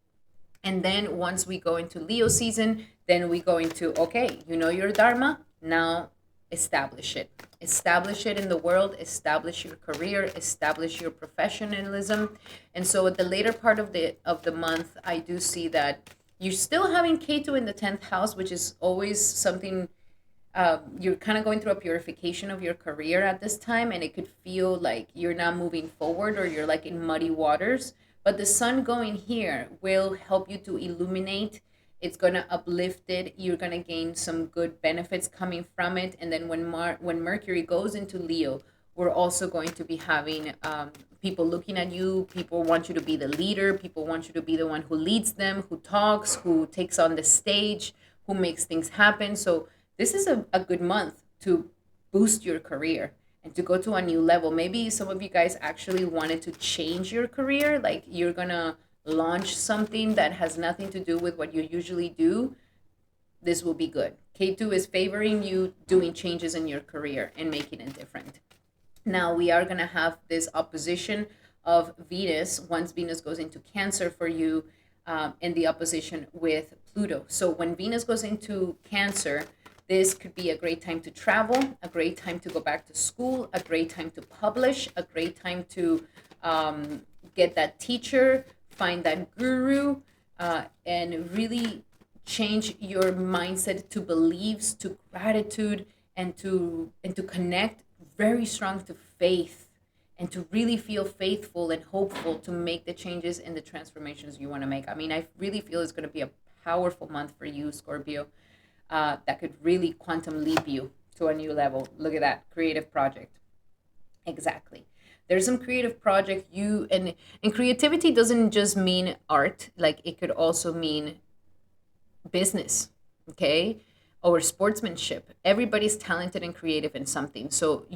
And then once we go into Leo season, then we go into, okay, your dharma, now establish it. Establish it in the world, establish your career, establish your professionalism. And so at the later part of the month, I do see that you're still having Ketu in the 10th house, which is always something. You're kind of going through a purification of your career at this time, and it could feel like you're not moving forward or you're like in muddy waters. But the sun going here will help you to illuminate. It's going to uplift it. You're going to gain some good benefits coming from it. And then when Mercury goes into Leo, we're also going to be having people looking at you. People want you to be the leader. People want you to be the one who leads them, who talks, who takes on the stage, who makes things happen. So this is a good month to boost your career and to go to a new level. Maybe some of you guys actually wanted to change your career, like you're going to launch something that has nothing to do with what you usually do. This will be good. K2 is favoring you doing changes in your career and making it different. Now we are going to have this opposition of Venus once Venus goes into Cancer for you, and the opposition with Pluto. So when Venus goes into Cancer, This could be a great time to travel, a great time to go back to school, a great time to publish, a great time to get that teacher, find that guru, and really change your mindset to beliefs, to gratitude, and to connect very strong to faith, and to really feel faithful and hopeful to make the changes and the transformations you want to make. I mean, I really feel it's going to be a powerful month for you, Scorpio, that could really quantum leap you to a new level. Look at that creative project. Exactly. There's some creative project you and creativity doesn't just mean art. Like it could also mean business, okay, or sportsmanship. Everybody's talented and creative in something. So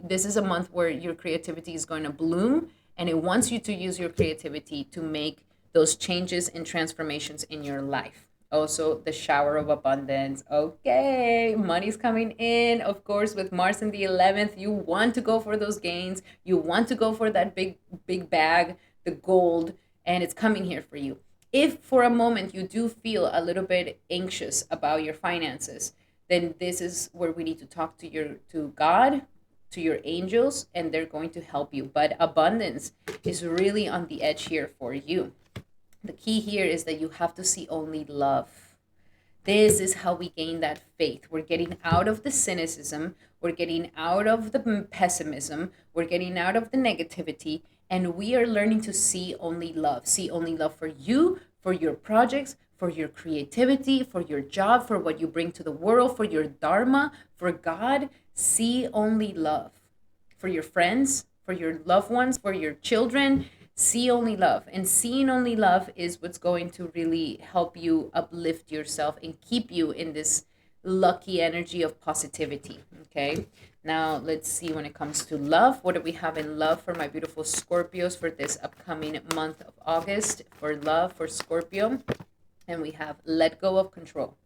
this is a month where your creativity is going to bloom, and it wants you to use your creativity to make those changes and transformations in your life. Also, the shower of abundance. Okay, money's coming in. Of course, with Mars in the 11th, you want to go for those gains. You want to go for that big bag, the gold, and it's coming here for you. If for a moment you do feel a little bit anxious about your finances, then this is where we need to talk to God, to your angels, and they're going to help you. But abundance is really on the edge here for you. The key here is that you have to see only love. This is how we gain that faith. We're getting out of the cynicism, we're getting out of the pessimism, we're getting out of the negativity, and we are learning to see only love. See only love for you, for your projects, for your creativity, for your job, for what you bring to the world, for your dharma, for God. See only love. For your friends, for your loved ones, for your children, see only love. And seeing only love is what's going to really help you uplift yourself and keep you in this lucky energy of positivity. Okay, now let's see, when it comes to love, what do we have in love for my beautiful Scorpios for this upcoming month of August? For love for Scorpio, and we have let go of control.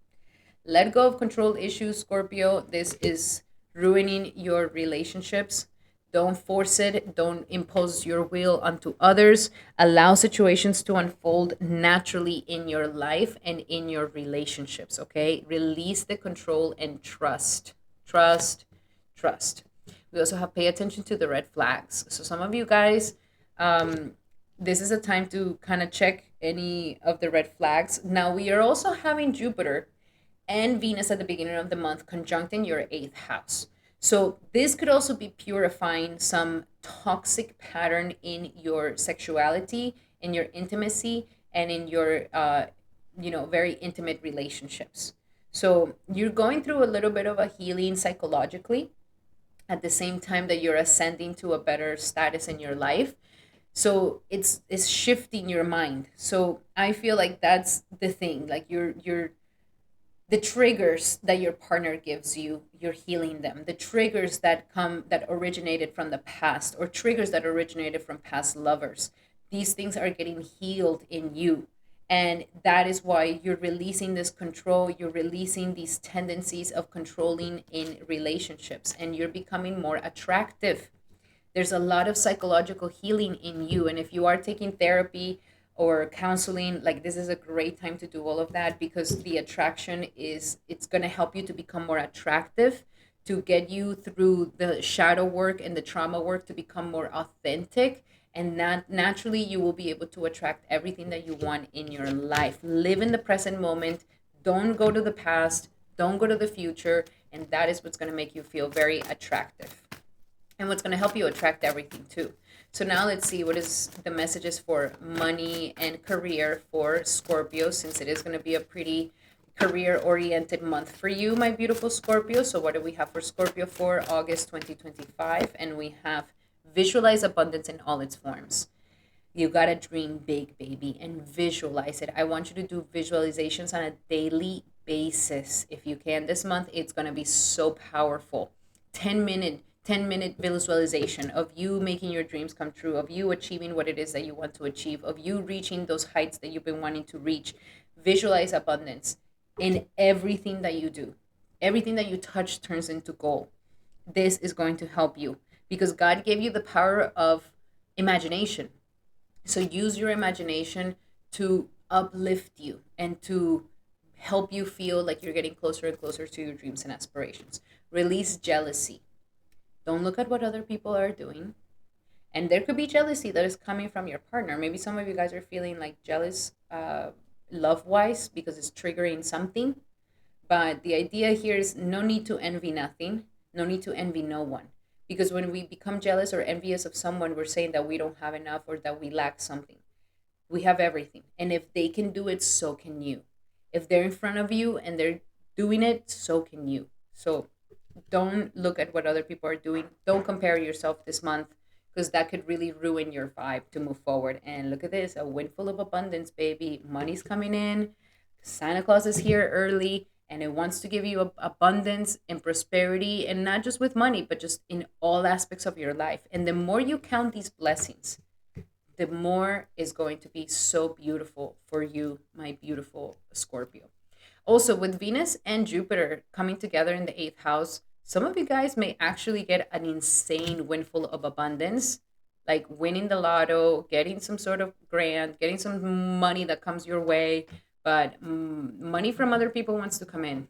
Let go of control issues, Scorpio. This is ruining your relationships. Don't force it. Don't impose your will onto others. Allow situations to unfold naturally in your life and in your relationships, okay? Release the control and trust. Trust, trust. We also have pay attention to the red flags. So some of you guys, this is a time to kind of check any of the red flags. Now we are also having Jupiter and Venus at the beginning of the month conjunct in your eighth house. So this could also be purifying some toxic pattern in your sexuality, in your intimacy, and in your very intimate relationships. So you're going through a little bit of a healing psychologically at the same time that you're ascending to a better status in your life. So it's shifting your mind. So I feel like that's the thing. Like you're the triggers that your partner gives you, you're healing them. The triggers that originated from the past, or triggers that originated from past lovers, these things are getting healed in you. And that is why you're releasing this control, you're releasing these tendencies of controlling in relationships, and you're becoming more attractive. There's a lot of psychological healing in you, and if you are taking therapy or counseling, like, this is a great time to do all of that, because the attraction is, it's going to help you to become more attractive, to get you through the shadow work and the trauma work, to become more authentic, and naturally you will be able to attract everything that you want in your life. Live in the present moment. Don't go to the past, don't go to the future, and that is what's going to make you feel very attractive, and what's going to help you attract everything too. So now let's see what is the messages for money and career for Scorpio, since it is going to be a pretty career oriented month for you, my beautiful Scorpio. So what do we have for Scorpio for August 2025? And we have visualize abundance in all its forms. You got to dream big, baby, and visualize it. I want you to do visualizations on a daily basis. If you can this month, it's going to be so powerful. 10-minute visualization of you making your dreams come true, of you achieving what it is that you want to achieve, of you reaching those heights that you've been wanting to reach. Visualize abundance in everything that you do. Everything that you touch turns into gold. This is going to help you because God gave you the power of imagination. So use your imagination to uplift you and to help you feel like you're getting closer and closer to your dreams and aspirations. Release jealousy. Don't look at what other people are doing. And there could be jealousy that is coming from your partner. Maybe some of you guys are feeling like jealous love wise because it's triggering something. But the idea here is no need to envy nothing, no need to envy no one. Because when we become jealous or envious of someone, we're saying that we don't have enough or that we lack something. We have everything. And if they can do it, so can you. If they're in front of you and they're doing it, so can you. So don't look at what other people are doing. Don't compare yourself this month because that could really ruin your vibe to move forward. And look at this, a windfall of abundance, baby. Money's coming in. Santa Claus is here early and it wants to give you abundance and prosperity, and not just with money, but just in all aspects of your life. And the more you count these blessings, the more is going to be so beautiful for you, my beautiful Scorpio. Also, with Venus and Jupiter coming together in the eighth house, some of you guys may actually get an insane windfall of abundance, like winning the lotto, getting some sort of grant, getting some money that comes your way. But money from other people wants to come in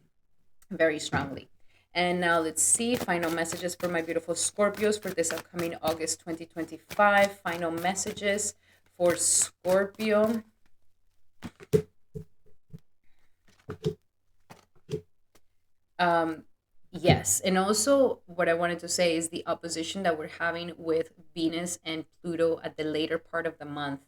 very strongly. And now let's see final messages for my beautiful Scorpios for this upcoming August 2025. Final messages for Scorpio. Yes, and also what I wanted to say is the opposition that we're having with Venus and Pluto at the later part of the month.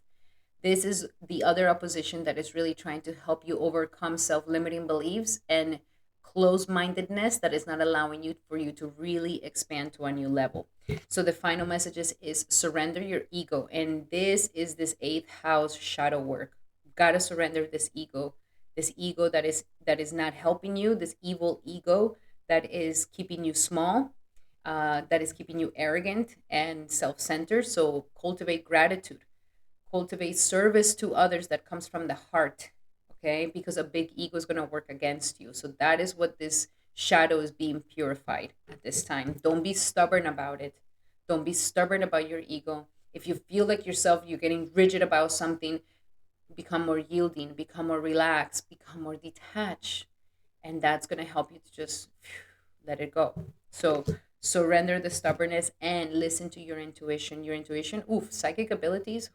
This is the other opposition that is really trying to help you overcome self-limiting beliefs and closed-mindedness that is not allowing you for you to really expand to a new level. So the final messages is surrender your ego, and this eighth house shadow work. Gotta surrender this ego that is not helping you, this evil ego that is keeping you small, that is keeping you arrogant and self-centered. So cultivate gratitude, cultivate service to others that comes from the heart. Okay, because a big ego is going to work against you. So that is what this shadow is being purified at this time. Don't be stubborn about it. Don't be stubborn about your ego. If you feel like yourself you're getting rigid about something, become more yielding, become more relaxed, become more detached, and that's going to help you to just let it go. So surrender the stubbornness and listen to your intuition. Your intuition, psychic abilities,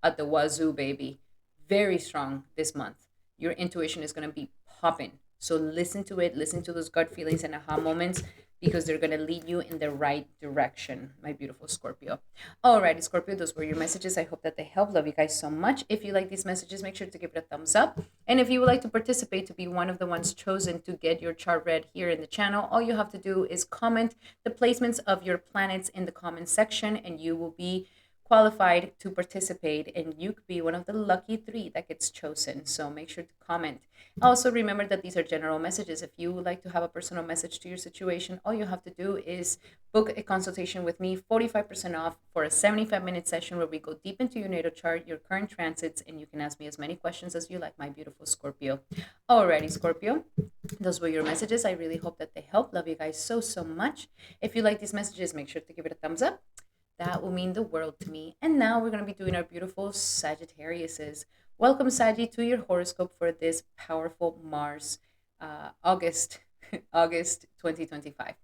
at the wazoo, baby. Very strong this month. Your intuition is going to be popping. So listen to it, listen to those gut feelings and aha moments, because they're going to lead you in the right direction, my beautiful Scorpio. Alrighty, Scorpio, those were your messages. I hope that they help. Love you guys so much. If you like these messages, make sure to give it a thumbs up. And if you would like to participate to be one of the ones chosen to get your chart read here in the channel, all you have to do is comment the placements of your planets in the comment section, and you will be qualified to participate, and you could be one of the lucky 3 that gets chosen. So make sure to comment. Also remember that these are general messages. If you would like to have a personal message to your situation, all you have to do is book a consultation with me, 45% off, for a 75-minute session where we go deep into your natal chart, your current transits, and you can ask me as many questions as you like, my beautiful Scorpio. Alrighty, Scorpio, those were your messages. I really hope that they help. Love you guys so much. If you like these messages, make sure to give it a thumbs up. That will mean the world to me. And now we're going to be doing our beautiful Sagittariuses. Welcome, Saggy, to your horoscope for this powerful Mars August August 2025.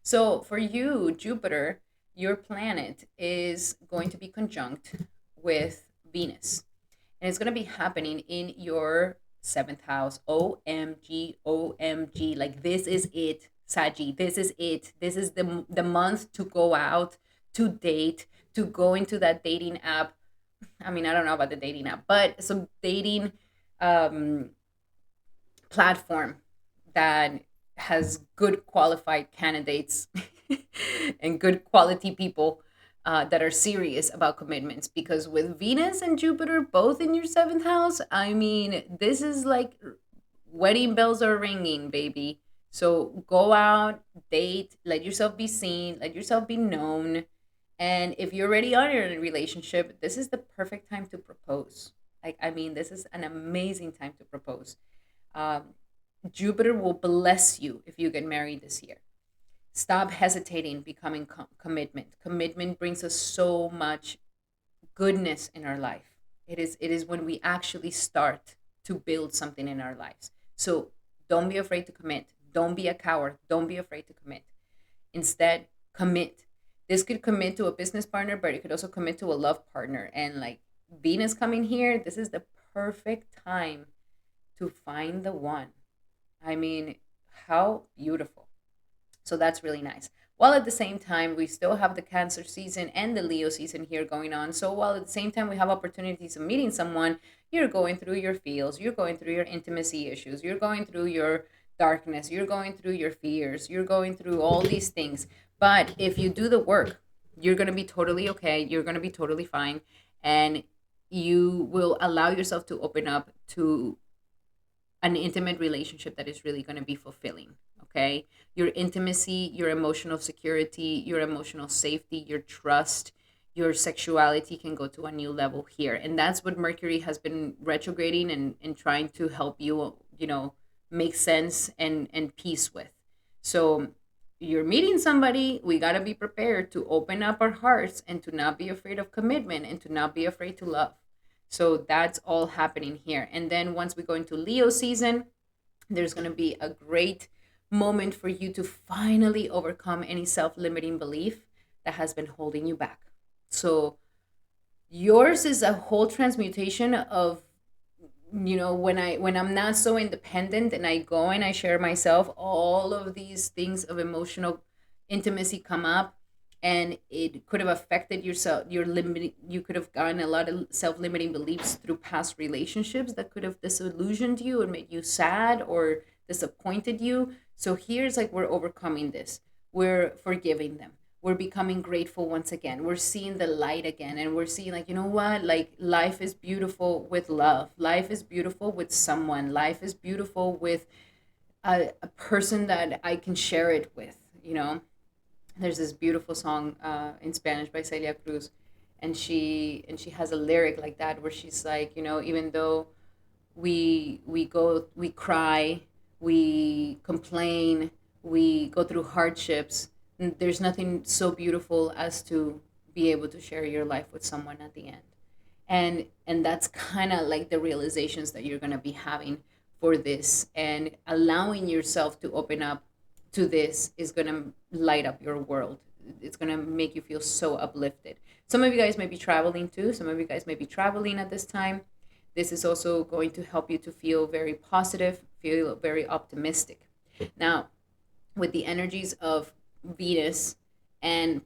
So for you, Jupiter, your planet, is going to be conjunct with Venus. And it's going to be happening in your seventh house. OMG, OMG. Like, this is it, Saggy. This is it. This is the month to go out, to date, to go into that dating app. I mean, I don't know about the dating app, but some dating um, platform that has good qualified candidates and good quality people that are serious about commitments. Because with Venus and Jupiter both in your seventh house, I mean, this is like wedding bells are ringing, baby. So go out, date, let yourself be seen, let yourself be known. And if you're already on in a relationship, this is the perfect time to propose. Like, I mean, this is an amazing time to propose. Um, Jupiter will bless you if you get married this year. Stop hesitating, becoming commitment. Commitment brings us so much goodness in our life. It is when we actually start to build something in our lives. So don't be afraid to commit. Don't be a coward. Don't be afraid to commit. Instead, commit. This could commit to a business partner, but it could also commit to a love partner. And like Venus coming here, this is the perfect time to find the one. I mean, how beautiful. So that's really nice. While at the same time, we still have the Cancer season and the Leo season here going on. So while at the same time we have opportunities of meeting someone, you're going through your feels, you're going through your intimacy issues, you're going through your darkness, you're going through your fears, you're going through all these things. But if you do the work, you're going to be totally okay. You're going to be totally fine. And you will allow yourself to open up to an intimate relationship that is really going to be fulfilling. Okay. Your intimacy, your emotional security, your emotional safety, your trust, your sexuality can go to a new level here. And that's what Mercury has been retrograding and trying to help you, make sense and peace with. So you're meeting somebody, we got to be prepared to open up our hearts and to not be afraid of commitment and to not be afraid to love. So that's all happening here. And then once we go into Leo season, there's going to be a great moment for you to finally overcome any self-limiting belief that has been holding you back. So yours is a whole transmutation of, when I'm not so independent and I go and I share myself, all of these things of emotional intimacy come up, and it could have affected yourself, your limit. You could have gotten a lot of self-limiting beliefs through past relationships that could have disillusioned you and made you sad or disappointed you. So here's like we're overcoming this, we're forgiving them, we're becoming grateful once again, we're seeing the light again, and we're seeing, like, you know what, like life is beautiful with love, life is beautiful with someone, life is beautiful with a person that I can share it with. There's this beautiful song in Spanish by Celia Cruz, and she has a lyric like that where she's like, even though we cry, we complain, we go through hardships, there's nothing so beautiful as to be able to share your life with someone at the end. And that's kind of like the realizations that you're going to be having for this, and allowing yourself to open up to this is going to light up your world. It's going to make you feel so uplifted. Some of you guys may be traveling too. Some of you guys may be traveling at this time. This is also going to help you to feel very positive, feel very optimistic. Now, with the energies of Venus and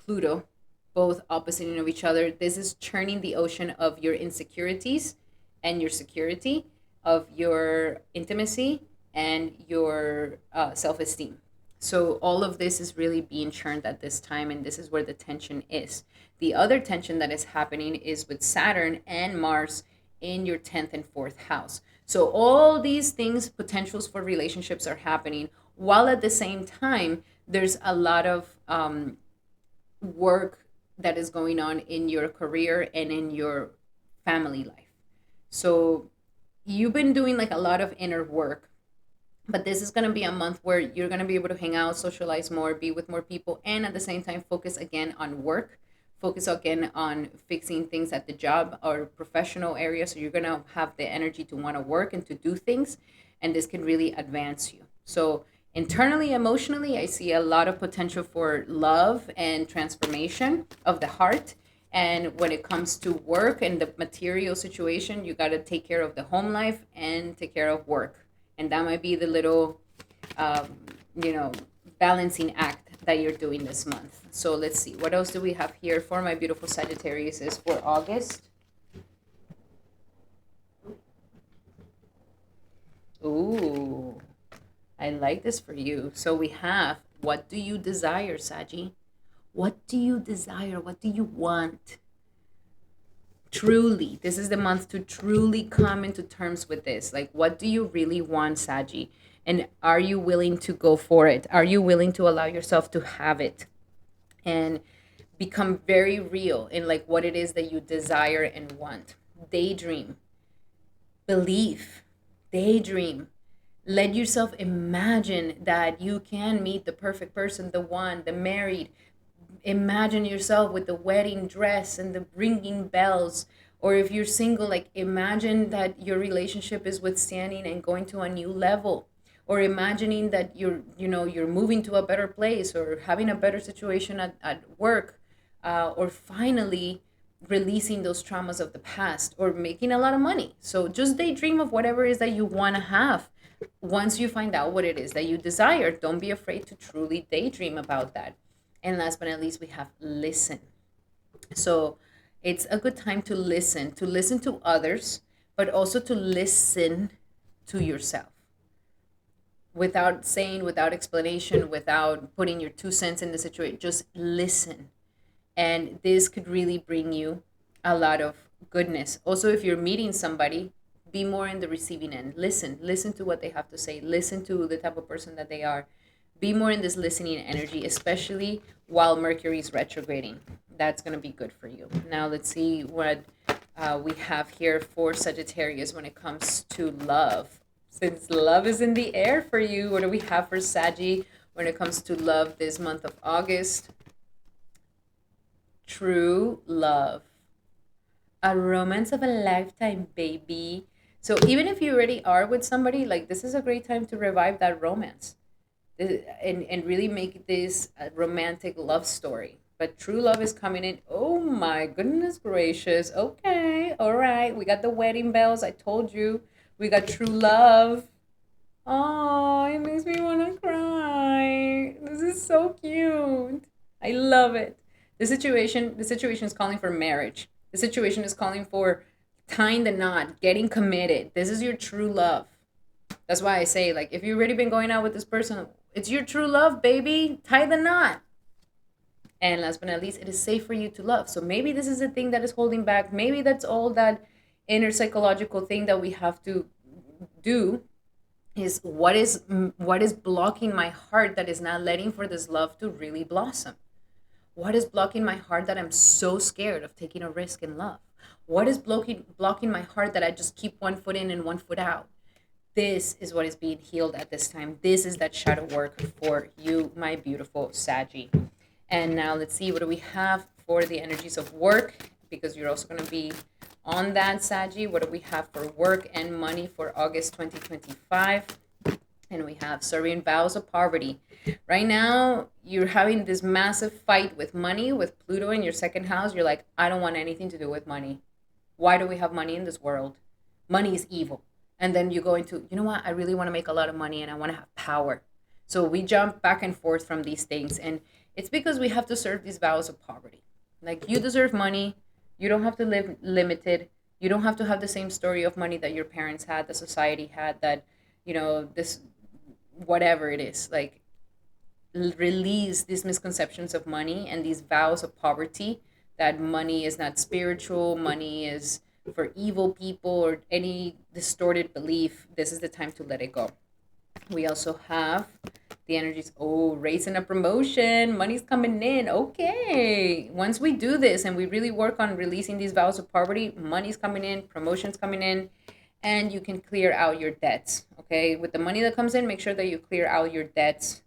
Pluto, both opposite of each other, this is churning the ocean of your insecurities and your security, of your intimacy and your self-esteem. So all of this is really being churned at this time, and this is where the tension is. The other tension that is happening is with Saturn and Mars in your 10th and 4th house. So all these things, potentials for relationships, are happening, while at the same time there's a lot of work that is going on in your career and in your family life. So you've been doing like a lot of inner work, but this is going to be a month where you're going to be able to hang out, socialize more, be with more people, and at the same time focus again on work, focus again on fixing things at the job or professional area. So you're going to have the energy to want to work and to do things, and this can really advance you. So internally, emotionally, I see a lot of potential for love and transformation of the heart. And when it comes to work and the material situation, you got to take care of the home life and take care of work. And that might be the little, um, balancing act that you're doing this month. So let's see. What else do we have here for my beautiful Sagittarius is for August? Ooh, I like this for you. So we have, what do you desire, Saggy? What do you desire? What do you want? Truly, this is the month to truly come into terms with this. Like, what do you really want, Saggy? And are you willing to go for it? Are you willing to allow yourself to have it and become very real in like what it is that you desire and want? Daydream, belief, daydream. Let yourself imagine that you can meet the perfect person, the one, the married. Imagine yourself with the wedding dress and the ringing bells, Or if you're single, like imagine that your relationship is withstanding and going to a new level, or imagining that you're moving to a better place or having a better situation at work, or finally releasing those traumas of the past or making a lot of money. So just daydream of whatever it is that you want to have. Once you find out what it is that you desire, don't be afraid to truly daydream about that. And last but not least, we have listen. So it's a good time to listen to others, but also to listen to yourself without saying, without explanation, without putting your 2 cents in the situation. Just listen. And this could really bring you a lot of goodness. Also, if you're meeting somebody, be more in the receiving end. Listen to what they have to say, listen to the type of person that they are. Be more in this listening energy, especially while Mercury is retrograding. That's going to be good for you. Now let's see what we have here for Sagittarius when it comes to love. Since love is in the air for you, what do we have for Saggy when it comes to love this month of August? True love. A romance of a lifetime, baby. So even if you already are with somebody, like this is a great time to revive that romance, and really make this a romantic love story. But true love is coming in. Oh my goodness gracious. Okay, all right. We got the wedding bells. I told you. We got true love. Oh, it makes me want to cry. This is so cute. I love it. The situation is calling for marriage. The situation is calling for tying the knot, getting committed. This is your true love. That's why I say, like, if you've already been going out with this person, it's your true love, baby. Tie the knot. And last but not least, it is safe for you to love. So maybe this is the thing that is holding back. Maybe that's all that inner psychological thing that we have to do, is what is blocking my heart that is not letting for this love to really blossom. What is blocking my heart that I'm so scared of taking a risk in love? What is blocking my heart that I just keep one foot in and one foot out? This is what is being healed at this time. This is that shadow work for you, my beautiful Saggy. And now let's see, what do we have for the energies of work? Because you're also going to be on that, Saggy. What do we have for work and money for August 2025? And we have serving vows of poverty. Right now, you're having this massive fight with money, with Pluto in your second house. You're like, I don't want anything to do with money. Why do we have money in this world? Money is evil. And then you go into, you know what? I really want to make a lot of money and I want to have power. So we jump back and forth from these things. And it's because we have to serve these vows of poverty. Like, you deserve money. You don't have to live limited. You don't have to have the same story of money that your parents had, the society had, that, this, whatever it is. Like, release these misconceptions of money and these vows of poverty, that money is not spiritual, money is for evil people, or any distorted belief. This is the time to let it go. We also have the energies, raising a promotion, money's coming in. Okay, once we do this and we really work on releasing these vows of poverty, money's coming in, promotion's coming in, and you can clear out your debts. Okay, with the money that comes in, make sure that you clear out your debts,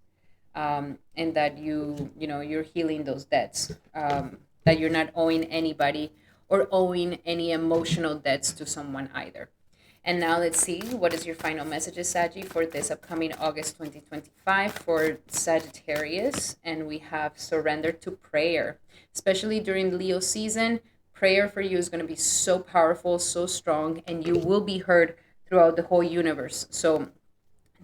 and that you're healing those debts, that you're not owing anybody or owing any emotional debts to someone either. And now let's see, what is your final messages, Saggy, for this upcoming August 2025 for Sagittarius. And we have surrender to prayer, especially during Leo season. Prayer for you is going to be so powerful, so strong, and you will be heard throughout the whole universe. So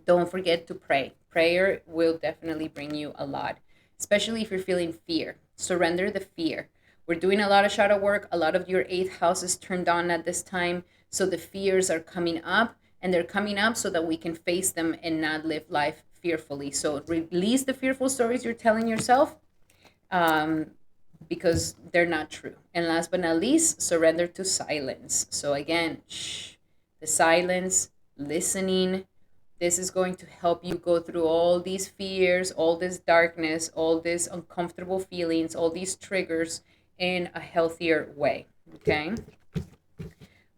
don't forget to pray. Prayer will definitely bring you a lot, especially if you're feeling fear. Surrender the fear. We're doing a lot of shadow work. A lot of your eighth house is turned on at this time. So the fears are coming up, and they're coming up so that we can face them and not live life fearfully. So release the fearful stories you're telling yourself, because they're not true. And last but not least, surrender to silence. So again, the silence, listening. This is going to help you go through all these fears, all this darkness, all these uncomfortable feelings, all these triggers in a healthier way. Okay.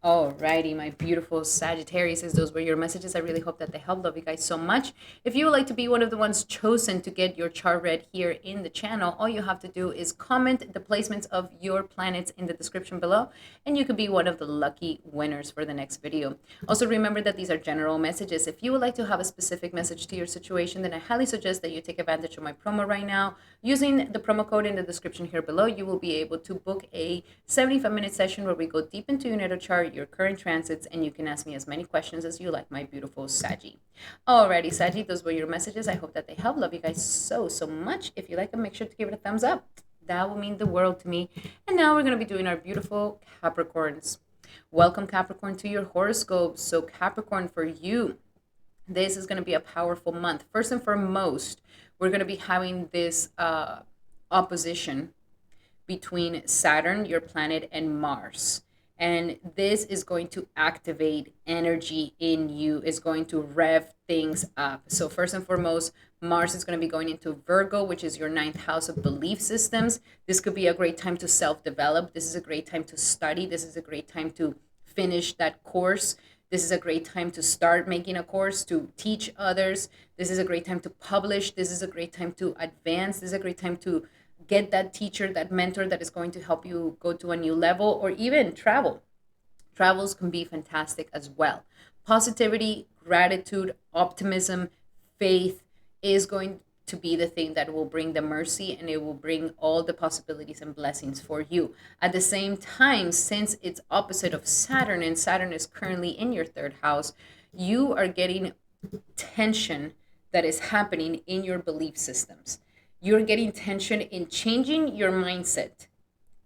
Alrighty, my beautiful Sagittarius, those were your messages. I really hope that they help. Love you guys so much. If you would like to be one of the ones chosen to get your chart read here in the channel, all you have to do is comment the placements of your planets in the description below, and you could be one of the lucky winners for the next video. Also, remember that these are general messages. If you would like to have a specific message to your situation, then I highly suggest that you take advantage of my promo right now. Using the promo code in the description here below, you will be able to book a 75-minute session where we go deep into your natal chart, your current transits, and you can ask me as many questions as you like, my beautiful Saggy. Alrighty, Saggy, those were your messages. I hope that they help. Love you guys so, so much. If you like them, make sure to give it a thumbs up. That will mean the world to me. And now we're going to be doing our beautiful Capricorns. Welcome, Capricorn, to your horoscope. So, Capricorn, for you, this is going to be a powerful month. First and foremost, we're going to be having this opposition between Saturn, your planet, and Mars. And this is going to activate energy in you, is going to rev things up. So first and foremost, Mars is going to be going into Virgo, which is your ninth house of belief systems. This could be a great time to self-develop. This is a great time to study. This is a great time to finish that course. This is a great time to start making a course, to teach others. This is a great time to publish. This is a great time to advance. This is a great time to get that teacher, that mentor that is going to help you go to a new level, or even travel. Travels can be fantastic as well. Positivity, gratitude, optimism, faith is going to be the thing that will bring the mercy, and it will bring all the possibilities and blessings for you. At the same time, since it's opposite of Saturn, and Saturn is currently in your third house, you are getting tension that is happening in your belief systems. You're getting tension in changing your mindset,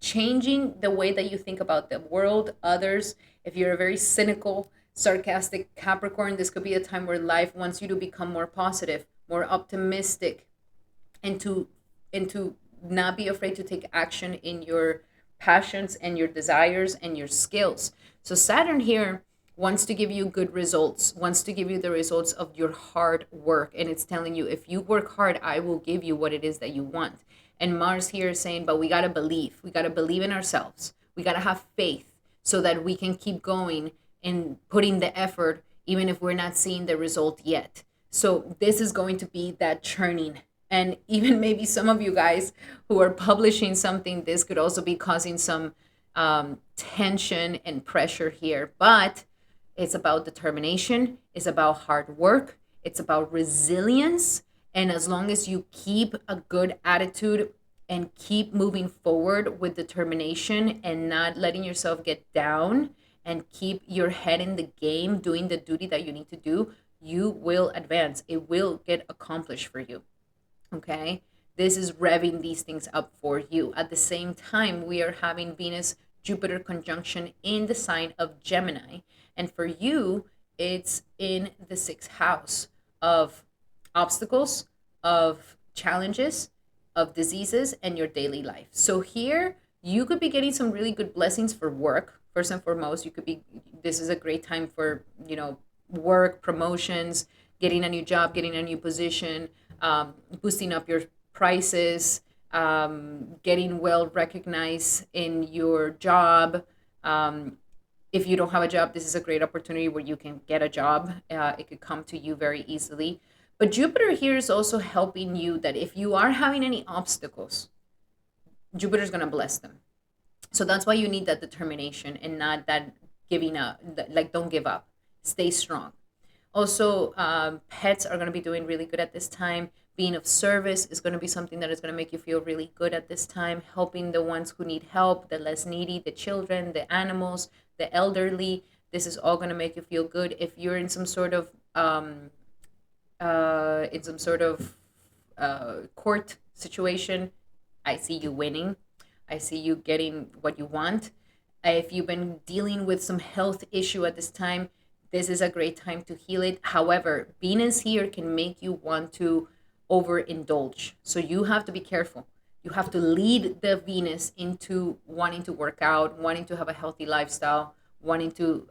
changing the way that you think about the world, others. If you're a very cynical, sarcastic Capricorn, this could be a time where life wants you to become more positive, more optimistic, and to not be afraid to take action in your passions and your desires and your skills. So Saturn here wants to give you good results, wants to give you the results of your hard work. And it's telling you, if you work hard, I will give you what it is that you want. And Mars here is saying, but we got to believe. We got to believe in ourselves. We got to have faith so that we can keep going and putting the effort, even if we're not seeing the result yet. So this is going to be that churning. And even maybe some of you guys who are publishing something, this could also be causing some tension and pressure here. But it's about determination. It's about hard work. It's about resilience. And as long as you keep a good attitude and keep moving forward with determination and not letting yourself get down and keep your head in the game, doing the duty that you need to do, you will advance. It will get accomplished for you. Okay? This is revving these things up for you. At the same time, we are having Venus Jupiter conjunction in the sign of Gemini. And for you, it's in the sixth house of obstacles, of challenges, of diseases, and your daily life. So here, you could be getting some really good blessings for work. First and foremost, this is a great time for, work, promotions, getting a new job, getting a new position, boosting up your prices, getting well recognized in your job. If you don't have a job, this is a great opportunity where you can get a job. It could come to you very easily. But Jupiter here is also helping you that if you are having any obstacles, Jupiter is going to bless them. So that's why you need that determination and not that giving up. Like, don't give up. Stay strong. Also, pets are going to be doing really good at this time. Being of service is going to be something that is going to make you feel really good at this time. Helping the ones who need help, the less needy, the children, the animals, the elderly. This is all going to make you feel good. If you're in some sort of court situation, I see you winning. I see you getting what you want. If you've been dealing with some health issue at this time, this is a great time to heal it. However, Venus here can make you want to overindulge. So you have to be careful. You have to lead the Venus into wanting to work out, wanting to have a healthy lifestyle, wanting to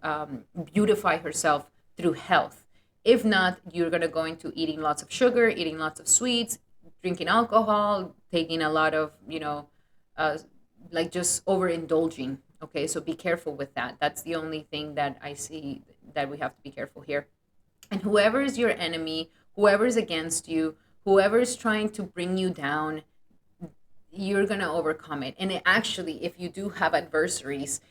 beautify herself through health. If not, you're going to go into eating lots of sugar, eating lots of sweets, drinking alcohol, taking a lot of, like just overindulging Okay, so be careful with that. That's the only thing that I see that we have to be careful here. And whoever is your enemy, whoever is against you, whoever is trying to bring you down, you're going to overcome it. And actually, if you do have adversaries,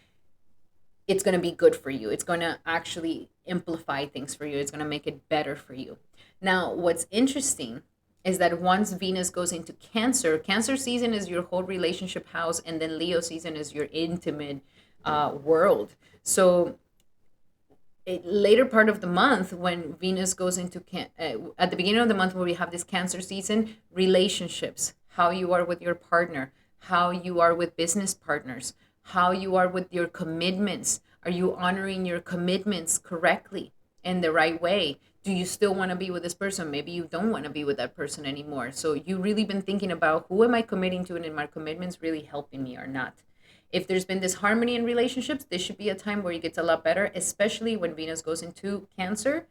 it's going to be good for you. It's going to actually amplify things for you. It's going to make it better for you. Now, what's interesting is that once Venus goes into Cancer, Cancer season is your whole relationship house, and then Leo season is your intimate world. So, later part of the month, when Venus goes into at the beginning of the month, where we have this Cancer season, relationships, how you are with your partner, how you are with business partners, how you are with your commitments. Are you honoring your commitments correctly in the right way? Do you still want to be with this person? Maybe you don't want to be with that person anymore. So you really been thinking about, who am I committing to, and are my commitments really helping me or not? If there's been this harmony in relationships, this should be a time where it gets a lot better, especially when Venus goes into Cancer.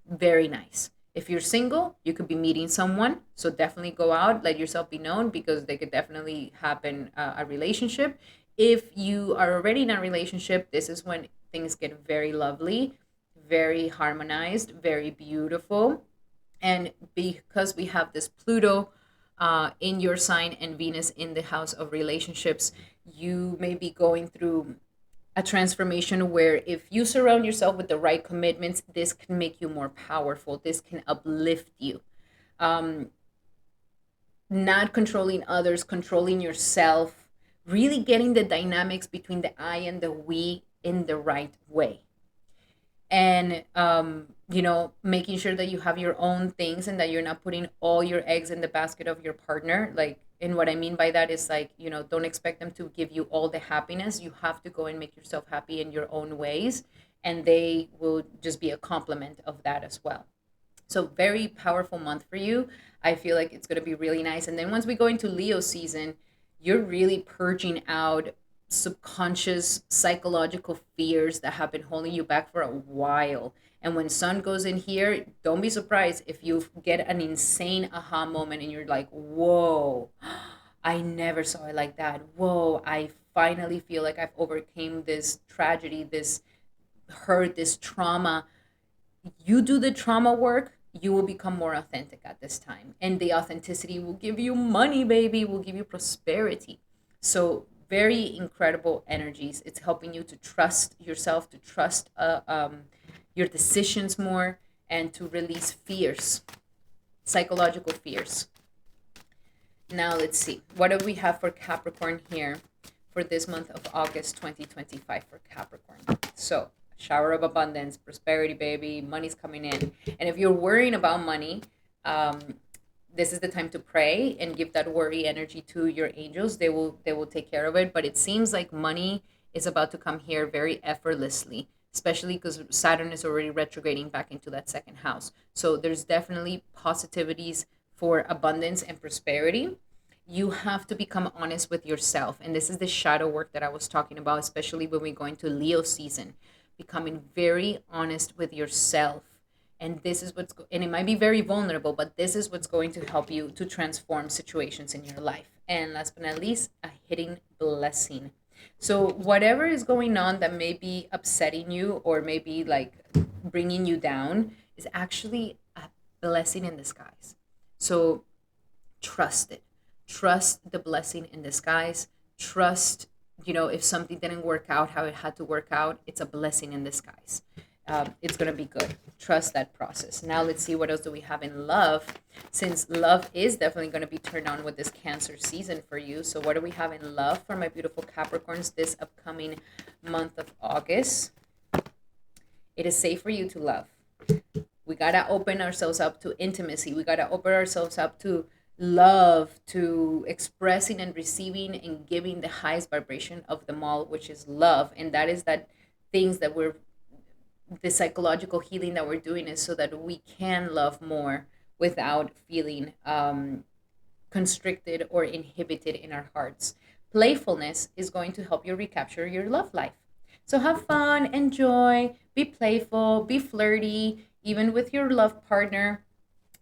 Very nice. If you're single, you could be meeting someone. So definitely go out, let yourself be known, because they could definitely happen a relationship. If you are already in a relationship, this is when things get very lovely, very harmonized, very beautiful. And because we have this Pluto in your sign and Venus in the house of relationships, you may be going through a transformation where, if you surround yourself with the right commitments, this can make you more powerful. This can uplift you. Um, Not controlling others, controlling yourself, really getting the dynamics between the I and the we in the right way. And making sure that you have your own things, and that you're not putting all your eggs in the basket of your partner. Like, and what I mean by that is, like, don't expect them to give you all the happiness. You have to go and make yourself happy in your own ways, and they will just be a complement of that as well. So very powerful month for you. I feel like it's going to be really nice. And then once we go into Leo season, you're really purging out subconscious psychological fears that have been holding you back for a while. And when Sun goes in here, don't be surprised if you get an insane aha moment and you're like, whoa, I never saw it like that. Whoa, I finally feel like I've overcame this tragedy, this hurt, this trauma. You do the trauma work, you will become more authentic at this time. And the authenticity will give you money, baby, will give you prosperity. So, very incredible energies. It's helping you to trust yourself, to trust your decisions more, and to release fears, psychological fears. Now, let's see. What do we have for Capricorn here for this month of August 2025 for Capricorn? So, shower of abundance, prosperity, baby, money's coming in. And if you're worrying about money, um, this is the time to pray and give that worry energy to your angels. They will take care of it. But it seems like money is about to come here very effortlessly, especially because Saturn is already retrograding back into that second house. So there's definitely positivities for abundance and prosperity. You have to become honest with yourself. And this is the shadow work that I was talking about, especially when we go into Leo season. Becoming very honest with yourself. And this is and it might be very vulnerable, but this is what's going to help you to transform situations in your life. And last but not least, a hidden blessing. So whatever is going on that may be upsetting you, or maybe like bringing you down, is actually a blessing in disguise. So trust it. Trust the blessing in disguise. Trust, if something didn't work out how it had to work out, it's a blessing in disguise. It's going to be good. Trust that process. Now, let's see, what else do we have in love? Since love is definitely going to be turned on with this Cancer season for you. So what do we have in love for my beautiful Capricorns this upcoming month of August? It is safe for you to love. We got to open ourselves up to intimacy. We got to open ourselves up to love, to expressing and receiving and giving the highest vibration of them all, which is love. And that is that things that the psychological healing that we're doing is so that we can love more without feeling constricted or inhibited in our hearts. Playfulness is going to help you recapture your love life. So have fun, enjoy, be playful, be flirty, even with your love partner.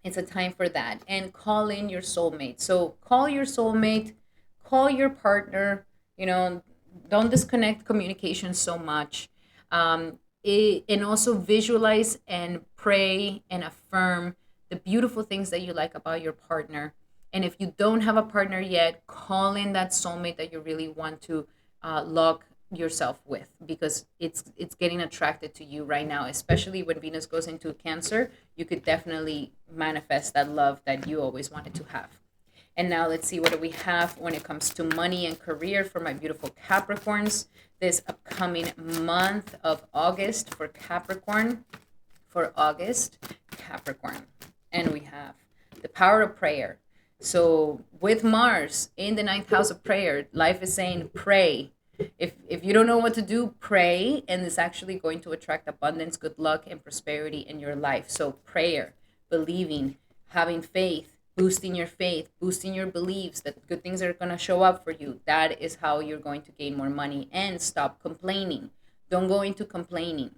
It's a time for that. And call in your soulmate. So call your soulmate, call your partner, you know, don't disconnect communication so much. And also visualize and pray and affirm the beautiful things that you like about your partner. And if you don't have a partner yet, call in that soulmate that you really want to lock yourself with, because it's getting attracted to you right now, especially when Venus goes into Cancer. You could definitely manifest that love that you always wanted to have. And now let's see, what do we have when it comes to money and career for my beautiful Capricorns this upcoming month of August for Capricorn. For August, Capricorn. And we have the power of prayer. So with Mars in the ninth house of prayer, life is saying pray. If you don't know what to do, pray, and it's actually going to attract abundance, good luck, and prosperity in your life. So prayer, believing, having faith, boosting your beliefs that good things are going to show up for you. That is how you're going to gain more money. And stop complaining. Don't go into complaining.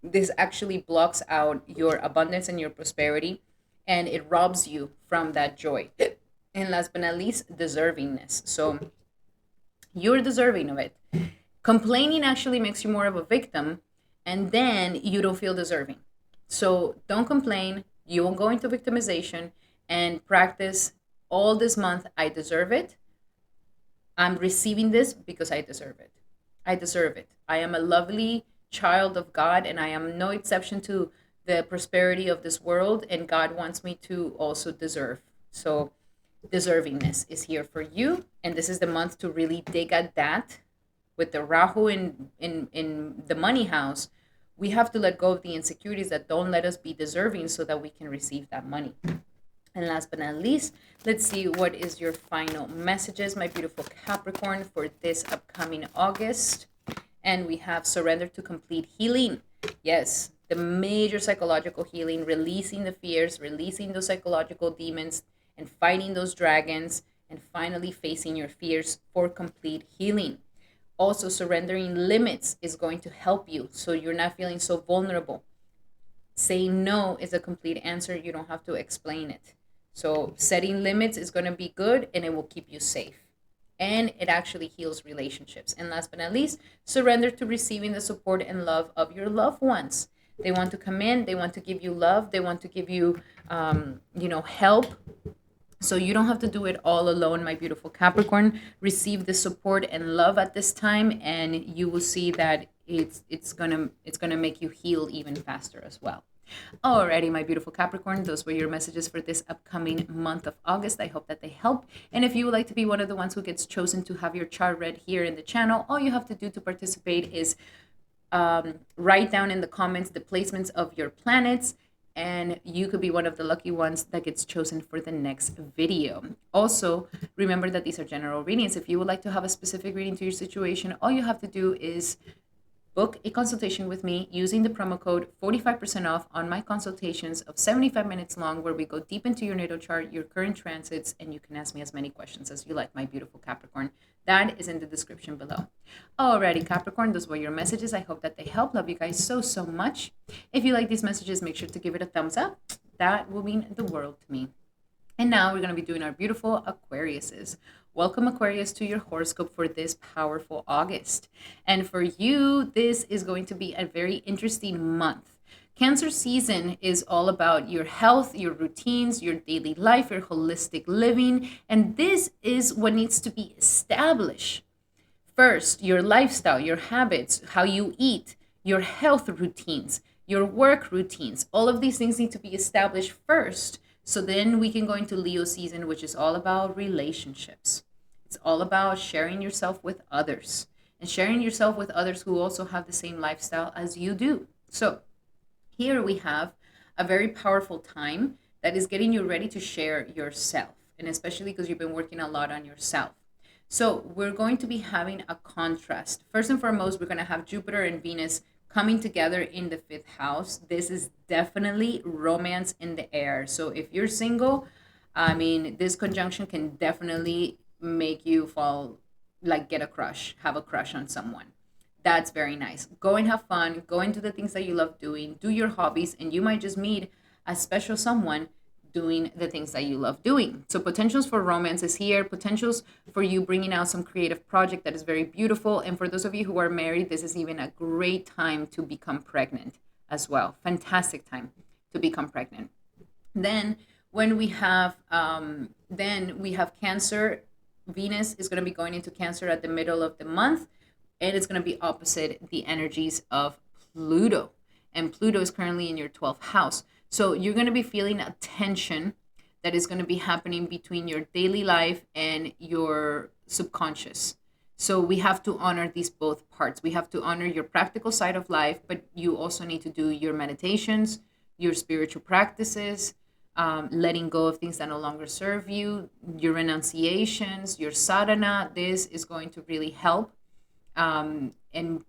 This actually blocks out your abundance and your prosperity, and it robs you from that joy. And last but not least, deservingness. So you're deserving of it. Complaining actually makes you more of a victim, and then you don't feel deserving. So don't complain. You won't go into victimization, and practice all this month. I deserve it. I'm receiving this because I deserve it. I deserve it. I am a lovely child of God, and I am no exception to the prosperity of this world, and God wants me to also deserve. So deservingness is here for you, and this is the month to really dig at that. With the Rahu in the money house, we have to let go of the insecurities that don't let us be deserving so that we can receive that money. And last but not least, let's see what is your final messages, my beautiful Capricorn, for this upcoming August. And we have surrender to complete healing. Yes, the major psychological healing, releasing the fears, releasing those psychological demons, and fighting those dragons, and finally facing your fears for complete healing. Also, surrendering limits is going to help you so you're not feeling so vulnerable. Saying no is a complete answer. You don't have to explain it. So setting limits is going to be good, and it will keep you safe. And it actually heals relationships. And last but not least, surrender to receiving the support and love of your loved ones. They want to come in. They want to give you love. They want to give you, help. So you don't have to do it all alone, my beautiful Capricorn. Receive the support and love at this time, and you will see that it's gonna make you heal even faster as well. Alrighty, my beautiful Capricorn, those were your messages for this upcoming month of August. I hope that they help. And if you would like to be one of the ones who gets chosen to have your chart read here in the channel, all you have to do to participate is write down in the comments the placements of your planets, and you could be one of the lucky ones that gets chosen for the next video. Also, remember that these are general readings. If you would like to have a specific reading to your situation, all you have to do is book a consultation with me using the promo code 45% off on my consultations of 75 minutes long, where we go deep into your natal chart, your current transits, and you can ask me as many questions as you like, my beautiful Capricorn. That is in the description below. Alrighty, Capricorn, those were your messages. I hope that they help. Love you guys so, so much. If you like these messages, make sure to give it a thumbs up. That will mean the world to me. And now we're going to be doing our beautiful Aquariuses. Welcome, Aquarius, to your horoscope for this powerful August. And for you, this is going to be a very interesting month. Cancer season is all about your health, your routines, your daily life, your holistic living. And this is what needs to be established. First, your lifestyle, your habits, how you eat, your health routines, your work routines. All of these things need to be established first. So then we can go into Leo season, which is all about relationships. It's all about sharing yourself with others, and sharing yourself with others who also have the same lifestyle as you do. So here we have a very powerful time that is getting you ready to share yourself, and especially because you've been working a lot on yourself. So we're going to be having a contrast. First and foremost, we're going to have Jupiter and Venus coming together in the fifth house. This is definitely romance in the air. So if you're single, I mean, this conjunction can definitely make you fall, like get a crush, have a crush on someone. That's very nice. Go and have fun. Go and do the things that you love doing. Do your hobbies, and you might just meet a special someone doing the things that you love doing. So potentials for romance is here, potentials for you bringing out some creative project that is very beautiful. And for those of you who are married, this is even a great time to become pregnant as well. Fantastic time to become pregnant. Then when we have Cancer. Venus is going to be going into Cancer at the middle of the month, and it's going to be opposite the energies of Pluto. And Pluto is currently in your 12th house. So you're going to be feeling a tension that is going to be happening between your daily life and your subconscious. So we have to honor these both parts. We have to honor your practical side of life, but you also need to do your meditations, your spiritual practices, letting go of things that no longer serve you, your renunciations, your sadhana. This is going to really help and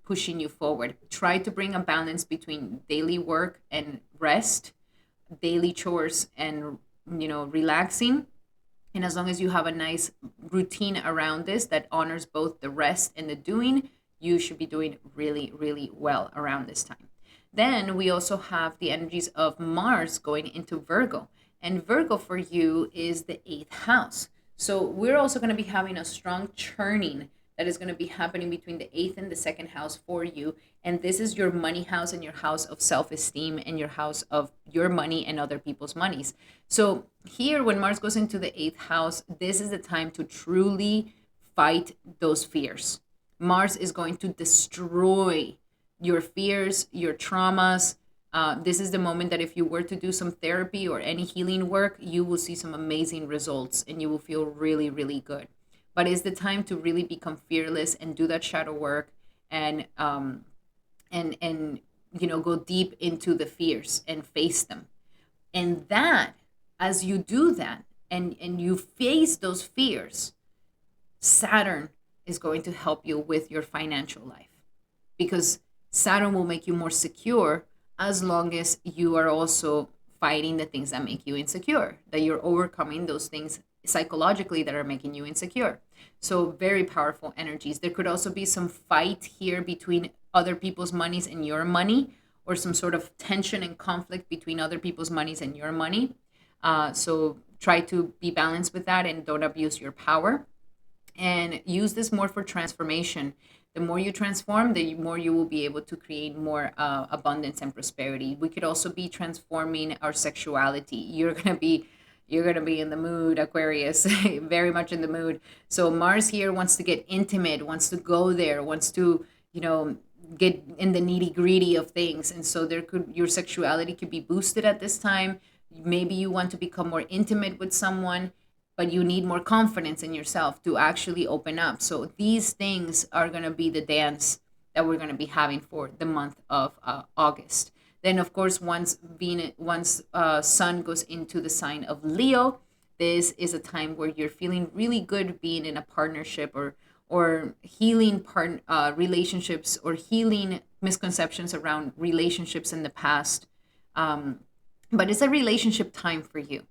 pushing you forward. Try to bring a balance between daily work and rest, daily chores and relaxing. And as long as you have a nice routine around this that honors both the rest and the doing, you should be doing really, really well around this time. Then we also have the energies of Mars going into Virgo. And Virgo for you is the 8th house. So we're also going to be having a strong churning that is going to be happening between the 8th and the 2nd house for you. And this is your money house and your house of self-esteem and your house of your money and other people's monies. So here, when Mars goes into the 8th house, this is the time to truly fight those fears. Mars is going to destroy your fears, your traumas. This is the moment that if you were to do some therapy or any healing work, you will see some amazing results and you will feel really, really good. But it's the time to really become fearless and do that shadow work and go deep into the fears and face them. And that, as you do that and you face those fears, Saturn is going to help you with your financial life, because Saturn will make you more secure as long as you are also fighting the things that make you insecure, that you're overcoming those things psychologically that are making you insecure. So very powerful energies. There could also be some fight here between other people's monies and your money, or some sort of tension and conflict between other people's monies and your money. So try to be balanced with that and don't abuse your power. And use this more for transformation. The more you transform, the more you will be able to create more abundance and prosperity. We could also be transforming our sexuality. You're gonna be in the mood, Aquarius, very much in the mood. So Mars here wants to get intimate, wants to go there, wants to get in the nitty gritty of things. And so your sexuality could be boosted at this time. Maybe you want to become more intimate with someone, but you need more confidence in yourself to actually open up. So these things are going to be the dance that we're going to be having for the month of August. Then, of course, once Sun goes into the sign of Leo, this is a time where you're feeling really good being in a partnership or healing relationships, or healing misconceptions around relationships in the past. But it's a relationship time for you.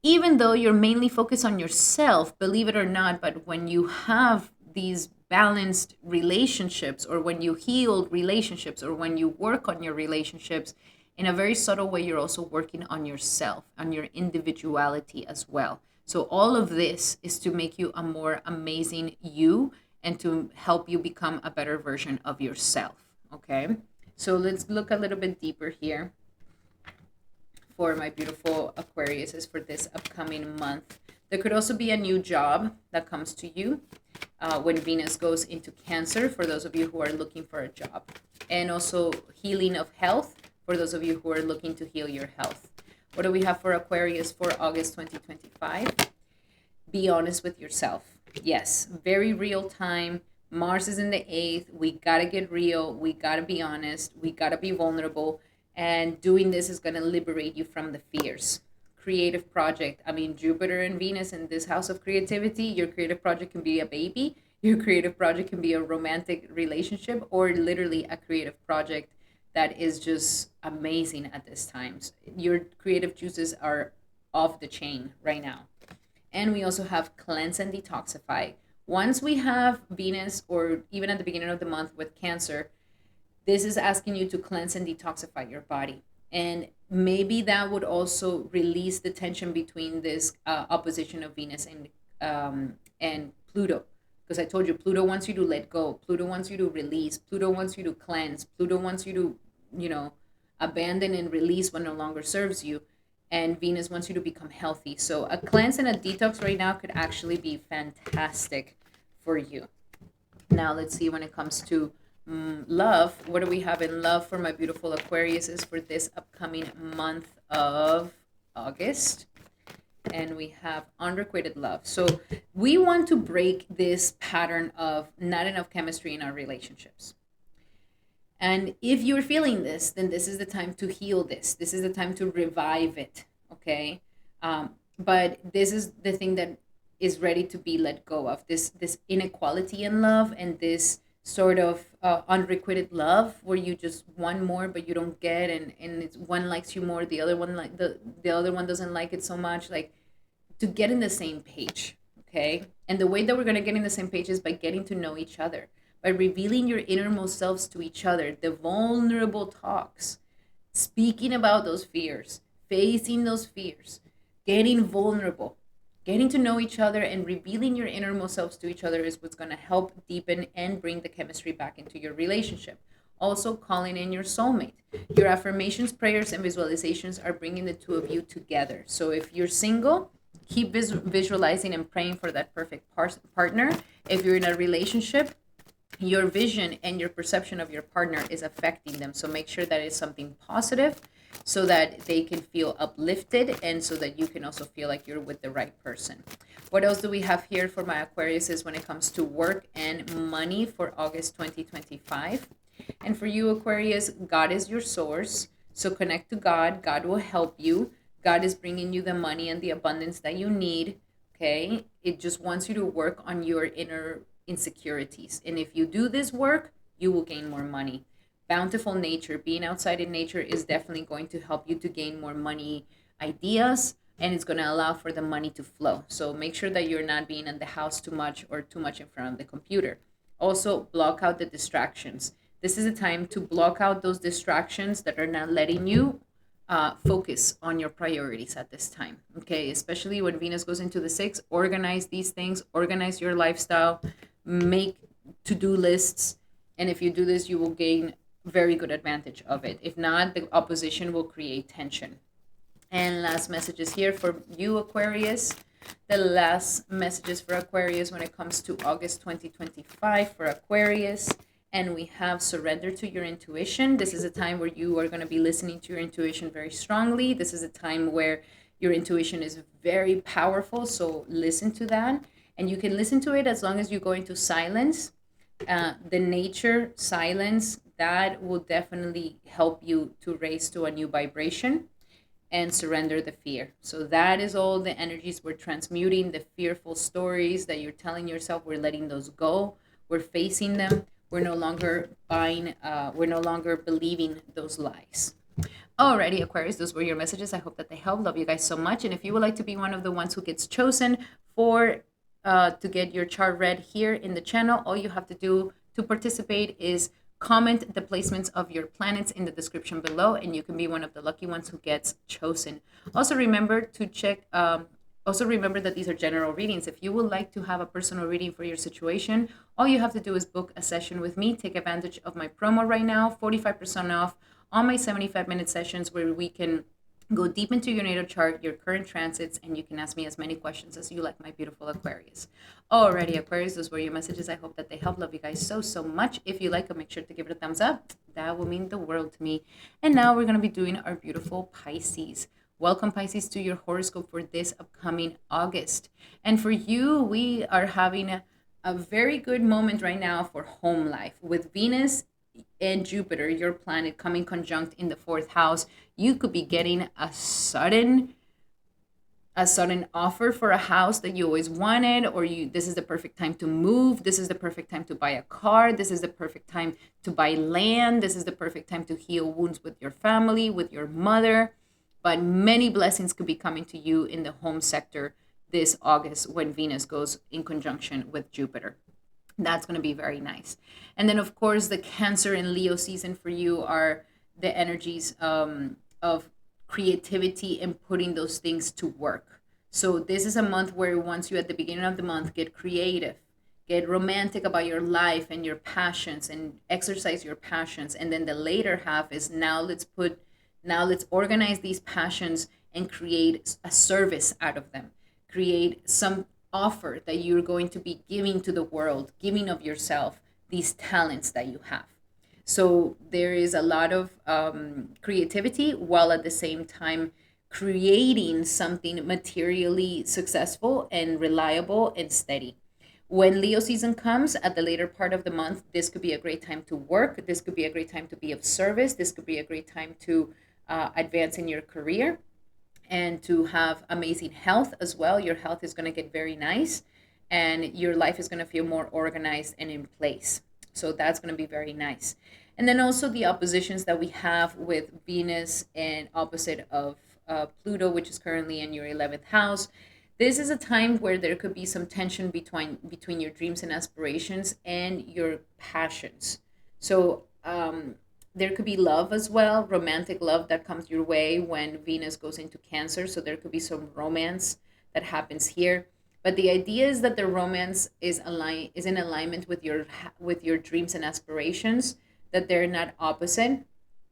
Even though you're mainly focused on yourself, believe it or not, but when you have these balanced relationships, or when you heal relationships, or when you work on your relationships, in a very subtle way, you're also working on yourself, on your individuality as well. So all of this is to make you a more amazing you and to help you become a better version of yourself. Okay, so let's look a little bit deeper here for my beautiful Aquariuses for this upcoming month. There could also be a new job that comes to you when Venus goes into Cancer, for those of you who are looking for a job. And also healing of health for those of you who are looking to heal your health. What do we have for Aquarius for August 2025? Be honest with yourself. Yes, very real time. Mars is in the 8th. We got to get real. We got to be honest. We got to be vulnerable. And doing this is going to liberate you from the fears. Creative project. I mean, Jupiter and Venus in this house of creativity. Your creative project can be a baby. Your creative project can be a romantic relationship, or literally a creative project that is just amazing at this time. Your creative juices are off the chain right now. And we also have cleanse and detoxify. Once we have Venus, or even at the beginning of the month with Cancer, this is asking you to cleanse and detoxify your body. And maybe that would also release the tension between this opposition of Venus and Pluto. Because I told you, Pluto wants you to let go. Pluto wants you to release. Pluto wants you to cleanse. Pluto wants you to, you know, abandon and release what no longer serves you. And Venus wants you to become healthy. So a cleanse and a detox right now could actually be fantastic for you. Now let's see when it comes to love. What do we have in love for my beautiful Aquariuses for this upcoming month of August? And we have unrequited love. So we want to break this pattern of not enough chemistry in our relationships. And if you're feeling this, then this is the time to heal this. This is the time to revive it. Okay. But this is the thing that is ready to be let go of, this inequality in love, and this sort of unrequited love where you just want more but you don't get, and it's one likes you more, the other one like the other one doesn't like it so much, like to get in the same page. Okay. And the way that we're going to get in the same page is by getting to know each other, by revealing your innermost selves to each other, the vulnerable talks, speaking about those fears, facing those fears, getting vulnerable, getting to know each other, and revealing your innermost selves to each other is what's going to help deepen and bring the chemistry back into your relationship. Also, calling in your soulmate. Your affirmations, prayers, and visualizations are bringing the two of you together. So if you're single, keep visualizing and praying for that perfect partner. If you're in a relationship, your vision and your perception of your partner is affecting them. So make sure that it's something positive so that they can feel uplifted, and so that you can also feel like you're with the right person. What else do we have here for my Aquariuses when it comes to work and money for August 2025? And for you, Aquarius, God is your source. So connect to God. God will help you. God is bringing you the money and the abundance that you need. Okay. It just wants you to work on your inner insecurities. And if you do this work, you will gain more money. Bountiful nature, being outside in nature, is definitely going to help you to gain more money ideas, and it's going to allow for the money to flow. So make sure that you're not being in the house too much or too much in front of the computer. Also, block out the distractions. This is a time to block out those distractions that are not letting you focus on your priorities at this time. Okay, especially when Venus goes into the sixth, organize these things, organize your lifestyle, make to-do lists, and if you do this, you will gain very good advantage of it. If not, the opposition will create tension. And last messages here for you, Aquarius. The last messages for Aquarius when it comes to August 2025 for Aquarius. And we have surrender to your intuition. This is a time where you are going to be listening to your intuition very strongly. This is a time where your intuition is very powerful. So listen to that. And you can listen to it as long as you go into silence. The nature silence, that will definitely help you to raise to a new vibration and surrender the fear. So that is all the energies we're transmuting, the fearful stories that you're telling yourself, we're letting those go. We're facing them. We're no longer we're no longer believing those lies. Alrighty, Aquarius, those were your messages. I hope that they help. Love you guys so much. And if you would like to be one of the ones who gets chosen for to get your chart read here in the channel, all you have to do to participate is comment the placements of your planets in the description below, and you can be one of the lucky ones who gets chosen. Also remember to check also remember that these are general readings. If you would like to have a personal reading for your situation, all you have to do is book a session with me. Take advantage of my promo right now, 45% off on my 75-minute sessions, where we can go deep into your natal chart, your current transits, and you can ask me as many questions as you like, my beautiful Aquarius. Alrighty, Aquarius, those were your messages. I hope that they help. Love you guys so, so much. If you like them, make sure to give it a thumbs up. That will mean the world to me. And now we're going to be doing our beautiful Pisces. Welcome, Pisces, to your horoscope for this upcoming August. And for you, we are having a very good moment right now for home life. With Venus and Jupiter, your planet, coming conjunct in the fourth house, you could be getting a sudden offer for a house that you always wanted, or this is the perfect time to move. This is the perfect time to buy a car. This is the perfect time to buy land. This is the perfect time to heal wounds with your family, with your mother. But many blessings could be coming to you in the home sector this August when Venus goes in conjunction with Jupiter. That's going to be very nice. And then, of course, the Cancer and Leo season for you are the energies of creativity and putting those things to work. So this is a month where once you at the beginning of the month get creative, get romantic about your life and your passions and exercise your passions, and then the later half is now let's organize these passions and create a service out of them, create some offer that you're going to be giving to the world, giving of yourself these talents that you have. So there is a lot of creativity while at the same time creating something materially successful and reliable and steady. When Leo season comes at the later part of the month, this could be a great time to work. This could be a great time to be of service. This could be a great time to advance in your career and to have amazing health as well. Your health is going to get very nice and your life is going to feel more organized and in place. So that's going to be very nice. And then also the oppositions that we have with Venus and opposite of Pluto, which is currently in your 11th house. This is a time where there could be some tension between your dreams and aspirations and your passions. So there could be love as well, romantic love that comes your way when Venus goes into Cancer. So there could be some romance that happens here. But the idea is that the romance is in alignment with your dreams and aspirations, that they're not opposite,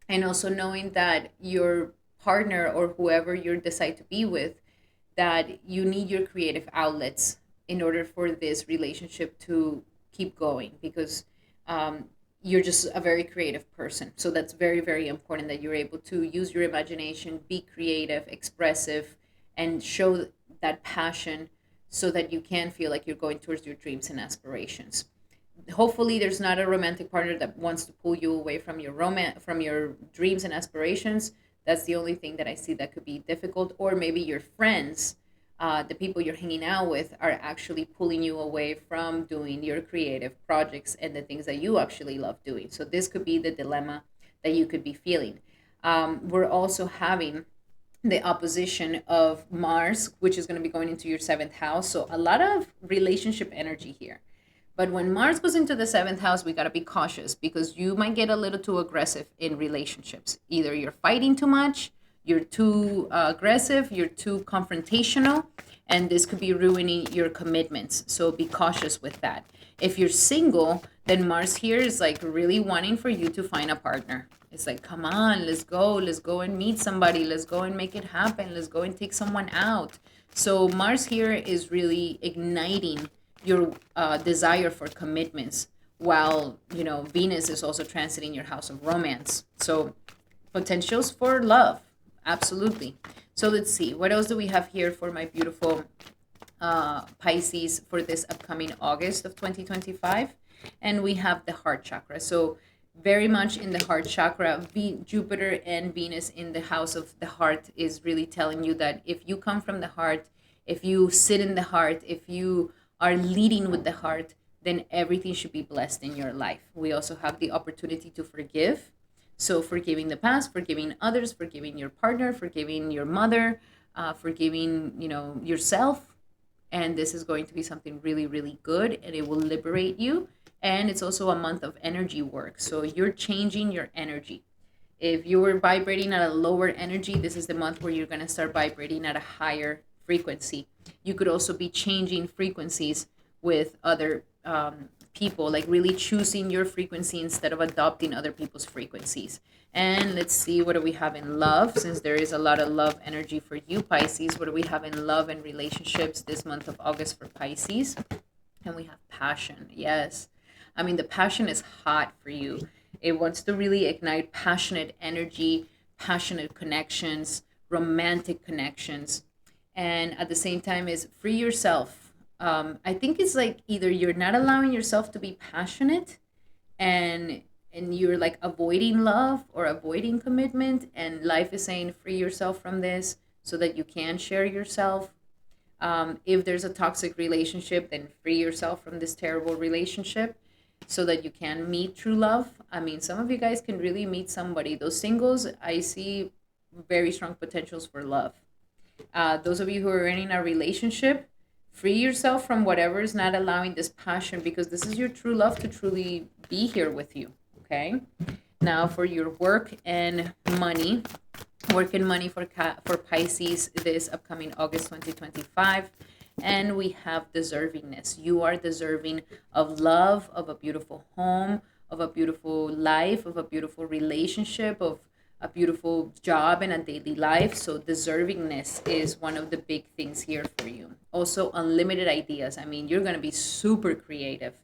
and also knowing that your partner or whoever you decide to be with, that you need your creative outlets in order for this relationship to keep going, because you're just a very creative person. So that's very, very important that you're able to use your imagination, be creative, expressive, and show that passion so that you can feel like you're going towards your dreams and aspirations. Hopefully there's not a romantic partner that wants to pull you away from your from your dreams and aspirations. That's the only thing that I see that could be difficult. Or maybe your friends, the people you're hanging out with, are actually pulling you away from doing your creative projects and the things that you actually love doing. So this could be the dilemma that you could be feeling. We're also having the opposition of Mars, which is going to be going into your seventh house. So a lot of relationship energy here. But when Mars goes into the seventh house, we got to be cautious because you might get a little too aggressive in relationships. Either you're fighting too much, you're too aggressive, you're too confrontational, and this could be ruining your commitments. So be cautious with that. If you're single, then Mars here is like really wanting for you to find a partner. It's like, come on, let's go and meet somebody, let's go and make it happen, let's go and take someone out. So Mars here is really igniting your desire for commitments, while Venus is also transiting your house of romance. So potentials for love, absolutely. So let's see, what else do we have here for my beautiful Pisces for this upcoming August of 2025? And we have the heart chakra. So very much in the heart chakra, Jupiter and Venus in the house of the heart is really telling you that if you come from the heart, if you sit in the heart, if you are leading with the heart, then everything should be blessed in your life. We also have the opportunity to forgive. So forgiving the past, forgiving others, forgiving your partner, forgiving your mother, forgiving, yourself. And this is going to be something really, really good, and it will liberate you. And it's also a month of energy work. So you're changing your energy. If you were vibrating at a lower energy, this is the month where you're going to start vibrating at a higher frequency. You could also be changing frequencies with other people, like really choosing your frequency instead of adopting other people's frequencies. And let's see, what do we have in love? Since there is a lot of love energy for you, Pisces, what do we have in love and relationships this month of August for Pisces? And we have passion. Yes. I mean, the passion is hot for you. It wants to really ignite passionate energy, passionate connections, romantic connections. And at the same time is free yourself. I think it's like either you're not allowing yourself to be passionate, and you're like avoiding love or avoiding commitment, and life is saying free yourself from this so that you can share yourself. If there's a toxic relationship, then free yourself from this terrible relationship so that you can meet true love. I mean, some of you guys can really meet somebody. Those singles, I see very strong potentials for love. Those of you who are in a relationship, free yourself from whatever is not allowing this passion, because this is your true love to truly be here with you. Okay. Now for your work and money, working money for Pisces this upcoming August 2025. And we have deservingness. You are deserving of love, of a beautiful home, of a beautiful life, of a beautiful relationship, of a beautiful job and a daily life. So deservingness is one of the big things here for you. Also, unlimited ideas. I mean, you're going to be super creative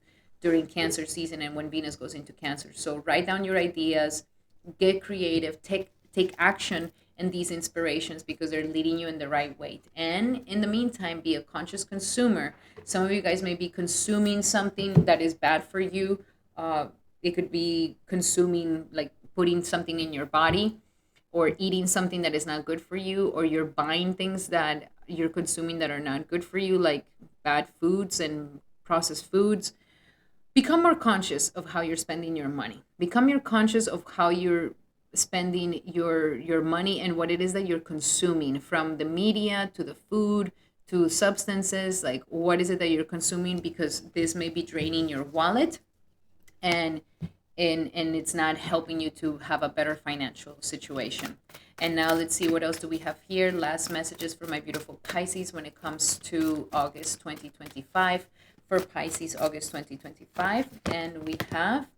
during Cancer season and when Venus goes into Cancer. So write down your ideas, get creative, take action in these inspirations because they're leading you in the right way. And in the meantime, be a conscious consumer. Some of you guys may be consuming something that is bad for you. It could be consuming, like putting something in your body or eating something that is not good for you, or you're buying things that you're consuming that are not good for you, like bad foods and processed foods. Become more conscious of how you're spending your money. Become more conscious of how you're spending your money and what it is that you're consuming, from the media to the food to substances. Like, what is it that you're consuming, because this may be draining your wallet, and and it's not helping you to have a better financial situation. And now let's see, what else do we have here? Last messages for my beautiful Pisces when it comes to August 2025. For Pisces, August 2025. And we have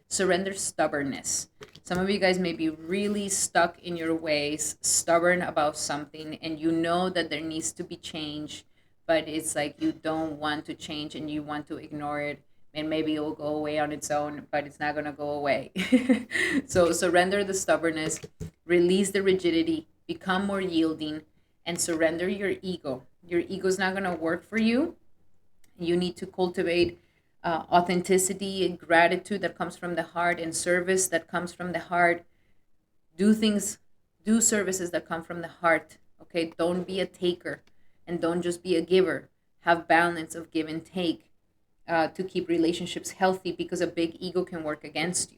surrender stubbornness. Some of you guys may be really stuck in your ways, stubborn about something, and you know that there needs to be change, but it's like you don't want to change and you want to ignore it. And maybe it will go away on its own, but it's not going to go away. So surrender the stubbornness, release the rigidity, become more yielding, and surrender your ego. Your ego is not going to work for you. You need to cultivate authenticity and gratitude that comes from the heart, and service that comes from the heart. Do things, do services that come from the heart. Okay, don't be a taker and don't just be a giver. Have balance of give and take to keep relationships healthy, because a big ego can work against you.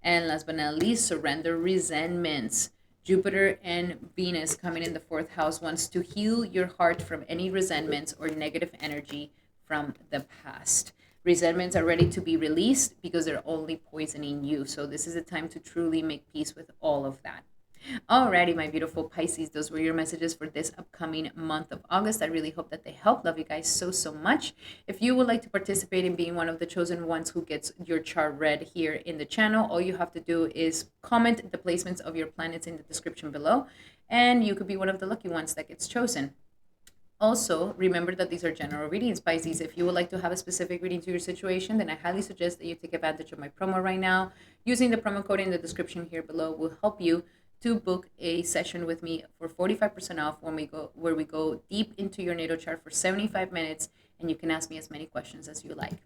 And last but not least, surrender resentments. Jupiter and Venus coming in the fourth house wants to heal your heart from any resentments or negative energy from the past. Resentments are ready to be released because they're only poisoning you. So this is a time to truly make peace with all of that. Alrighty, my beautiful Pisces, those were your messages for this upcoming month of August. I really hope that they help. Love you guys so, so much. If you would like to participate in being one of the chosen ones who gets your chart read here in the channel, all you have to do is comment the placements of your planets in the description below, and you could be one of the lucky ones that gets chosen. Also, remember that these are general readings, Pisces. If you would like to have a specific reading to your situation, then I highly suggest that you take advantage of my promo right now. Using the promo code in the description here below will help you to book a session with me for 45% off where we go deep into your natal chart for 75 minutes, and you can ask me as many questions as you like.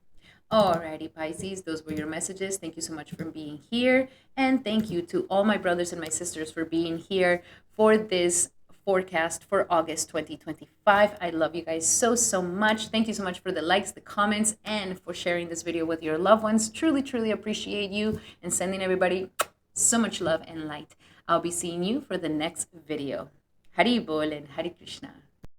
Alrighty, Pisces, those were your messages. Thank you so much for being here, and thank you to all my brothers and my sisters for being here for this forecast for August 2025. I love you guys so, so much. Thank you so much for the likes, the comments, and for sharing this video with your loved ones. Truly, truly appreciate you, and sending everybody so much love and light. I'll be seeing you for the next video. Hari Bol and Hari Krishna.